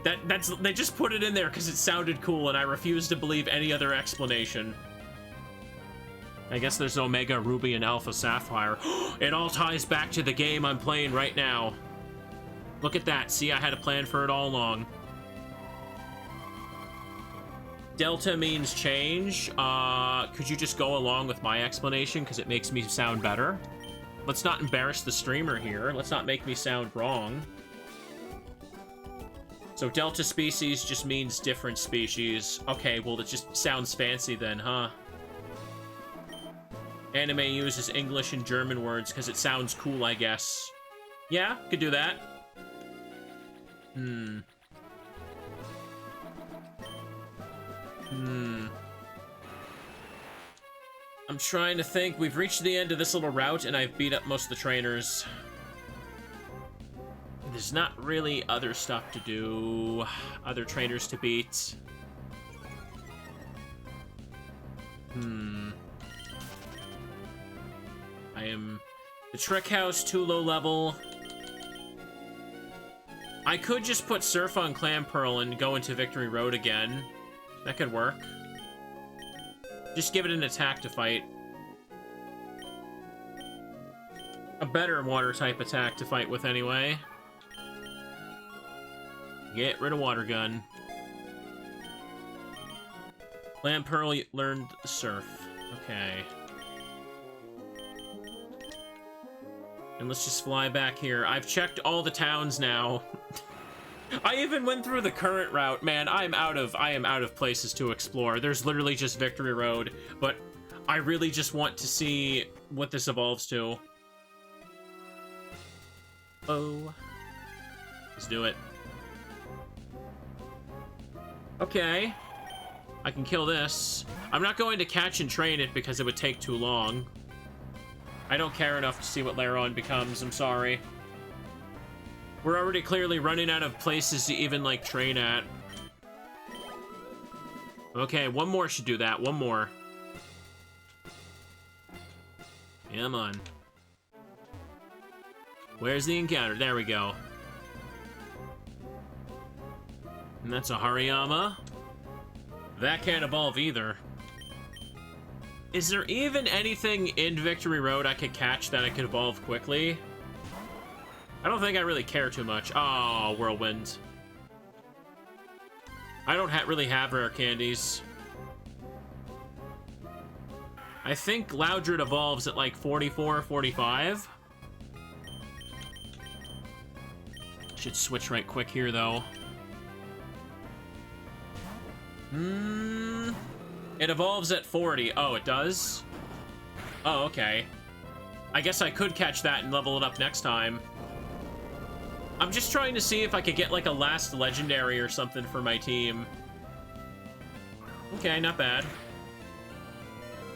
they just put it in there because it sounded cool and I refuse to believe any other explanation. I guess there's Omega, Ruby, and Alpha Sapphire. It all ties back to the game I'm playing right now. Look at that. See, I had a plan for it all along. Delta means change. Could you just go along with my explanation because it makes me sound better? Let's not embarrass the streamer here. Let's not make me sound wrong. So Delta Species just means different species. Okay, well, it just sounds fancy then, huh? Anime uses English and German words because it sounds cool, I guess. Yeah, could do that. I'm trying to think. We've reached the end of this little route and I've beat up most of the trainers. There's not really other stuff to do. Other trainers to beat. I am the Trek House, too low level. I could just put Surf on Clamperl and go into Victory Road again. That could work. Just give it an attack to fight. A better water type attack to fight with anyway. Get rid of Water Gun. Clamperl learned Surf. Okay. And let's just fly back here. I've checked all the towns now. I even went through the current route. Man, I am out of places to explore. There's literally just Victory Road, but I really just want to see what this evolves to. Oh. Let's do it. Okay. I can kill this. I'm not going to catch and train it because it would take too long. I don't care enough to see what Lairon becomes, I'm sorry. We're already clearly running out of places to even, like, train at. Okay, one more should do that, one more. Come on. Where's the encounter? There we go. And that's a Hariyama. That can't evolve either. Is there even anything in Victory Road I could catch that I could evolve quickly? I don't think I really care too much. Oh, Whirlwind. I don't really have rare candies. I think Loudred evolves at like 44, 45. Should switch right quick here, though. It evolves at 40. Oh, it does? Oh, okay. I guess I could catch that and level it up next time. I'm just trying to see if I could get, like, a last legendary or something for my team. Okay, not bad.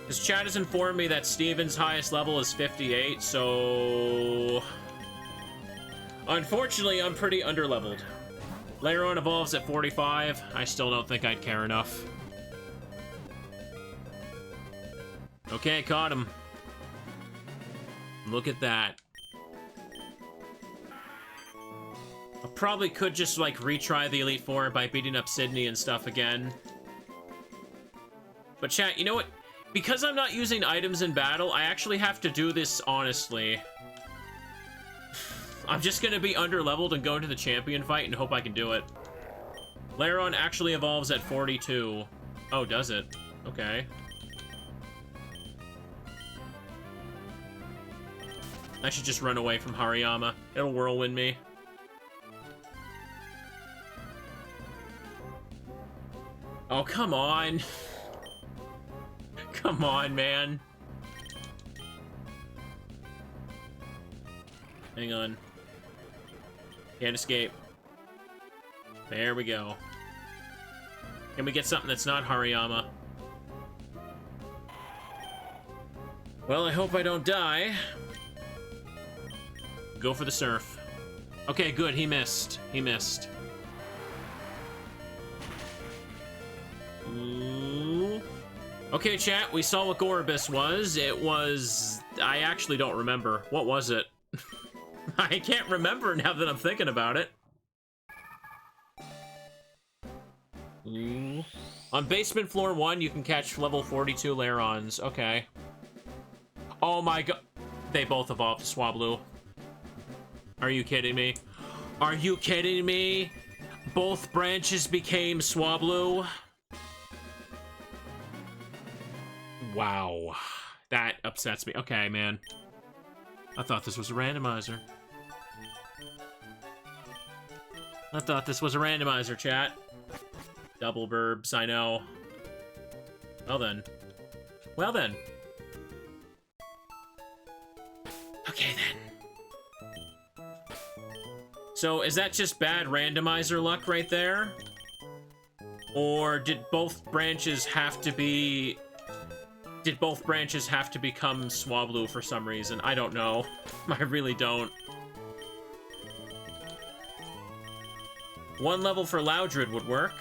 Because chat has informed me that Steven's highest level is 58, so... Unfortunately, I'm pretty underleveled. Lairon evolves at 45. I still don't think I'd care enough. Okay, caught him. Look at that. I probably could just, like, retry the Elite Four by beating up Sydney and stuff again. But chat, you know what? Because I'm not using items in battle, I actually have to do this honestly. I'm just gonna be underleveled and go into the champion fight and hope I can do it. Lairon actually evolves at 42. Oh, does it? Okay. I should just run away from Hariyama. It'll whirlwind me. Oh, come on. Come on, man. Hang on. Can't escape. There we go. Can we get something that's not Hariyama? Well, I hope I don't die. Go for the surf. Okay, good. He missed. He missed. Ooh. Okay, chat. We saw what Gorobus was. It was... I actually don't remember. What was it? I can't remember now that I'm thinking about it. Ooh. On basement floor 1, you can catch level 42 Lairons. Okay. Oh my god. They both evolved to Swablu. Are you kidding me? Are you kidding me? Both branches became Swablu? Wow. That upsets me. Okay, man. I thought this was a randomizer. I thought this was a randomizer, chat. Double verbs, I know. Well then. Well then. Okay then. So, is that just bad randomizer luck right there? Or did both branches have to be... Did both branches have to become Swablu for some reason? I don't know. I really don't. One level for Loudred would work.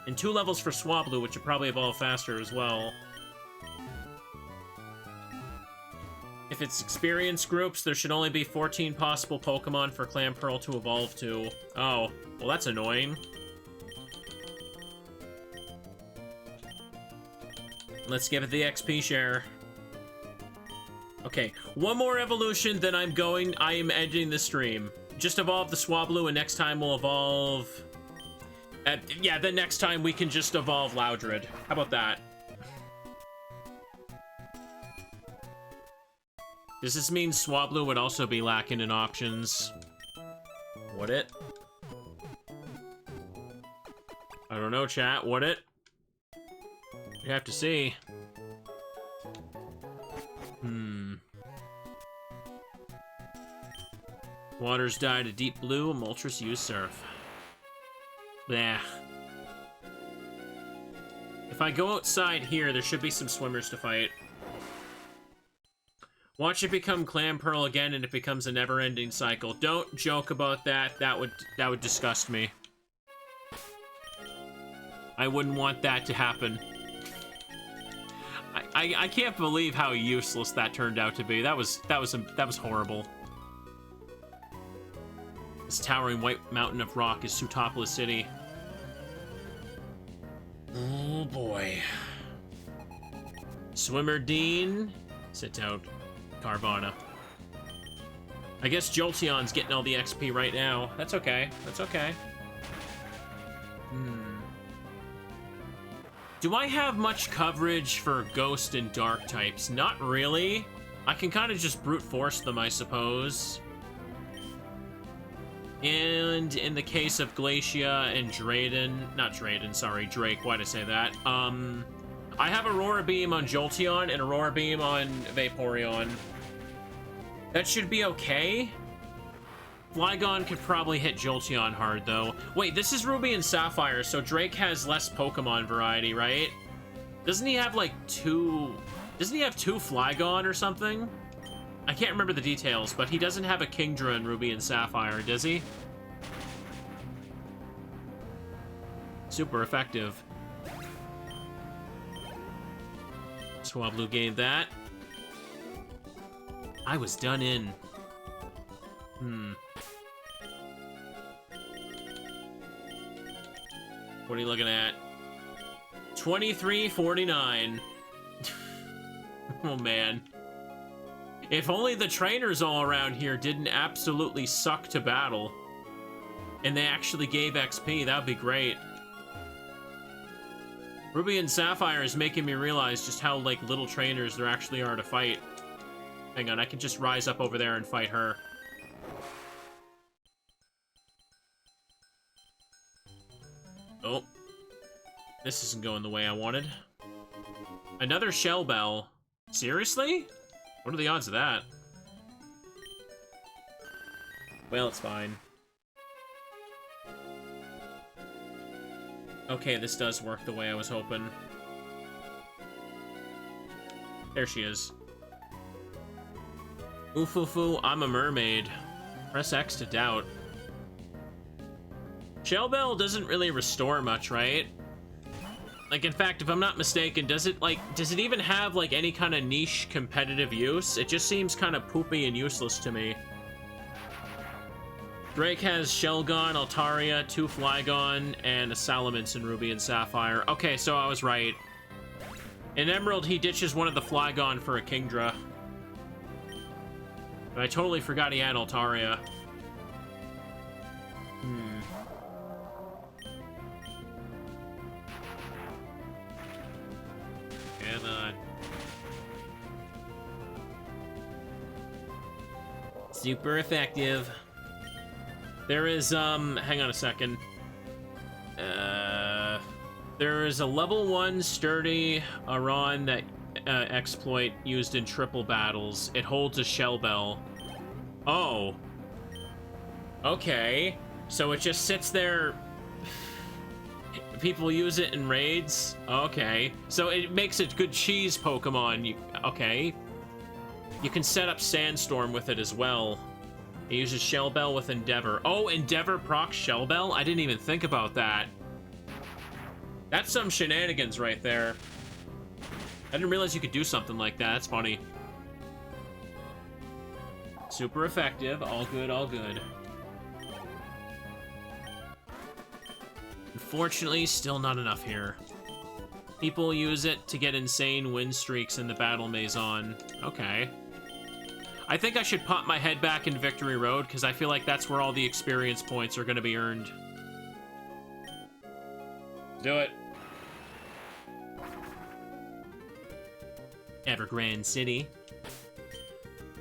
And 2 levels for Swablu, which would probably evolve faster as well. If it's experience groups, there should only be 14 possible Pokemon for Clamperl to evolve to. Oh, well that's annoying. Let's give it the XP share. Okay, one more evolution, then I am ending the stream. Just evolve the Swablu, and next time we'll evolve... yeah, then next time we can just evolve Loudred. How about that? Does this mean Swablu would also be lacking in options? Would it? I don't know, chat. Would it? You have to see. Waters dyed a deep blue, Moltres used surf. Bleh. If I go outside here, there should be some swimmers to fight. Watch it become Clamperl again and it becomes a never-ending cycle. Don't joke about that. That would disgust me. I wouldn't want that to happen. I can't believe how useless that turned out to be. That was horrible. This towering white mountain of rock is Sootopolis City. Oh boy. Swimmer Dean. Sit out. Carvana. I guess Jolteon's getting all the XP right now. That's okay. That's okay. Do I have much coverage for Ghost and Dark types? Not really. I can kind of just brute force them, I suppose. And in the case of Glacia and Drake, why'd I say that? I have Aurora Beam on Jolteon and Aurora Beam on Vaporeon. That should be okay. Flygon could probably hit Jolteon hard, though. Wait, this is Ruby and Sapphire, so Drake has less Pokemon variety, right? Doesn't he have, like, two... Doesn't he have two Flygon or something? I can't remember the details, but he doesn't have a Kingdra in Ruby and Sapphire, does he? Super effective. Swablu gained that. I was done in. What are you looking at? 2349. Oh, man. If only the trainers all around here didn't absolutely suck to battle. And they actually gave XP, that would be great. Ruby and Sapphire is making me realize just how, like, little trainers there actually are to fight. Hang on, I can just rise up over there and fight her. Oh. This isn't going the way I wanted. Another Shell Bell. Seriously? What are the odds of that? Well, it's fine. Okay, this does work the way I was hoping. There she is. Oofufu, I'm a mermaid. Press X to doubt. Shell Bell doesn't really restore much, right? Like, in fact, if I'm not mistaken, does it even have, like, any kind of niche competitive use? It just seems kind of poopy and useless to me. Drake has Shelgon, Altaria, 2 Flygon, and a Salamence in Ruby and Sapphire. Okay, so I was right. In Emerald, he ditches one of the Flygon for a Kingdra. But I totally forgot he had Altaria. Come on. Super effective. There is, hang on a second. There is a level 1 sturdy Aron that exploit used in triple battles. It holds a Shell Bell. Oh. Okay. So it just sits there. People use it in raids. Okay. So it makes a good cheese Pokemon. Okay. You can set up Sandstorm with it as well. It uses Shell Bell with Endeavor. Oh, Endeavor procs Shell Bell? I didn't even think about that. That's some shenanigans right there. I didn't realize you could do something like that. That's funny. Super effective. All good, all good. Unfortunately, still not enough here. People use it to get insane win streaks in the Battle Maison. Okay. I think I should pop my head back in Victory Road, because I feel like that's where all the experience points are going to be earned. Do it. Evergrande City.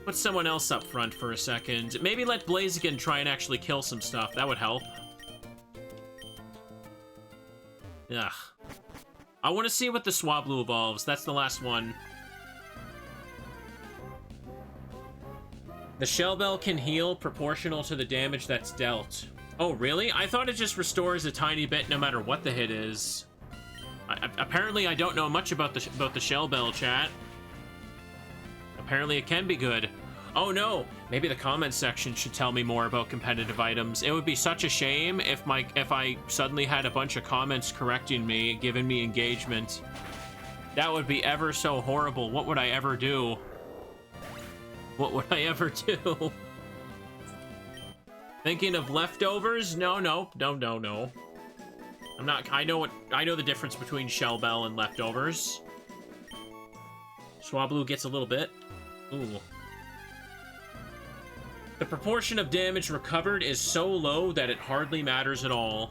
Put someone else up front for a second. Maybe let Blaziken try and actually kill some stuff. That would help. Ugh. I want to see what the Swablu evolves. That's the last one. The Shell Bell can heal proportional to the damage that's dealt. Oh, really? I thought it just restores a tiny bit no matter what the hit is. Apparently, I don't know much about the Shell Bell, chat. Apparently, it can be good. Oh no, maybe the comments section should tell me more about competitive items. It would be such a shame if I suddenly had a bunch of comments correcting me, giving me engagement. That would be ever so horrible. What would I ever do? What would I ever do? Thinking of leftovers? No. I know the difference between Shell Bell and Leftovers. Swablu gets a little bit. Ooh. The proportion of damage recovered is so low that it hardly matters at all.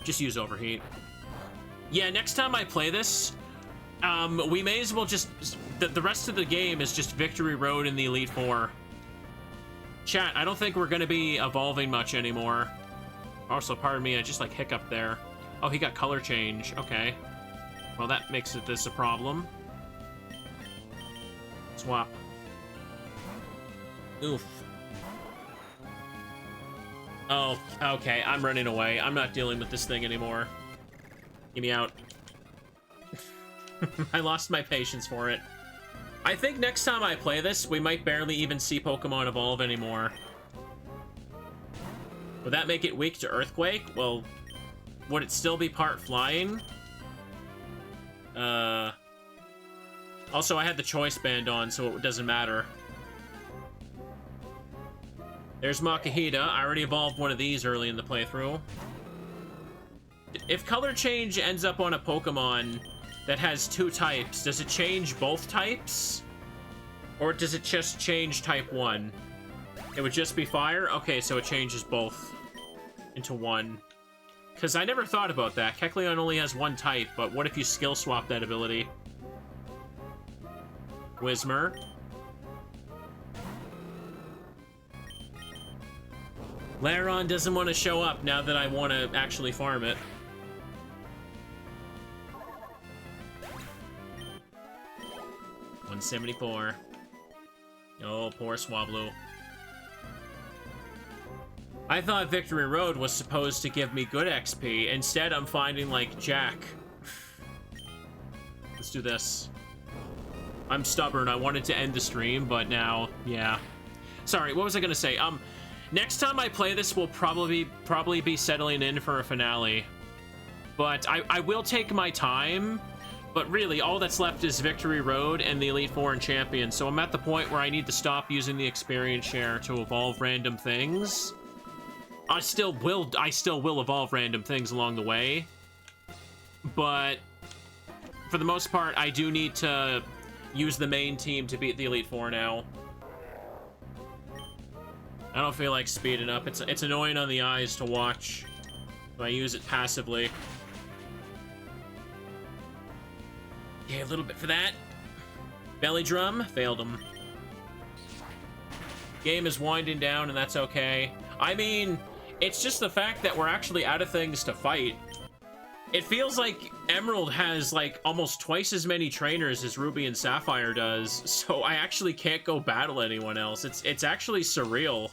Just use Overheat. Yeah, next time I play this, we may as well just... The rest of the game is just Victory Road in the Elite Four. Chat, I don't think we're going to be evolving much anymore. Also, pardon me, I just, like, hiccuped there. Oh, he got color change. Okay. Well, that makes this a problem. Swap. Oof. Oh, okay, I'm running away. I'm not dealing with this thing anymore. Get me out. I lost my patience for it. I think next time I play this, we might barely even see Pokemon evolve anymore. Would that make it weak to Earthquake? Well, would it still be part flying? Also, I had the choice band on, so it doesn't matter. There's Makahita. I already evolved one of these early in the playthrough. If color change ends up on a Pokemon that has 2 types, does it change both types? Or does it just change type 1? It would just be fire? Okay, so it changes both into 1. Because I never thought about that. Kecleon only has 1 type, but what if you skill swap that ability? Whismur. Lairon doesn't want to show up now that I want to actually farm it. $174. Oh, poor Swablu. I thought Victory Road was supposed to give me good XP. Instead, I'm finding, like, Jack. Let's do this. I'm stubborn. I wanted to end the stream, but now, yeah. Sorry, what was I gonna say? Next time I play this, we'll probably be settling in for a finale. But I will take my time. But really, all that's left is Victory Road and the Elite Four and Champion. So I'm at the point where I need to stop using the experience share to evolve random things. I still will evolve random things along the way. But for the most part, I do need to use the main team to beat the Elite Four now. I don't feel like speeding up. It's annoying on the eyes to watch. So I use it passively. Okay, a little bit for that. Belly Drum, failed him. Game is winding down, and that's okay. I mean, it's just the fact that we're actually out of things to fight. It feels like Emerald has, like, almost twice as many trainers as Ruby and Sapphire does, so I actually can't go battle anyone else. It's actually surreal.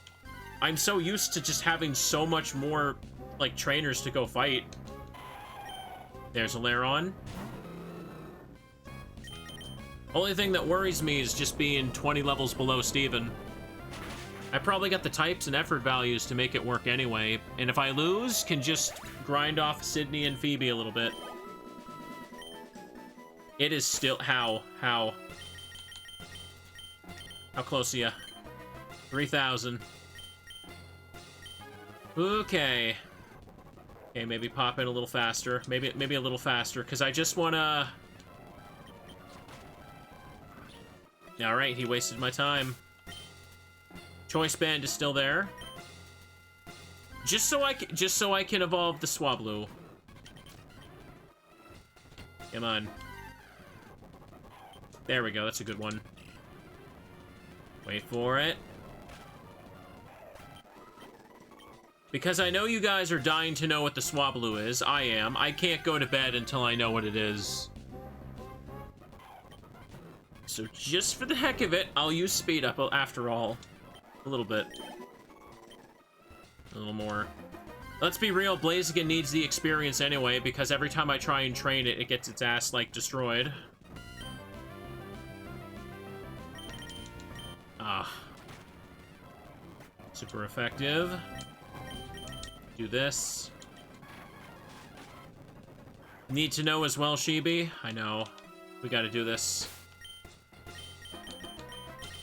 I'm so used to just having so much more, like, trainers to go fight. There's a Lairon. Only thing that worries me is just being 20 levels below Steven. I probably got the types and effort values to make it work anyway, and if I lose, can just grind off Sydney and Phoebe a little bit. It is still... How close are you? 3,000. Okay. Okay, maybe pop in a little faster. Maybe a little faster, because I just want to... Alright, he wasted my time. Choice Band is still there. Just so I can evolve the Swablu. Come on. There we go, that's a good one. Wait for it. Because I know you guys are dying to know what the Swablu is. I am. I can't go to bed until I know what it is. So just for the heck of it, I'll use speed up after all. A little bit. A little more. Let's be real, Blaziken needs the experience anyway, because every time I try and train it, it gets its ass, like, destroyed. Ah. Super effective. Do this. Need to know as well, Shibi? I know. We gotta do this.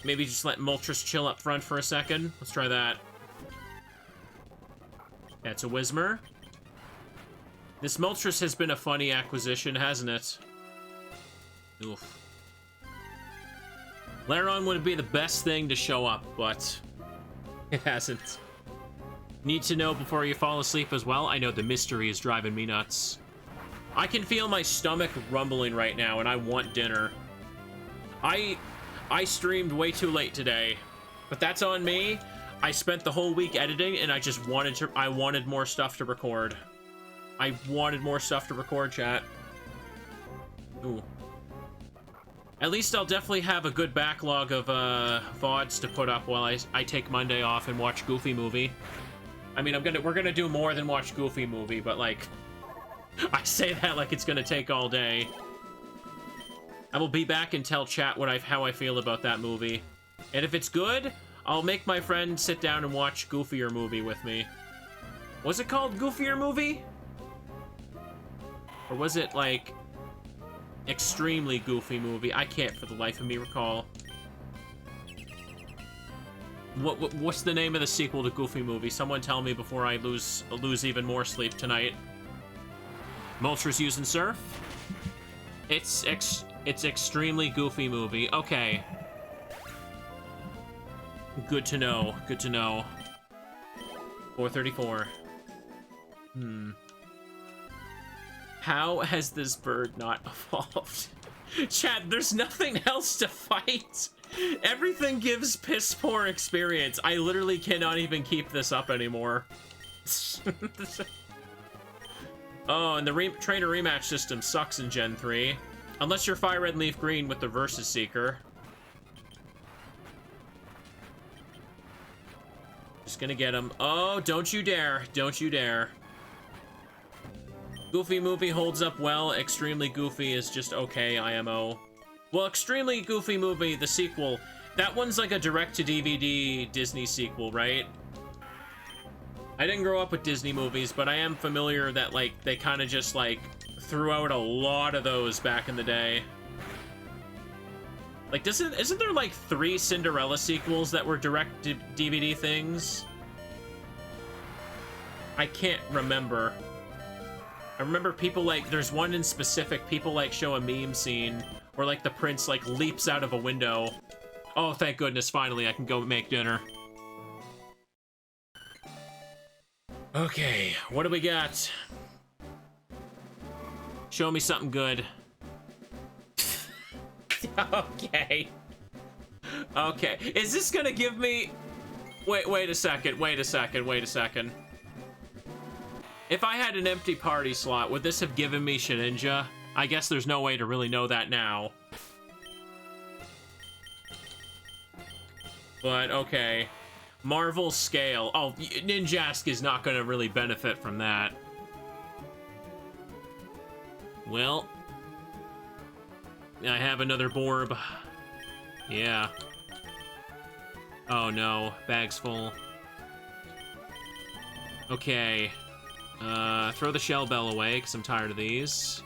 Maybe just let Moltres chill up front for a second. Let's try that. That's a Whismer. This Moltres has been a funny acquisition, hasn't it? Oof. Lairon would be the best thing to show up, but it hasn't. Need to know before you fall asleep as well? I know the mystery is driving me nuts. I can feel my stomach rumbling right now, and I want dinner. I streamed way too late today, but that's on me. I spent the whole week editing, and I wanted more stuff to record. I wanted more stuff to record, chat. Ooh. At least I'll definitely have a good backlog of VODs to put up while I take Monday off and watch Goofy Movie. I mean, we're gonna do more than watch Goofy Movie, but like, I say that like it's gonna take all day. I will be back and tell chat how I feel about that movie. And if it's good, I'll make my friend sit down and watch Goofier Movie with me. Was it called Goofier Movie? Or was it like Extremely Goofy Movie? I can't for the life of me recall. What's the name of the sequel to Goofy Movie? Someone tell me before I lose even more sleep tonight. Moltres using Surf? It's Extremely Goofy Movie. Okay. Good to know. Good to know. 434. How has this bird not evolved? Chat, there's nothing else to fight. Everything gives piss poor experience. I literally cannot even keep this up anymore. Oh, and the trainer rematch system sucks in Gen 3. Unless you're Fire Red Leaf Green with the Versus Seeker. Just gonna get him. Oh, don't you dare. Don't you dare. Goofy Movie holds up well. Extremely Goofy is just okay, IMO. Well, Extremely Goofy Movie, the sequel, that one's like a direct-to-DVD Disney sequel, right? I didn't grow up with Disney movies, but I am familiar that, like, they kind of just, like, threw out a lot of those back in the day. Like, isn't there, like, 3 Cinderella sequels that were direct-to-DVD things? I can't remember. I remember people, like, there's one in specific, people, like, show a meme scene where, like, the prince, like, leaps out of a window. Oh, thank goodness, finally, I can go make dinner. Okay, what do we got? Show me something good. Okay. Okay, is this gonna give me... Wait a second, wait a second, wait a second. If I had an empty party slot, would this have given me Shedinja? I guess there's no way to really know that now. But, okay. Marvel Scale. Oh, Ninjask is not going to really benefit from that. Well. I have another Borb. Yeah. Oh no, bag's full. Okay. Throw the Shell Bell away, because I'm tired of these.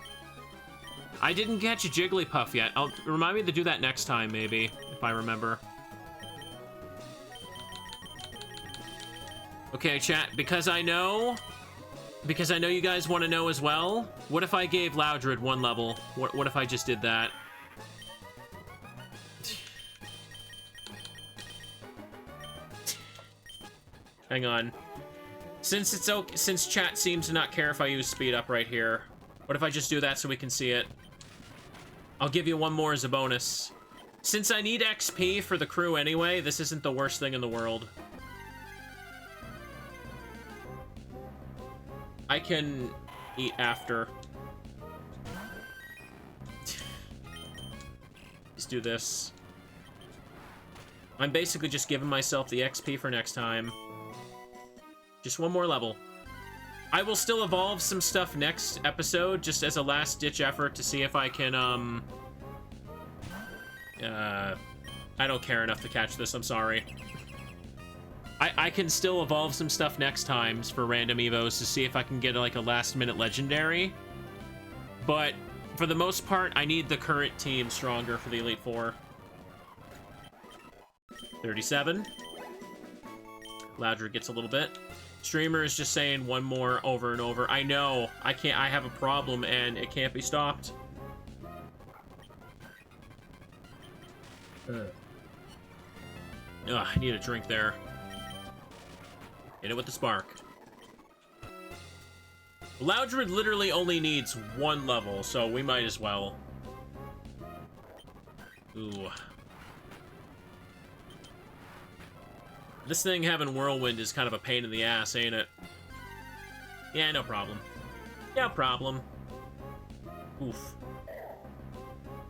I didn't catch a Jigglypuff yet. Remind me to do that next time, maybe, if I remember. Okay, chat, because I know you guys want to know as well, what if I gave Loudred 1 level? What if I just did that? Hang on. Since chat seems to not care if I use speed up right here, what if I just do that so we can see it? I'll give you 1 more as a bonus. Since I need XP for the crew anyway, this isn't the worst thing in the world. I can eat after. Let's do this. I'm basically just giving myself the XP for next time. Just 1 more level. I will still evolve some stuff next episode, just as a last-ditch effort to see if I can, I don't care enough to catch this, I'm sorry. I can still evolve some stuff next times for random evos to see if I can get, like, a last-minute legendary. But, for the most part, I need the current team stronger for the Elite Four. 37. Loudred gets a little bit. Streamer is just saying one more over and over. I know. I can't. I have a problem and it can't be stopped. Ugh, I need a drink there. Hit it with the spark. Loudred literally only needs one level, so we might as well. Ooh. This thing having Whirlwind is kind of a pain in the ass, ain't it? Yeah, no problem. No problem. Oof.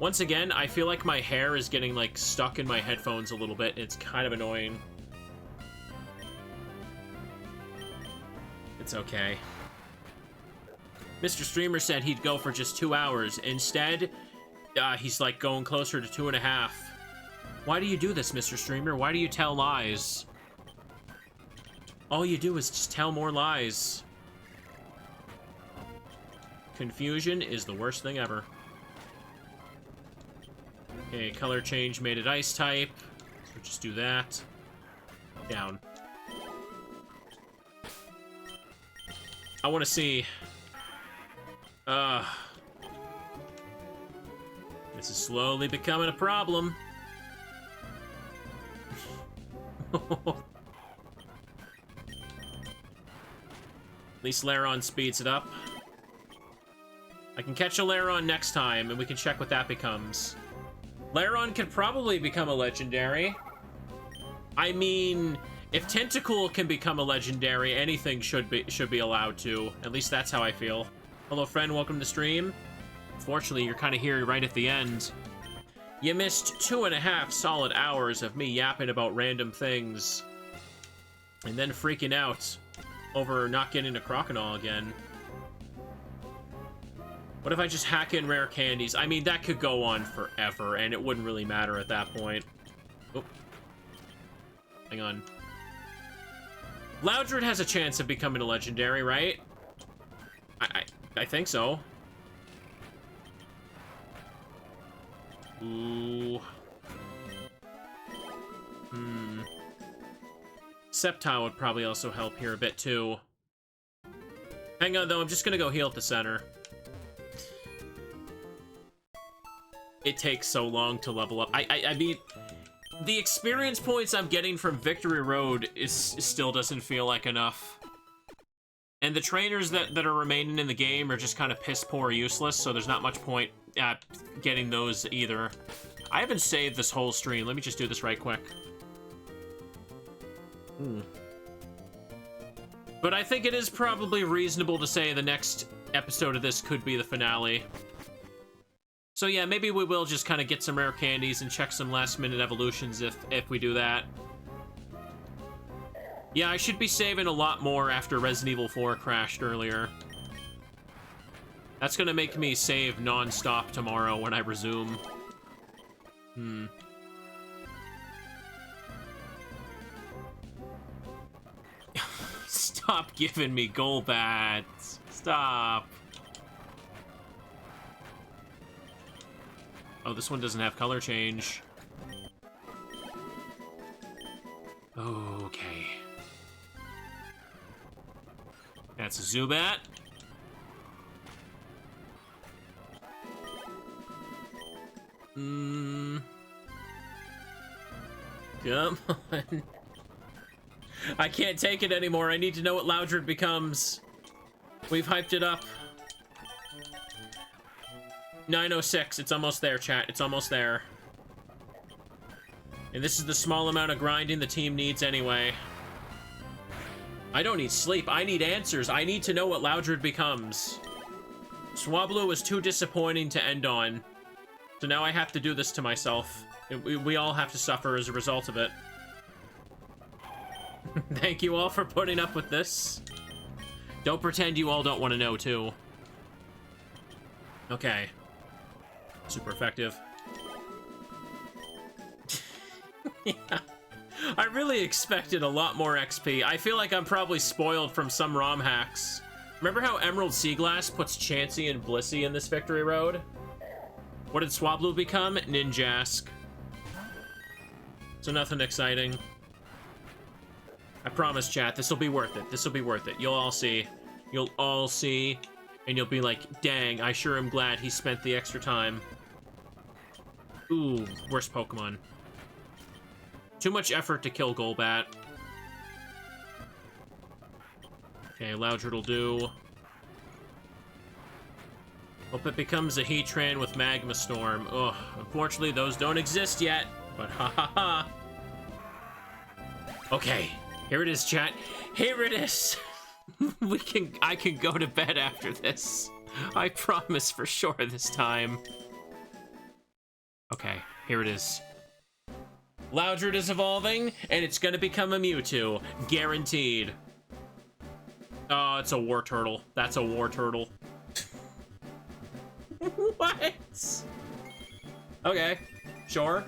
Once again, I feel like my hair is getting, like, stuck in my headphones a little bit. It's kind of annoying. It's okay. Mr. Streamer said he'd go for just 2 hours. Instead, he's, like, going closer to 2.5. Why do you do this, Mr. Streamer? Why do you tell lies? All you do is just tell more lies. Confusion is the worst thing ever. Okay, color change made it ice type. So just do that. Down. I want to see. This is slowly becoming a problem. At least Laron speeds it up. I can catch a Laron next time, and we can check what that becomes. Laron could probably become a legendary. I mean, if Tentacool can become a legendary, anything should be allowed to. At least that's how I feel. Hello, friend. Welcome to stream. Fortunately, you're kind of here right at the end. You missed 2.5 solid hours of me yapping about random things. And then freaking out over not getting a Crocodile again. What if I just hack in rare candies? I mean, that could go on forever, and it wouldn't really matter at that point. Oh. Hang on. Loudred has a chance of becoming a legendary, right? I think so. Ooh. Sceptile would probably also help here a bit, too. Hang on, though. I'm just gonna go heal at the center. It takes so long to level up. I mean, the experience points I'm getting from Victory Road still doesn't feel like enough. And the trainers that are remaining in the game are just kind of piss poor useless, so there's not much point at getting those either. I haven't saved this whole stream. Let me just do this right quick. But I think it is probably reasonable to say the next episode of this could be the finale. So yeah, maybe we will just kind of get some rare candies and check some last-minute evolutions if we do that. Yeah, I should be saving a lot more after Resident Evil 4 crashed earlier. That's gonna make me save non-stop tomorrow when I resume. Stop giving me Golbats. Stop. Oh, this one doesn't have color change. Okay. That's a Zubat. Come on. I can't take it anymore. I need to know what Loudred becomes. We've hyped it up. 906. It's almost there, chat. It's almost there. And this is the small amount of grinding the team needs anyway. I don't need sleep. I need answers. I need to know what Loudred becomes. Swablu was too disappointing to end on. So now I have to do this to myself. We all have to suffer as a result of it. Thank you all for putting up with this. Don't pretend you all don't want to know, too. Okay. Super effective. Yeah. I really expected a lot more XP. I feel like I'm probably spoiled from some ROM hacks. Remember how Emerald Seaglass puts Chansey and Blissey in this Victory Road? What did Swablu become? Ninjask. So nothing exciting. I promise, chat, this will be worth it. This will be worth it. You'll all see. You'll all see. And you'll be like, dang, I sure am glad he spent the extra time. Ooh, worst Pokemon. Too much effort to kill Golbat. Okay, Loudred will do. Hope it becomes a Heatran with Magma Storm. Ugh, unfortunately, those don't exist yet. But ha ha ha. Okay, here it is, chat. Here it is. I can go to bed after this. I promise for sure this time. Okay, here it is. Loudred is evolving, and it's gonna become a Mewtwo. Guaranteed. Oh, it's a War Turtle. That's a War Turtle. What? Okay, sure.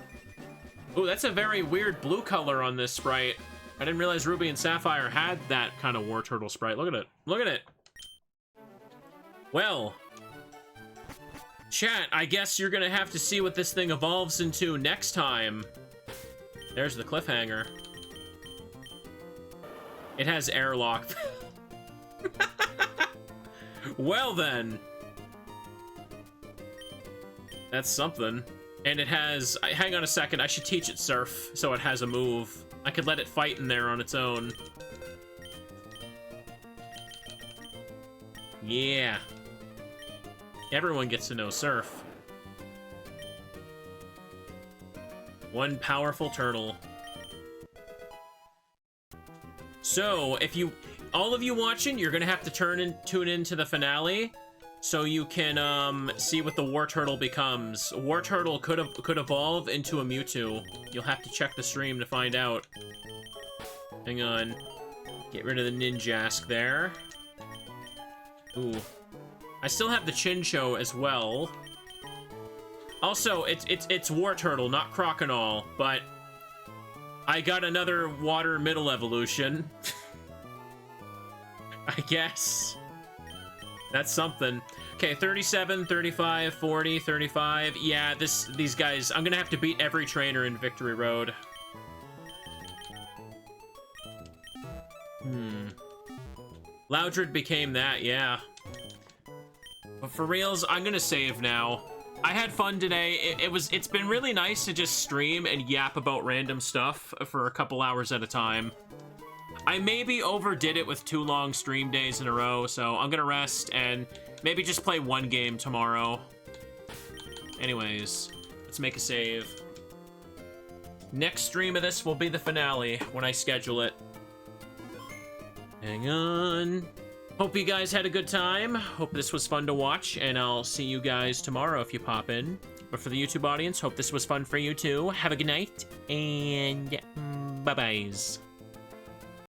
Ooh, that's a very weird blue color on this sprite. I didn't realize Ruby and Sapphire had that kind of War Turtle sprite. Look at it. Look at it. Well, chat, I guess you're gonna have to see what this thing evolves into next time. There's the cliffhanger. It has airlock. Well then. That's something. And it has... Hang on a second, I should teach it Surf, so it has a move. I could let it fight in there on its own. Yeah. Everyone gets to know Surf. One powerful turtle. So, if you... All of you watching, you're gonna have to tune into the finale, so you can see what the War Turtle becomes. War Turtle could evolve into a Mewtwo. You'll have to check the stream to find out. Hang on. Get rid of the Ninjask there. Ooh. I still have the Chinchou as well. Also, it's War Turtle, not Croconaw, but I got another water middle evolution. I guess. That's something. Okay, 37, 35, 40, 35. Yeah, these guys, I'm gonna have to beat every trainer in Victory Road. Loudred became that, yeah. But for reals, I'm gonna save now. I had fun today. It's been really nice to just stream and yap about random stuff for a couple hours at a time. I maybe overdid it with 2 long stream days in a row, so I'm gonna rest and maybe just play 1 game tomorrow. Anyways, let's make a save. Next stream of this will be the finale when I schedule it. Hang on. Hope you guys had a good time. Hope this was fun to watch, and I'll see you guys tomorrow if you pop in. But for the YouTube audience, hope this was fun for you too. Have a good night, and bye-byes.